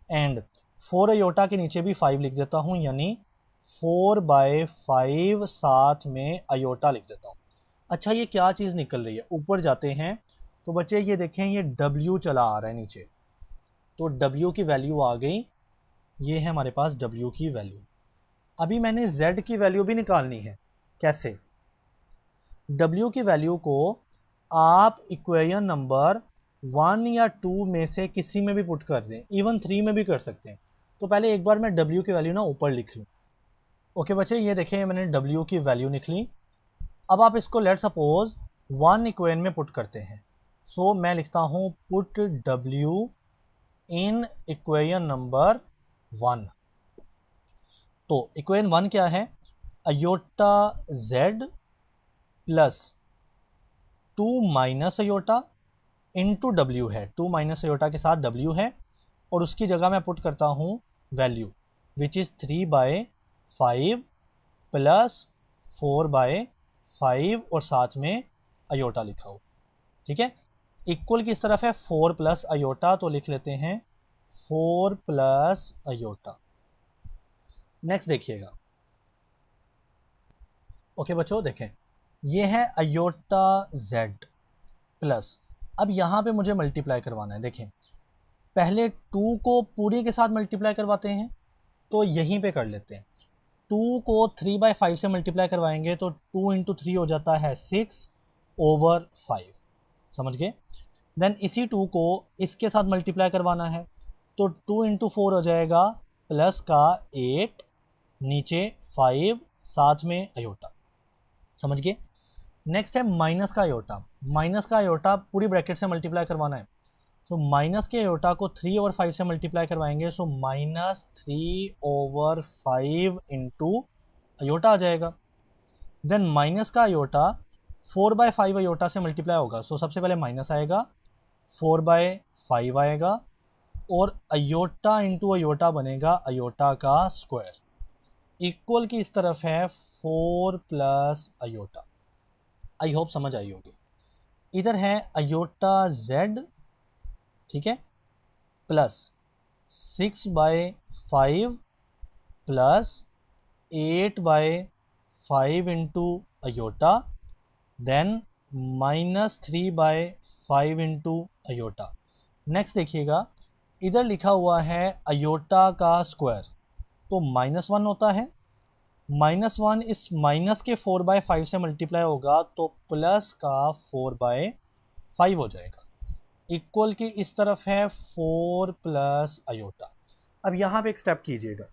एंड 4 अयोटा के नीचे भी 5 लिख देता हूँ, यानी 4/5 साथ में अयोटा लिख देता हूँ। अच्छा, ये क्या चीज़ निकल रही है, ऊपर जाते हैं तो बच्चे ये देखें ये W चला आ रहा है नीचे, तो W की वैल्यू आ गई, ये है हमारे पास W की वैल्यू। अभी मैंने Z की वैल्यू भी निकालनी है। कैसे? W की वैल्यू को आप इक्वेशन नंबर 1 या 2 में से किसी में भी पुट कर दें, इवन 3 में भी कर सकते हैं। तो पहले एक बार मैं W की वैल्यू ना ऊपर लिख लूँ। ओके बच्चे, ये देखें मैंने W की वैल्यू निकली। अब आप इसको लेट सपोज 1 इक्वेशन में पुट करते हैं। सो मैं लिखता हूँ put W in equation number 1। तो इक्वेशन 1 क्या है? Iota Z plus 2 minus iota into W है, 2 माइनस अयोटा के साथ W है, और उसकी जगह मैं पुट करता हूँ वैल्यू विच इज़ 3/5 प्लस 4/5 और साथ में अयोटा लिखा हो। ठीक है, इक्वल किस तरफ है? 4 प्लस अयोटा, तो लिख लेते हैं 4 प्लस अयोटा। नेक्स्ट देखिएगा। ओके बच्चों देखें, ये है अयोटा Z प्लस, अब यहाँ पे मुझे मल्टीप्लाई करवाना है। देखें पहले 2 को पूरी के साथ मल्टीप्लाई करवाते हैं, तो यहीं पे कर लेते हैं। 2 को 3/5 से मल्टीप्लाई करवाएंगे तो 2 इंटू 3 हो जाता है 6/5, समझ गए? देन इसी 2 को इसके साथ मल्टीप्लाई करवाना है, तो 2 इंटू 4 हो जाएगा प्लस का 8, नीचे 5, साथ में अयोटा, समझ गए? नेक्स्ट है माइनस का अयोटा। माइनस का अयोटा पूरी ब्रैकेट से मल्टीप्लाई करवाना है, सो माइनस के अयोटा को 3/5 से मल्टीप्लाई करवाएंगे, सो -3/5 इंटू अयोटा आ जाएगा। देन माइनस का अयोटा 4/5 अयोटा से मल्टीप्लाई होगा, सो सबसे पहले माइनस आएगा, 4/5 आएगा, और अयोटा इंटू अयोटा बनेगा अयोटा का स्क्वायर, इक्वल की इस तरफ है 4 प्लस अयोटा। आई होप समझ आई होगी। इधर है अयोटा Z, ठीक है, plus 6/5 plus 8/5 into iota, then -3/5 into iota. Next देखिएगा, इधर लिखा हुआ है अयोटा का स्क्वायर, तो -1 होता है, -1 इस माइनस के 4/5 से मल्टीप्लाई होगा तो प्लस का 4/5 हो जाएगा, इक्वल की इस तरफ है 4 प्लस अयोटा। अब यहाँ पे एक स्टेप कीजिएगा,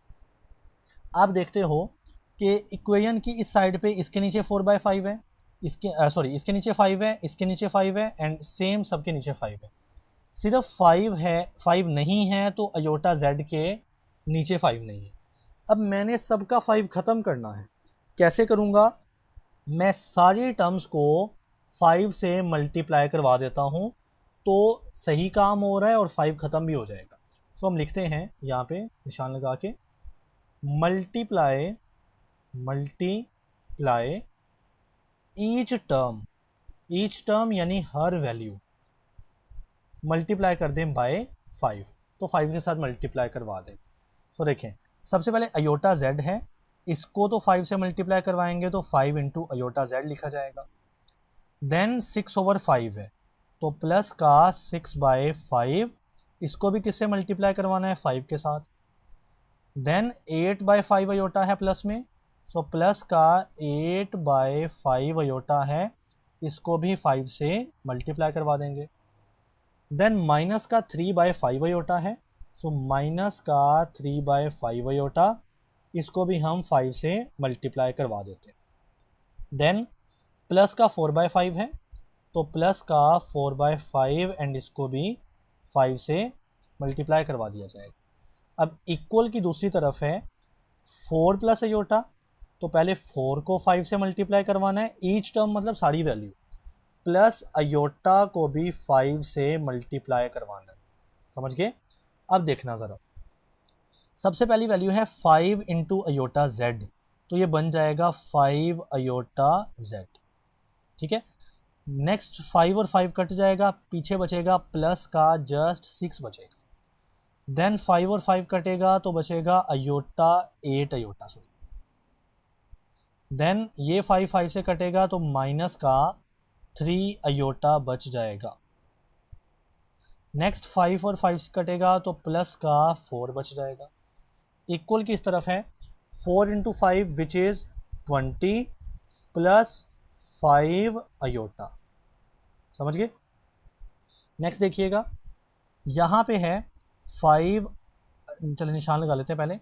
आप देखते हो कि इक्वेशन की इस साइड पे इसके नीचे 4/5 है, इसके नीचे 5 है, इसके नीचे 5 है, एंड सेम सबके नीचे 5 है। सिर्फ 5 है, 5 नहीं है तो अयोटा Z के नीचे 5 नहीं है। अब मैंने सबका 5 ख़त्म करना है, कैसे करूँगा? मैं सारी टर्म्स को 5 से मल्टीप्लाई करवा देता हूँ, तो सही काम हो रहा है और 5 ख़त्म भी हो जाएगा। सो हम लिखते हैं यहाँ पे निशान लगा के, मल्टीप्लाई ईच टर्म यानी हर वैल्यू मल्टीप्लाई कर दें बाय 5, तो 5 के साथ मल्टीप्लाई करवा दें। सो देखें सबसे पहले अयोटा Z है, इसको तो 5 से मल्टीप्लाई करवाएंगे तो 5 इंटू अयोटा Z लिखा जाएगा। देन 6/5 है, तो प्लस का 6/5, इसको भी किससे मल्टीप्लाई करवाना है? 5 के साथ। देन 8/5 अयोटा है प्लस में, सो प्लस का 8/5 अयोटा है, इसको भी 5 से मल्टीप्लाई करवा देंगे। देन माइनस का 3/5 अयोटा है, सो माइनस का 3/5 अयोटा, इसको भी हम 5 से मल्टीप्लाई करवा देते हैं। देन प्लस का 4/5 है, तो प्लस का 4/5 एंड इसको भी 5 से मल्टीप्लाई करवा दिया जाएगा। अब इक्वल की दूसरी तरफ है 4 प्लस अयोटा, तो पहले 4 को 5 से मल्टीप्लाई करवाना है, ईच टर्म मतलब सारी वैल्यू, प्लस अयोटा को भी 5 से मल्टीप्लाई करवाना है, समझ गए? अब देखना ज़रा, सबसे पहली वैल्यू है 5 इंटू अयोटा Z, तो ये बन जाएगा 5 अयोटा Z, ठीक है। नेक्स्ट 5 और 5 कट जाएगा, पीछे बचेगा प्लस का जस्ट 6 बचेगा। देन 5 और 5 कटेगा तो बचेगा अयोटा 8 अयोटा, सॉरी। देन ये 5 5 से कटेगा तो माइनस का 3 अयोटा बच जाएगा, नेक्स्ट 5 और 5 से कटेगा तो प्लस का 4 बच जाएगा। इक्वल किस तरफ है, 4 into 5 which is 20 plus 5 iota. समझ गए। नेक्स्ट देखिएगा, यहाँ पे है 5, चलिए निशान लगा लेते हैं पहले,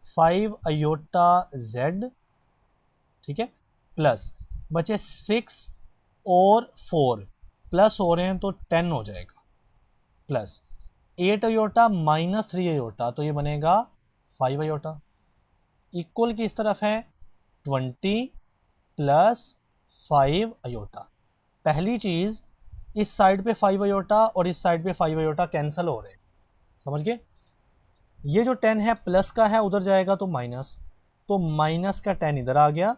5 अयोटा जेड, ठीक है, प्लस बचे 6 और 4 प्लस हो रहे हैं तो 10 हो जाएगा, प्लस 8 अयोटा माइनस 3 अयोटा तो ये बनेगा 5 अयोटा। इक्वल किस तरफ है, 20 प्लस 5 अयोटा। पहली चीज़, इस साइड पे 5 अयोटा और इस साइड पे 5 अयोटा कैंसिल हो रहे हैं, समझ गए। ये जो 10 है प्लस का है, उधर जाएगा तो माइनस, तो माइनस का 10 इधर आ गया,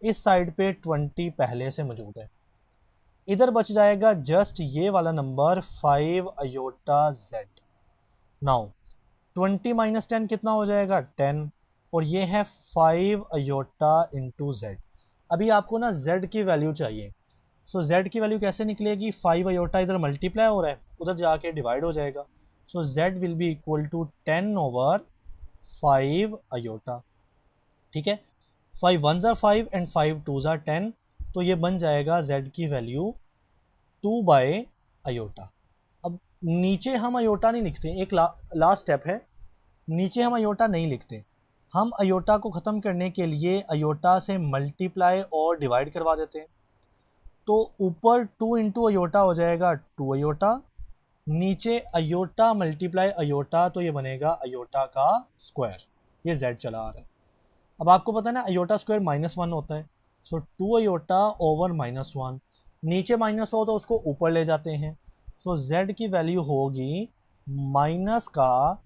इस साइड पे 20 पहले से मौजूद है, इधर बच जाएगा जस्ट ये वाला number 5 iota Z. Now 20 minus 10 कितना हो जाएगा, 10, और ये है 5 अयोटा इंटू जेड। अभी आपको ना जेड की वैल्यू चाहिए, सो जेड की वैल्यू कैसे निकलेगी, 5 अयोटा इधर मल्टीप्लाई हो रहा है, उधर जाके डिवाइड हो जाएगा, so Z will be equal to 10 over 5 iota, ठीक है। 5 1 ज़ा 5 एंड 5 2 ज़ा 10, तो ये बन जाएगा जेड की वैल्यू 2 बाय अयोटा। अब नीचे हम अयोटा नहीं लिखते, एक लास्ट स्टेप है, नीचे हम अयोटा नहीं लिखते, हम अयोटा को ख़त्म करने के लिए अयोटा से मल्टीप्लाई और डिवाइड करवा देते हैं, तो ऊपर 2 इंटू अयोटा हो जाएगा 2 अयोटा, नीचे अयोटा मल्टीप्लाई अयोटा तो ये बनेगा अयोटा का स्क्वायर, ये जेड चला आ रहा है। अब आपको पता है ना अयोटा स्क्वायर -1 होता है, सो 2 अयोटा ओवर -1, नीचे माइनस हो तो उसको ऊपर ले जाते हैं, सो जेड की वैल्यू होगी माइनस का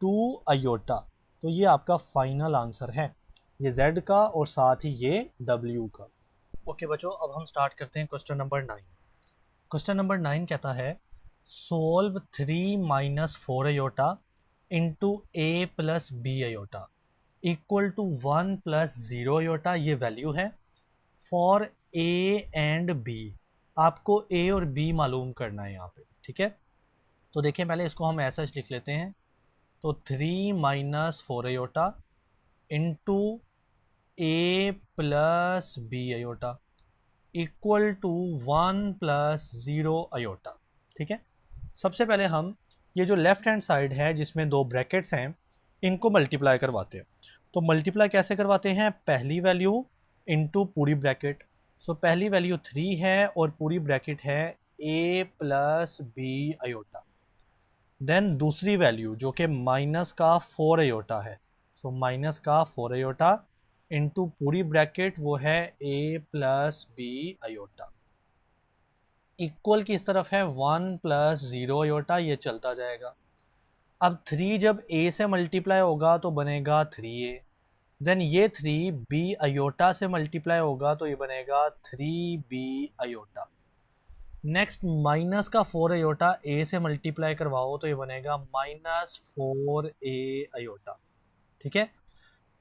2 अयोटा, तो ये आपका फाइनल आंसर है, ये जेड का और साथ ही ये डब्ल्यू का। ओके बच्चों, अब हम स्टार्ट करते हैं क्वेश्चन नंबर 9। क्वेश्चन नंबर 9 कहता है solve 3 minus 4 iota into A plus B iota equal to 1 plus 0 iota, ये वैल्यू है फॉर ए एंड बी। आपको ए और बी मालूम करना है यहाँ पे, ठीक है। तो देखिए पहले इसको हम ऐसा लिख लेते हैं, तो 3 minus 4 iota into A plus B iota equal to 1 plus 0 iota, ठीक है। सबसे पहले हम ये जो लेफ्ट हैंड साइड है जिसमें 2 ब्रैकेट्स हैं, इनको मल्टीप्लाई करवाते हैं। तो मल्टीप्लाई कैसे करवाते हैं, पहली वैल्यू इनटू पूरी ब्रैकेट, सो पहली वैल्यू 3 है और पूरी ब्रैकेट है a plus B iota, then दूसरी वैल्यू जो कि माइनस का 4 अयोटा है, सो माइनस का 4 अयोटा इनटू पूरी ब्रैकेट वो है a plus B iota, equal किस तरफ है 1 प्लस 0 अयोटा, ये चलता जाएगा। अब 3 जब a से मल्टीप्लाई होगा तो बनेगा 3a, देन ये 3 b अयोटा से मल्टीप्लाई होगा तो ये बनेगा 3b अयोटा। नेक्स्ट माइनस का 4 अयोटा a से मल्टीप्लाई करवाओ तो ये बनेगा माइनस 4a अयोटा, ठीक है।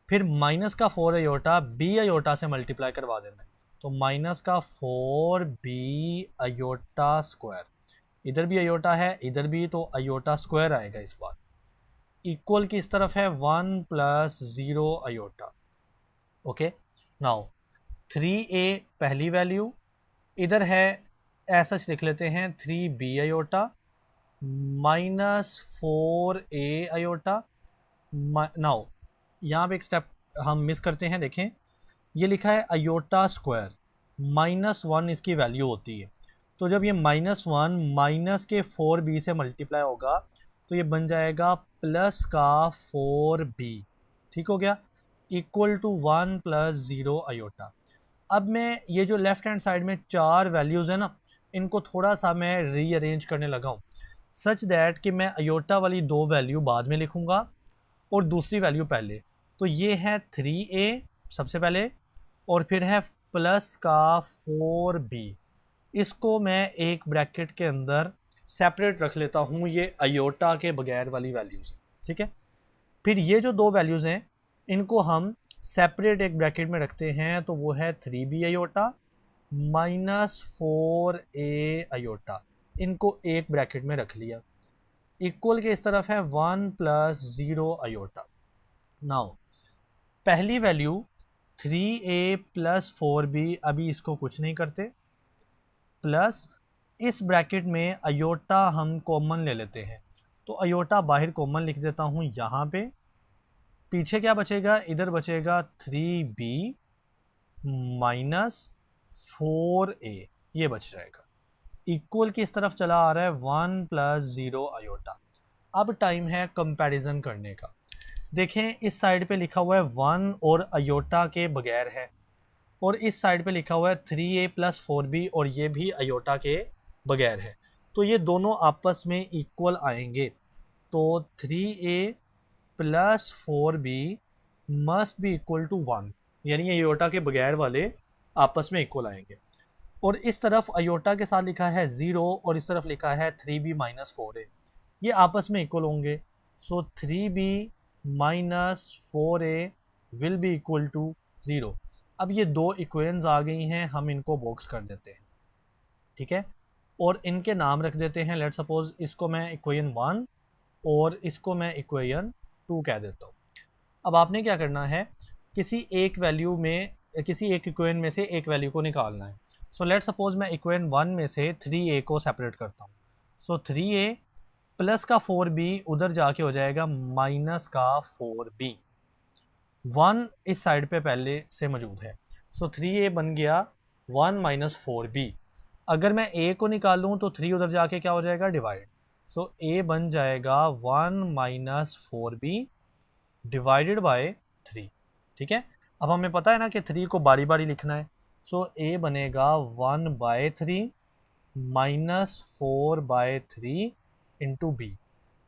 फिर माइनस का 4 अयोटा b अयोटा से मल्टीप्लाई करवा देना है, तो माइनस का 4b अयोटा स्क्वायर, इधर भी अयोटा है इधर भी, तो अयोटा स्क्वायर आएगा इस बार, इक्वल किस तरफ है 1 plus 0 aorta. Okay, now 3a पहली वैल्यू, इधर है ऐसा लिख लेते हैं 3b aorta minus 4a aorta. Now यहाँ पे एक स्टेप हम मिस करते हैं, देखें ये लिखा है अयोटा स्क्वायर, -1 इसकी वैल्यू होती है, तो जब ये -1 माइनस के 4b से मल्टीप्लाई होगा तो ये बन जाएगा प्लस का 4b, ठीक हो गया, इक्वल टू 1 प्लस 0 अयोटा। अब मैं ये जो लेफ्ट हैंड साइड में 4 वैल्यूज़ है ना, इनको थोड़ा सा मैं रीअरेंज करने लगा हूँ सच दैट कि मैं अयोटा वाली 2 वैल्यू बाद में लिखूँगा और दूसरी वैल्यू पहले। तो ये है 3a सबसे पहले और फिर है प्लस का 4b, इसको मैं एक ब्रैकेट के अंदर सेपरेट रख लेता हूँ, ये अयोटा के बगैर वाली वैल्यूज़, ठीक है। फिर ये जो 2 वैल्यूज़ हैं इनको हम सेपरेट एक ब्रैकेट में रखते हैं, तो वो है 3b aorta minus 4a aorta, इनको एक ब्रैकेट में रख लिया। इक्वल के इस तरफ है 1 प्लस 0 आयोटा। नाउ पहली वैल्यू 3a प्लस 4b, अभी इसको कुछ नहीं करते, प्लस इस ब्रैकेट में आयोटा हम कॉमन ले लेते हैं, तो आयोटा बाहर कॉमन लिख देता हूँ यहाँ पे। पीछे क्या बचेगा, इधर बचेगा 3b माइनस 4a, ये बच जाएगा। इक्वल की इस तरफ चला आ रहा है 1 प्लस 0 आयोटा। अब टाइम है कंपैरिजन करने का। देखें इस साइड पे लिखा हुआ है 1 और आयोटा के बगैर है, और इस साइड पे लिखा हुआ है 3a प्लस 4b और ये भी आयोटा के बगैर है, तो ये दोनों आपस में इक्वल आएंगे। तो 3a plus 4b must be equal to 1, यानी ये आयोटा के बगैर वाले आपस में इक्वल आएंगे। और इस तरफ आयोटा के साथ लिखा है 0 और इस तरफ लिखा है 3b माइनस 4a, ये आपस में इक्वल होंगे। So 3b minus 4a will be equal to 0। अब ये दो इक्वेशंस आ गई हैं, हम इनको बॉक्स कर देते हैं, ठीक है, और इनके नाम रख देते हैं। लेट सपोज इसको मैं इक्वेशन 1 और इसको मैं इक्वेशन 2 कह देता हूँ। अब आपने क्या करना है, किसी एक वैल्यू में, किसी एक इक्वेशन में से एक वैल्यू को निकालना है। सो लेट सपोज मैं इक्वेशन 1 में से 3a को सेपरेट करता हूँ। सो 3a प्लस का 4b उधर जाके हो जाएगा माइनस का 4b। 1 इस साइड पे पहले से मौजूद है, सो 3a बन गया 1 माइनस 4b। अगर मैं a को निकालूं तो 3 उधर जाके क्या हो जाएगा, डिवाइड। सो a बन जाएगा 1 माइनस 4b डिवाइडेड बाय 3, ठीक है। अब हमें पता है ना कि 3 को बारी बारी लिखना है, सो a बनेगा 1 by 3 minus 4 by 3 into b।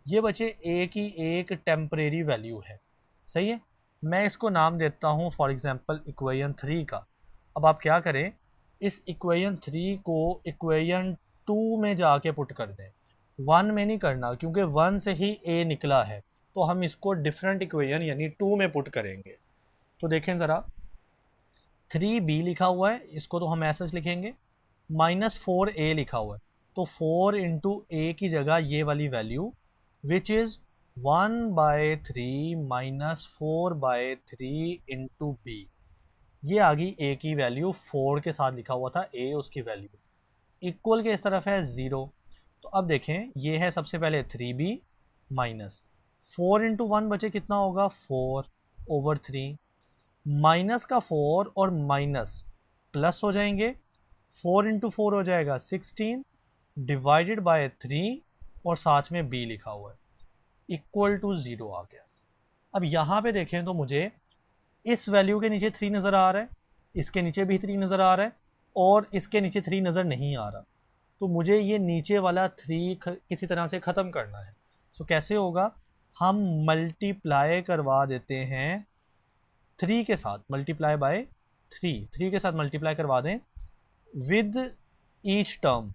ये बचे a की एक टेम्परेरी वैल्यू है, सही है। मैं इसको नाम देता हूँ फॉर एग्जांपल इक्वेशन 3 का। अब आप क्या करें, इस इक्वेशन 3 को इक्वेशन 2 में जाके पुट कर दें। 1 में नहीं करना क्योंकि 1 से ही a निकला है, तो हम इसको डिफरेंट इक्वेशन यानी 2 में पुट करेंगे। तो देखें ज़रा, 3b लिखा हुआ है, इसको तो हम ऐसे लिखेंगे, माइनस 4a लिखा हुआ है, तो 4 इंटू ए की जगह ये वाली value which is 1 by 3 minus 4 by 3 into B, ये आ गई ए की वैल्यू। 4 के साथ लिखा हुआ था ए, उसकी वैल्यू इक्वल के इस तरफ है 0। तो अब देखें ये है सबसे पहले 3b माइनस 4 इंटू 1 बचे कितना होगा, 4 ओवर 3, माइनस का 4 और माइनस प्लस हो जाएंगे, 4 इंटू 4 हो जाएगा 16 डिवाइडेड बाय 3 और साथ में b लिखा हुआ है, इक्वल टू 0 आ गया। अब यहाँ पे देखें तो मुझे इस वैल्यू के नीचे 3 नज़र आ रहा है, इसके नीचे भी 3 नज़र आ रहा है और इसके नीचे 3 नज़र नहीं आ रहा, तो मुझे ये नीचे वाला 3 किसी तरह से ख़त्म करना है। सो कैसे होगा, हम मल्टीप्लाई करवा देते हैं 3 के साथ, मल्टीप्लाई बाय 3 के साथ मल्टीप्लाई करवा दें with each term.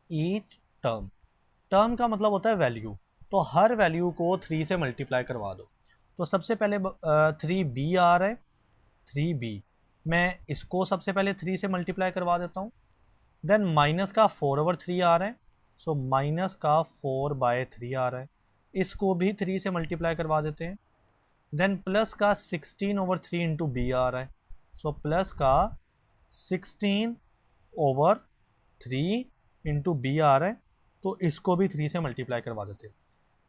Each term, term का मतलब होता है वैल्यू, तो हर वैल्यू को 3 से मल्टीप्लाई करवा दो। तो सबसे पहले 3b आ रहा है, 3b मैं इसको सबसे पहले 3 से मल्टीप्लाई करवा देता हूँ। देन माइनस का 4 ओवर 3 आ रहा है, सो माइनस का 4 बाय 3 आ रहा है, इसको भी 3 से मल्टीप्लाई करवा देते हैं। देन प्लस का 16 ओवर 3 इंटू बी आ रहा है, सो प्लस का 16 ओवर 3 इंटू बी आ रहा है, तो इसको भी 3 से मल्टीप्लाई करवा देते हैं।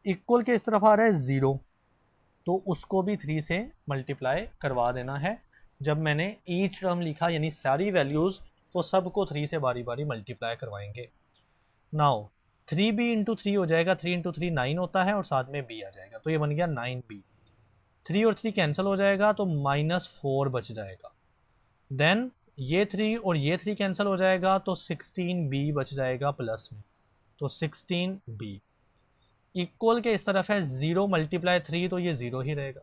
इक्वल के इस तरफ आ रहा है 0, तो उसको भी 3 से मल्टीप्लाई करवा देना है। जब मैंने ईच टर्म लिखा यानी सारी वैल्यूज़, तो सबको 3 से बारी बारी मल्टीप्लाई करवाएंगे। नाउ 3b इंटू 3 हो जाएगा, 3 इंटू 3 9 होता है और साथ में b आ जाएगा, तो ये बन गया 9b। 3 और 3 कैंसिल हो जाएगा तो -4 बच जाएगा। देन ये 3 और ये 3 कैंसिल हो जाएगा तो 16b बच जाएगा प्लस में, तो 16b। इक्वल के इस तरफ है 0 मल्टीप्लाई 3, तो ये 0 ही रहेगा।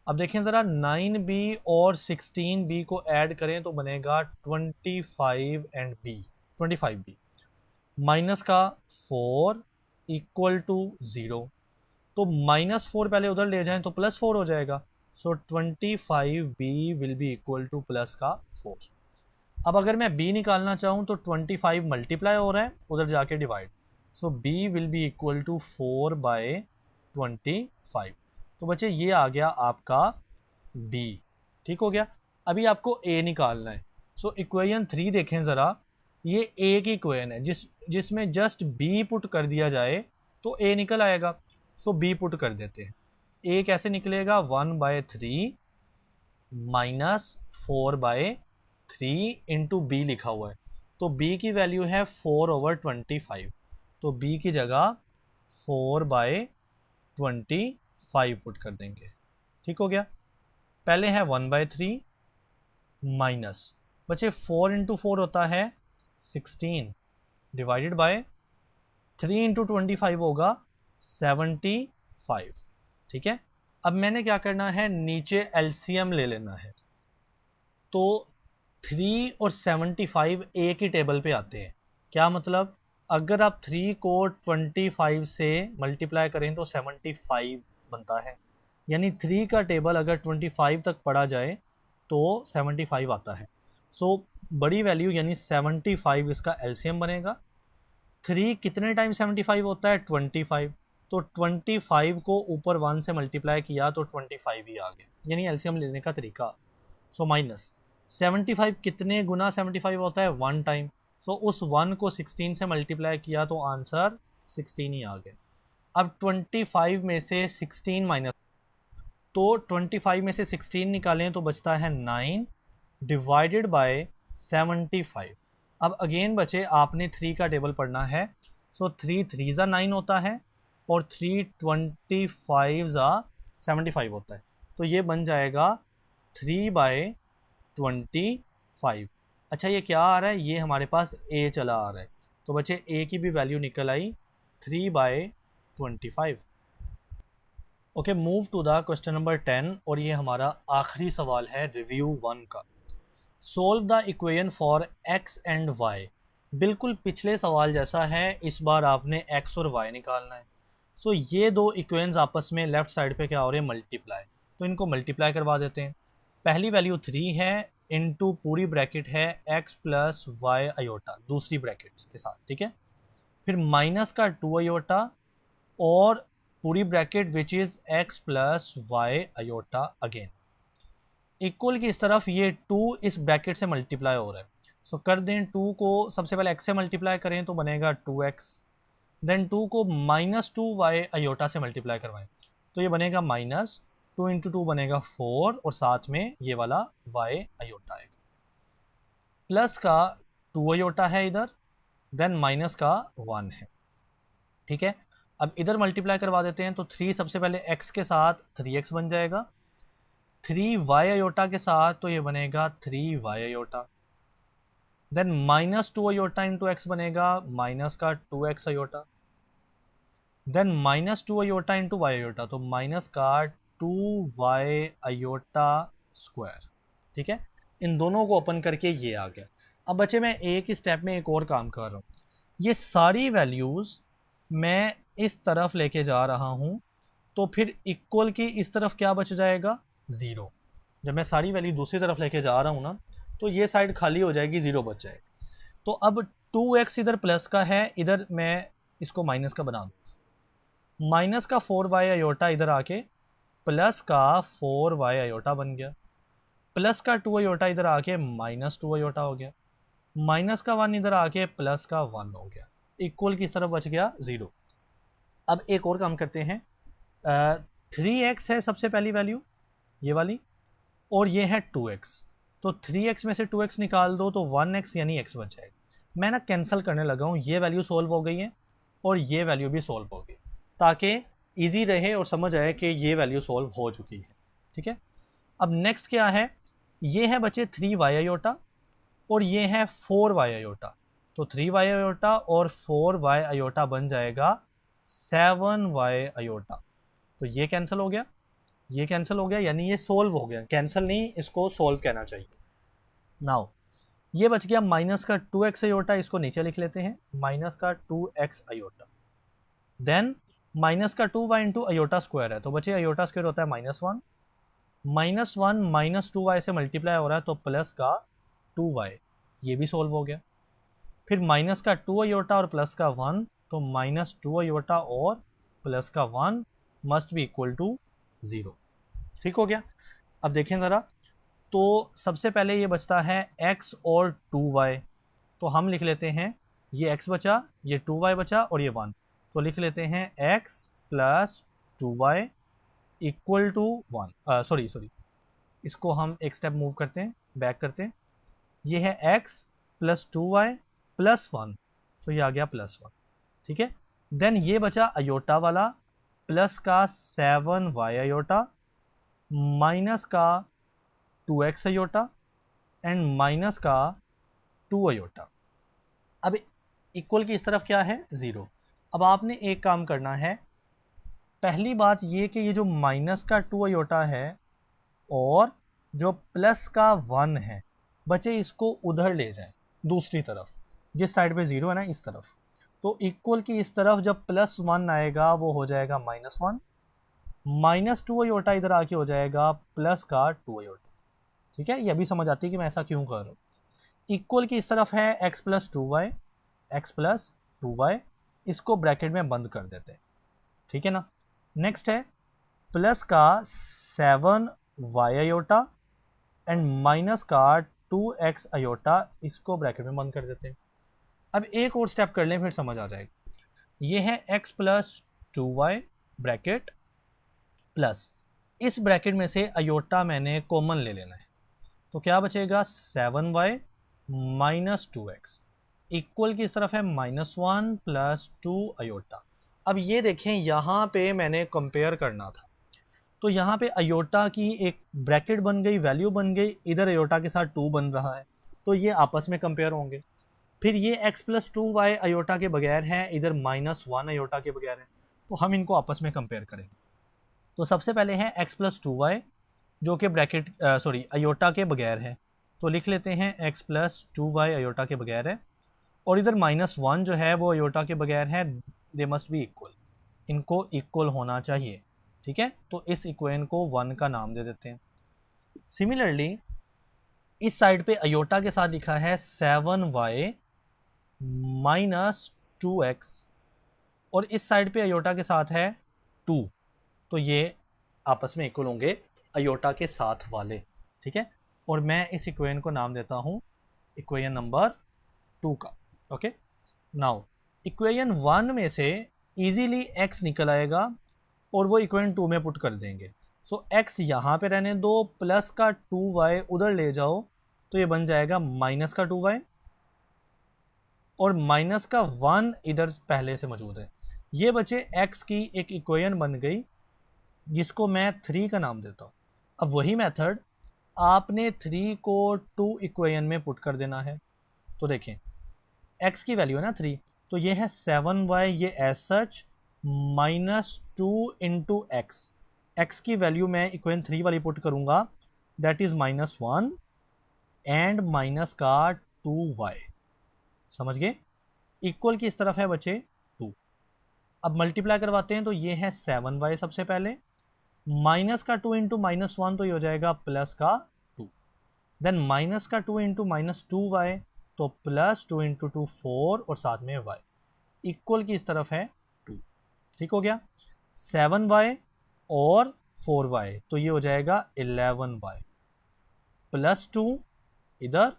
अब देखें ज़रा, 9b और 16b को ऐड करें तो बनेगा 25 एंड b, 25b माइनस का 4 इक्वल टू 0, तो -4 पहले उधर ले जाएं तो +4 हो जाएगा, सो 25b will be equal two plus का 4। अब अगर मैं b निकालना चाहूँ तो 25 मल्टीप्लाई हो रहा है, उधर जाके divide, so B will be equal to 4/25। तो बच्चे ये आ गया आपका बी। ठीक हो गया। अभी आपको ए निकालना है। सो इक्वेशन 3 देखें ज़रा, ये ए की इक्वेशन है जिसमें जस्ट बी पुट कर दिया जाए तो ए निकल आएगा। सो बी पुट कर देते हैं। ए कैसे निकलेगा, 1/3 माइनस 4/3 इंटू बी लिखा हुआ है। तो बी की वैल्यू है 4/25। तो बी की जगह 4/25 पुट कर देंगे। ठीक हो गया। पहले है 1/3 माइनस, बच्चे 4 इंटू 4 होता है 16, डिवाइडेड बाय 3 इंटू 25 होगा 75। ठीक है। अब मैंने क्या करना है, नीचे एलसीएम ले लेना है। तो 3 और 75 एक ही टेबल पे आते हैं। क्या मतलब, अगर आप 3 को 25 से मल्टीप्लाई करें तो 75 बनता है। यानी 3 का टेबल अगर 25 तक पढ़ा जाए तो 75 आता है। सो बड़ी वैल्यू यानी 75 इसका एलसीएम बनेगा। 3 कितने टाइम 75 होता है, 25। तो 25 को ऊपर 1 से मल्टीप्लाई किया तो 25 ही आ गया, यानी एलसीएम लेने का तरीका। सो माइनस 75 कितने गुना 75 होता है, 1 टाइम। सो उस 1 को 16 से मल्टीप्लाई किया तो आंसर 16 ही आ गया। अब 25 में से 16 माइनस, तो 25 में से 16 निकालें तो बचता है 9 डिवाइडेड बाय 75। अब अगेन बचे, आपने 3 का टेबल पढ़ना है। सो 3 3 ज़ा 9 होता है और 3 25 ज़ा 75 होता है। तो ये बन जाएगा 3/25। अच्छा ये क्या आ रहा है, ये हमारे पास ए चला आ रहा है। तो बच्चे ए की भी वैल्यू निकल आई 3/25। Okay, move to the question number 10 और ये हमारा आखिरी सवाल है रिव्यू 1 का। Solve the equation for X and Y. बिल्कुल पिछले सवाल जैसा है, इस बार आपने एक्स और वाई निकालना है। सो ये दो इक्वेशंस आपस में लेफ्ट साइड पे क्या हो रहे हैं, मल्टीप्लाई। तो इनको मल्टीप्लाई करवा देते हैं। पहली वैल्यू 3 है, इनटू पूरी ब्रैकेट है एक्स प्लस वाई अयोटा दूसरी ब्रैकेट्स के साथ। ठीक है। फिर माइनस का 2 अयोटा और पूरी bracket which is X plus Y iota again. Equal की इस तरफ ये 2 इस ब्रैकेट से मल्टीप्लाई हो रहा है। सो कर दें 2 को सबसे पहले x से मल्टीप्लाई करें तो बनेगा 2x। देन 2 को -2y अयोटा से मल्टीप्लाई करवाएं तो ये बनेगा -2 इंटू 2 बनेगा 4 और साथ में ये वाला y अयोटा आएगा। प्लस का 2 अयोटा है इधर, देन माइनस का 1 है। ठीक है। अब इधर मल्टीप्लाई करवा देते हैं तो 3 सबसे पहले x के साथ 3x बन जाएगा, 3y अयोटा के साथ तो ये बनेगा 3y iota. Then -2 iota into X बनेगा माइनस का 2x iota. Then -2 iota into Y iota तो माइनस का 2y अयोटा स्क्वायर। ठीक है। इन दोनों को ओपन करके ये आ गया। अब बच्चे मैं एक ही स्टेप में एक और काम कर रहा हूँ। ये सारी वैल्यूज़ मैं इस तरफ लेके जा रहा हूँ तो फिर इक्वल की इस तरफ क्या बच जाएगा, 0। जब मैं सारी वैल्यू दूसरी तरफ लेके जा रहा हूँ ना तो ये साइड खाली हो जाएगी, 0 बच जाएगा। तो अब 2x इधर प्लस का है, इधर मैं इसको माइनस का बना दूँ। माइनस का 4y अयोटा इधर आके प्लस का 4y अयोटा बन गया। प्लस का 2 अयोटा इधर आके -2 अयोटा हो गया। माइनस का 1 इधर आके प्लस का 1 हो गया। इक्वल की तरफ बच गया 0। अब एक और काम करते हैं। 3x है सबसे पहली वैल्यू ये वाली, और ये है 2x। तो 3x में से 2x निकाल दो तो 1x यानी x बच जाएगा। मैं ना कैंसिल करने लगा हूँ, ये वैल्यू सोल्व हो गई है और ये वैल्यू भी सोल्व हो गई, ताकि इजी रहे और समझ आए कि ये वैल्यू सोल्व हो चुकी है। ठीक है। अब नेक्स्ट क्या है, ये है बच्चे 3y अयोटा और ये है 4y अयोटा। तो 3y अयोटा और 4y अयोटा बन जाएगा 7y अयोटा। तो ये कैंसिल हो गया, ये कैंसिल हो गया, यानी ये सोल्व हो गया। कैंसिल नहीं, इसको सोल्व कहना चाहिए। नाउ ये बच गया माइनस का 2x अयोटा, इसको नीचे लिख लेते हैं, माइनस का 2x अयोटा। देन माइनस का 2y इंटू अयोटा स्क्वायर है तो बचे अयोटा स्क्वायर होता है -1। -1 -2y से मल्टीप्लाई हो रहा है तो प्लस का 2y, ये भी सोल्व हो गया। फिर माइनस का 2 अयोटा और प्लस का 1 तो माइनस 2 अयोटा और प्लस का 1 मस्ट बी इक्वल टू 0। ठीक हो गया। अब देखें ज़रा, तो सबसे पहले ये बचता है x और 2y, तो हम लिख लेते हैं ये x बचा, ये 2y बचा और ये 1, तो लिख लेते हैं x plus 2y equal to 1। Sorry इसको हम एक स्टेप मूव करते हैं, बैक करते हैं। ये है x प्लस 2y प्लस 1, सो ये आ गया प्लस 1। ठीक है, देन ये बचा अयोटा वाला, प्लस का 7y अयोटा माइनस का 2x अयोटा एंड माइनस का 2 अयोटा। अब इक्वल की इस तरफ क्या है 0। अब आपने एक काम करना है, पहली बात ये कि ये जो माइनस का 2 अयोटा है और जो प्लस का 1 है, बच्चे इसको उधर ले जाएं, दूसरी तरफ, जिस साइड पे 0 है ना इस तरफ। तो इक्वल की इस तरफ जब प्लस 1 आएगा वो हो जाएगा माइनस 1, माइनस 2 अयोटा इधर आके हो जाएगा प्लस का 2 अयोटा। ठीक है, ये भी समझ आती है कि मैं ऐसा क्यों कर रहा हूँ। इक्वल की इस तरफ है x plus 2y, x plus 2y, इसको ब्रैकेट में बंद कर देते हैं। ठीक है ना। नेक्स्ट है प्लस का 7y अयोटा एंड माइनस का 2x अयोटा, इसको ब्रैकेट में बंद कर देते हैं। अब एक और स्टेप कर लें फिर समझ आ जाएगा। ये है x plus 2y bracket plus, इस ब्रैकेट में से अयोटा मैंने कॉमन ले लेना है, तो क्या बचेगा 7y माइनस 2x इक्वल की इस तरफ है माइनस 1 प्लस 2 अयोटा। अब ये देखें यहाँ पे मैंने कंपेयर करना था, तो यहाँ पे अयोटा की एक ब्रैकेट बन गई, वैल्यू बन गई, इधर अयोटा के साथ 2 बन रहा है, तो ये आपस में कंपेयर होंगे। फिर ये x प्लस 2y अयोटा के बगैर है, इधर माइनस 1 अयोटा के बगैर है, तो हम इनको आपस में कंपेयर करेंगे। तो सबसे पहले है x प्लस 2y जो कि ब्रैकेट अयोटा के बगैर है, तो लिख लेते हैं x प्लस 2y अयोटा के बगैर है, और इधर माइनस 1 जो है वो अयोटा के बगैर है, दे मस्ट बी इक्वल, इनको इक्वल होना चाहिए। ठीक है, तो इस इक्वेशन को 1 का नाम दे देते हैं। सिमिलरली इस साइड पे अयोटा के साथ लिखा है 7y माइनस 2x, और इस साइड पे अयोटा के साथ है 2, तो ये आपस में इक्वल होंगे अयोटा के साथ वाले। ठीक है, और मैं इस इक्वेशन को नाम देता हूँ इक्वेशन नंबर 2 का। ओके, नाउ इक्वेशन 1 में से इजीली x निकल आएगा और वो इक्वेशन 2 में पुट कर देंगे। सो x यहाँ पे रहने दो, प्लस का 2y उधर ले जाओ, तो ये बन जाएगा माइनस का 2y, और माइनस का 1 इधर पहले से मौजूद है। ये बचे x की एक इक्वेशन बन गई जिसको मैं 3 का नाम देता हूँ। अब वही मेथड आपने 3 को 2 इक्वेशन में पुट कर देना है। तो देखें x की वैल्यू है ना 3, तो ये है 7y, ये as such minus 2 into x की वैल्यू मैं इक्वेशन 3 वाली पुट करूँगा, that is minus 1 and minus का 2y। समझ गए, इक्वल की इस तरफ है बचे 2। अब मल्टीप्लाई करवाते हैं, तो ये है 7y सबसे पहले, माइनस का 2 इंटू माइनस 1, तो ये हो जाएगा प्लस का 2, देन माइनस का 2 इंटू माइनस 2y, तो प्लस 2 इंटू 2 4, और साथ में y, इक्वल की इस तरफ है 2। ठीक हो गया, 7y और 4y, तो ये हो जाएगा 11y प्लस 2 इधर,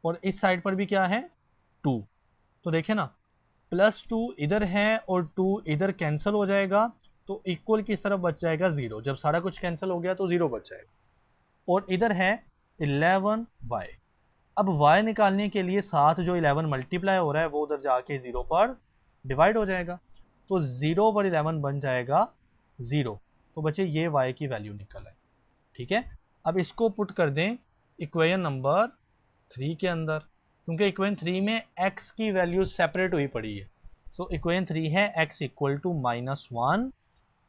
और इस साइड पर भी क्या है 2, तो देखें ना प्लस 2 इधर है और 2 इधर कैंसिल हो जाएगा, तो इक्वल की इस तरफ बच जाएगा 0। जब सारा कुछ कैंसिल हो गया तो 0 बच जाएगा, और इधर है 11y। अब y निकालने के लिए साथ जो 11 मल्टीप्लाई हो रहा है वो उधर जाके 0 पर डिवाइड हो जाएगा, तो 0 पर 11 बन जाएगा 0, तो बच्चे ये y की वैल्यू निकल है। ठीक है, अब इसको पुट कर दें इक्वेशन नंबर 3 के अंदर, क्योंकि इक्वेशन 3 में x की वैल्यू सेपरेट हुई पड़ी है। सो इक्वेशन 3 है x equal to minus 1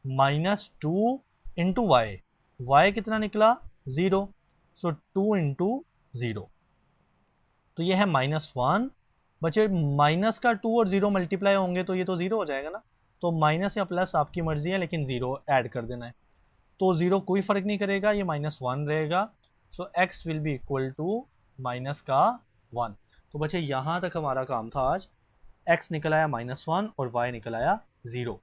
minus 2 into Y, Y कितना निकला 0, सो 2 इंटू 0, तो ये है माइनस 1। बच्चे माइनस का 2 और 0 मल्टीप्लाई होंगे तो ये तो 0 हो जाएगा ना, तो माइनस या प्लस आपकी मर्जी है, लेकिन 0 ऐड कर देना है, तो 0 कोई फ़र्क नहीं करेगा, ये माइनस 1 रहेगा। So x will be equal to minus का 1। तो बच्चे यहाँ तक हमारा काम था आज। x निकल आया -1 और y निकल आया 0।